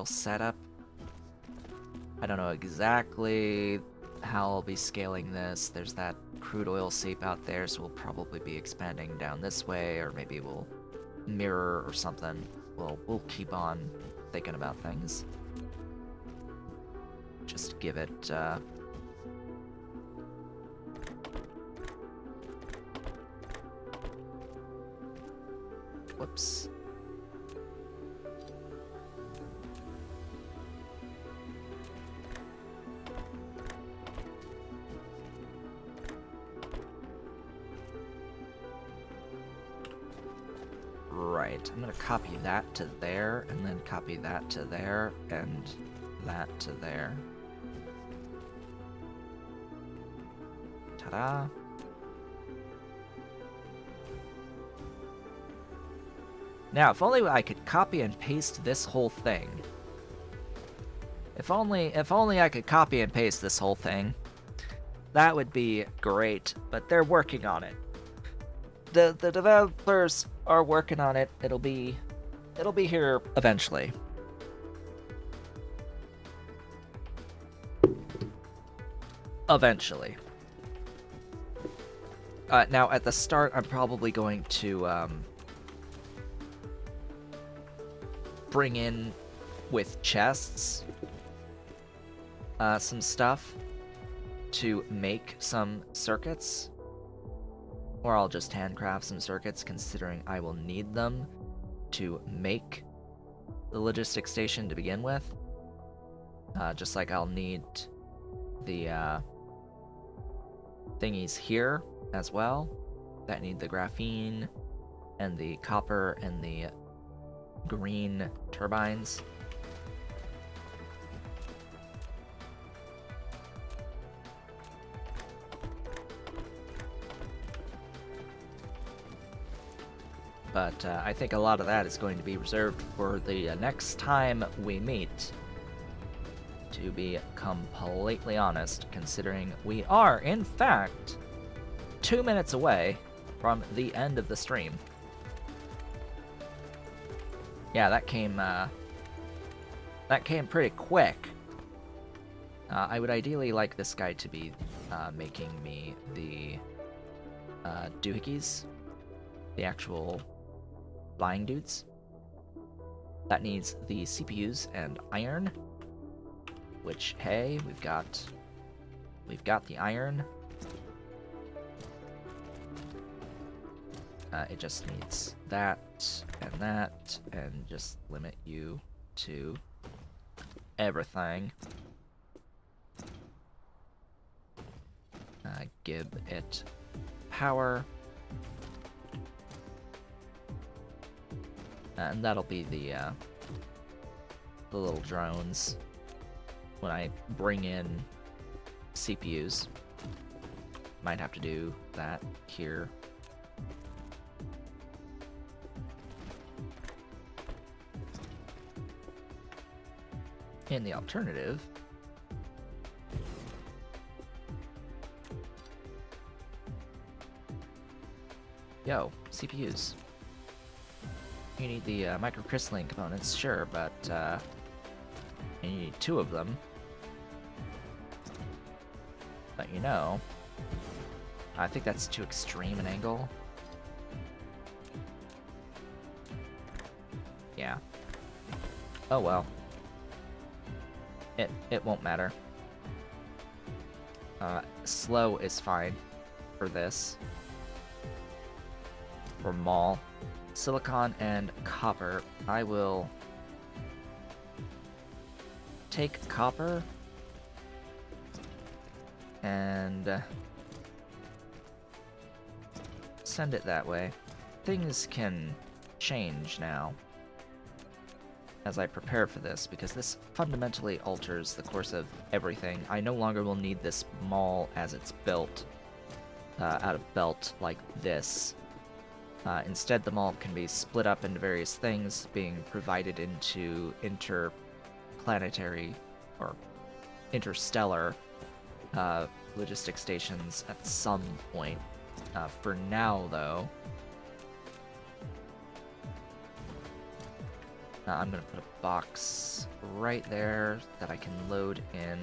setup. I don't know exactly how I'll be scaling this. There's that crude oil seep out there, so we'll probably be expanding down this way, or maybe we'll mirror or something. We'll keep on thinking about things. Just give it whoops. Right, I'm gonna copy that to there, and then copy that to there, and that to there. Ta-da! Now, if only I could copy and paste this whole thing. If only I could copy and paste this whole thing. That would be great, but they're working on it. The developers are working on it. It'll be here eventually. Eventually. Now, at the start, I'm probably going to bring in, with chests, some stuff to make some circuits. Or I'll just handcraft some circuits, considering I will need them to make the logistics station to begin with. Just like I'll need the thingies here as well that need the graphene and the copper and the green turbines. but I think a lot of that is going to be reserved for the next time we meet. To be completely honest, considering we are, in fact, 2 minutes away from the end of the stream. Yeah, that came pretty quick. I would ideally like this guy to be making me the doohickeys, the actual flying dudes. That needs the CPUs and iron, which, hey, we've got the iron. It just needs that, and just limit you to everything. Give it power. And that'll be the little drones when I bring in CPUs. Might have to do that here. In the alternative, yo, CPUs. You need the microcrystalline components, sure, but you need 2 of them. But you know, I think that's too extreme an angle. Yeah. Oh well. It won't matter. Slow is fine for this. For Maul. Silicon and copper. I will take copper and send it that way. Things can change now as I prepare for this, because this fundamentally alters the course of everything. I no longer will need this mall as it's built out of belt like this. Instead, the mall can be split up into various things, being provided into interplanetary or interstellar logistic stations at some point. For now, though, I'm going to put a box right there that I can load in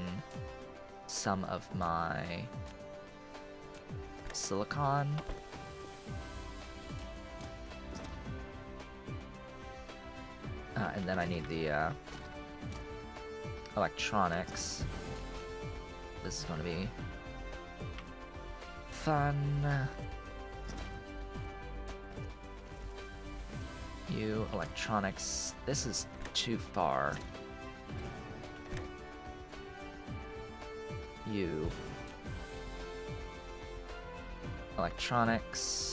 some of my silicon. And then I need the electronics. This is going to be fun. You electronics. This is too far. You electronics.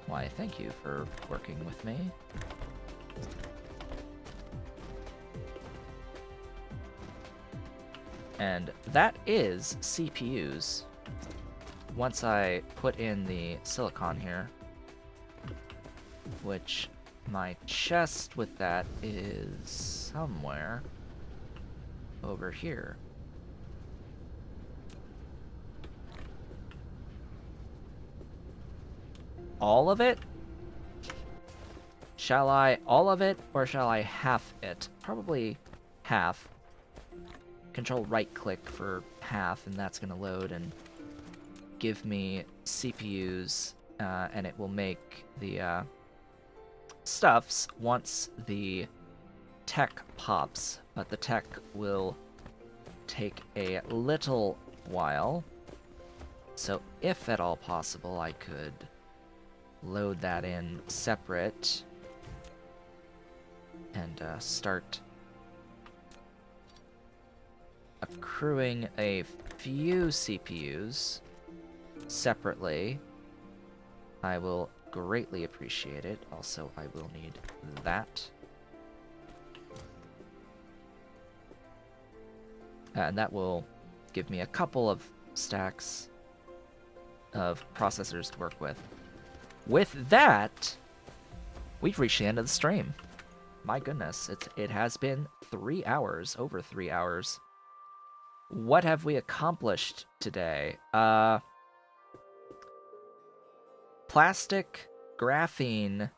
Why, thank you for working with me. And that is CPUs. Once I put in the silicon here, which my chest with that is somewhere over here. All of it? Shall I all of it, or shall I half it? Probably half. Control right click for half, and that's gonna load and give me CPUs, and it will make the stuffs once the tech pops, but the tech will take a little while. So if at all possible, I could load that in separate and start accruing a few CPUs separately. I will greatly appreciate it. Also, I will need that. And that will give me a couple of stacks of processors to work with. With that, we've reached the end of the stream. My goodness, it has been 3 hours, over 3 hours. What have we accomplished today? Plastic, graphene,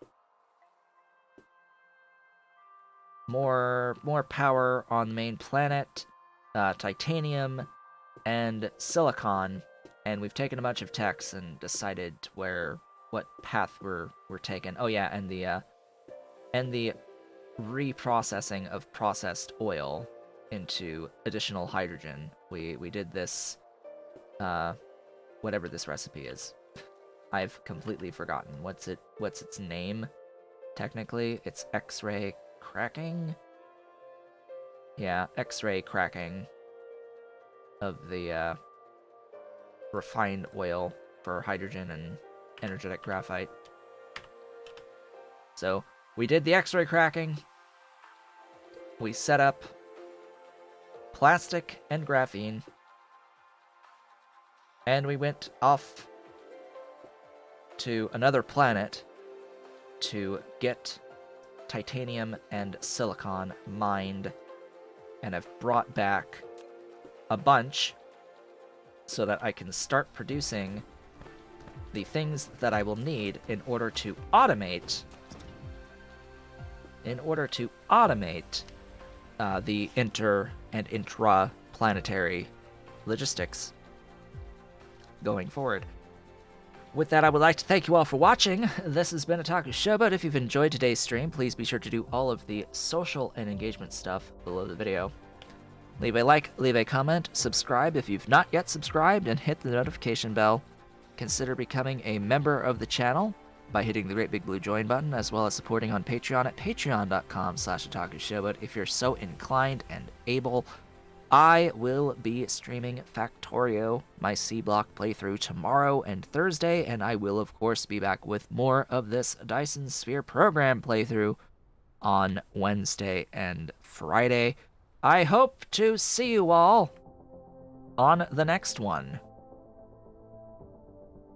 more power on the main planet, titanium, and silicon. And we've taken a bunch of techs and decided what path we're taking. Oh yeah, and the reprocessing of processed oil into additional hydrogen. We did this, whatever this recipe is. I've completely forgotten what's its name. Technically, it's X-ray cracking. Yeah, X-ray cracking of the refined oil for hydrogen and energetic graphite. So we did the X-ray cracking. We set up plastic and graphene, and we went off to another planet to get titanium and silicon mined, and have brought back a bunch so that I can start producing the things that I will need in order to automate the inter and intra-planetary logistics going forward. With that, I would like to thank you all for watching. This has been Otaku Showboat. If you've enjoyed today's stream, please be sure to do all of the social and engagement stuff below the video. Leave a like, leave a comment, subscribe if you've not yet subscribed, and hit the notification bell. Consider becoming a member of the channel by hitting the great big blue join button, as well as supporting on Patreon at patreon.com/otakushowboat if you're so inclined and able. I will be streaming Factorio, my C-Block playthrough, tomorrow and Thursday, and I will, of course, be back with more of this Dyson Sphere Program playthrough on Wednesday and Friday. I hope to see you all on the next one.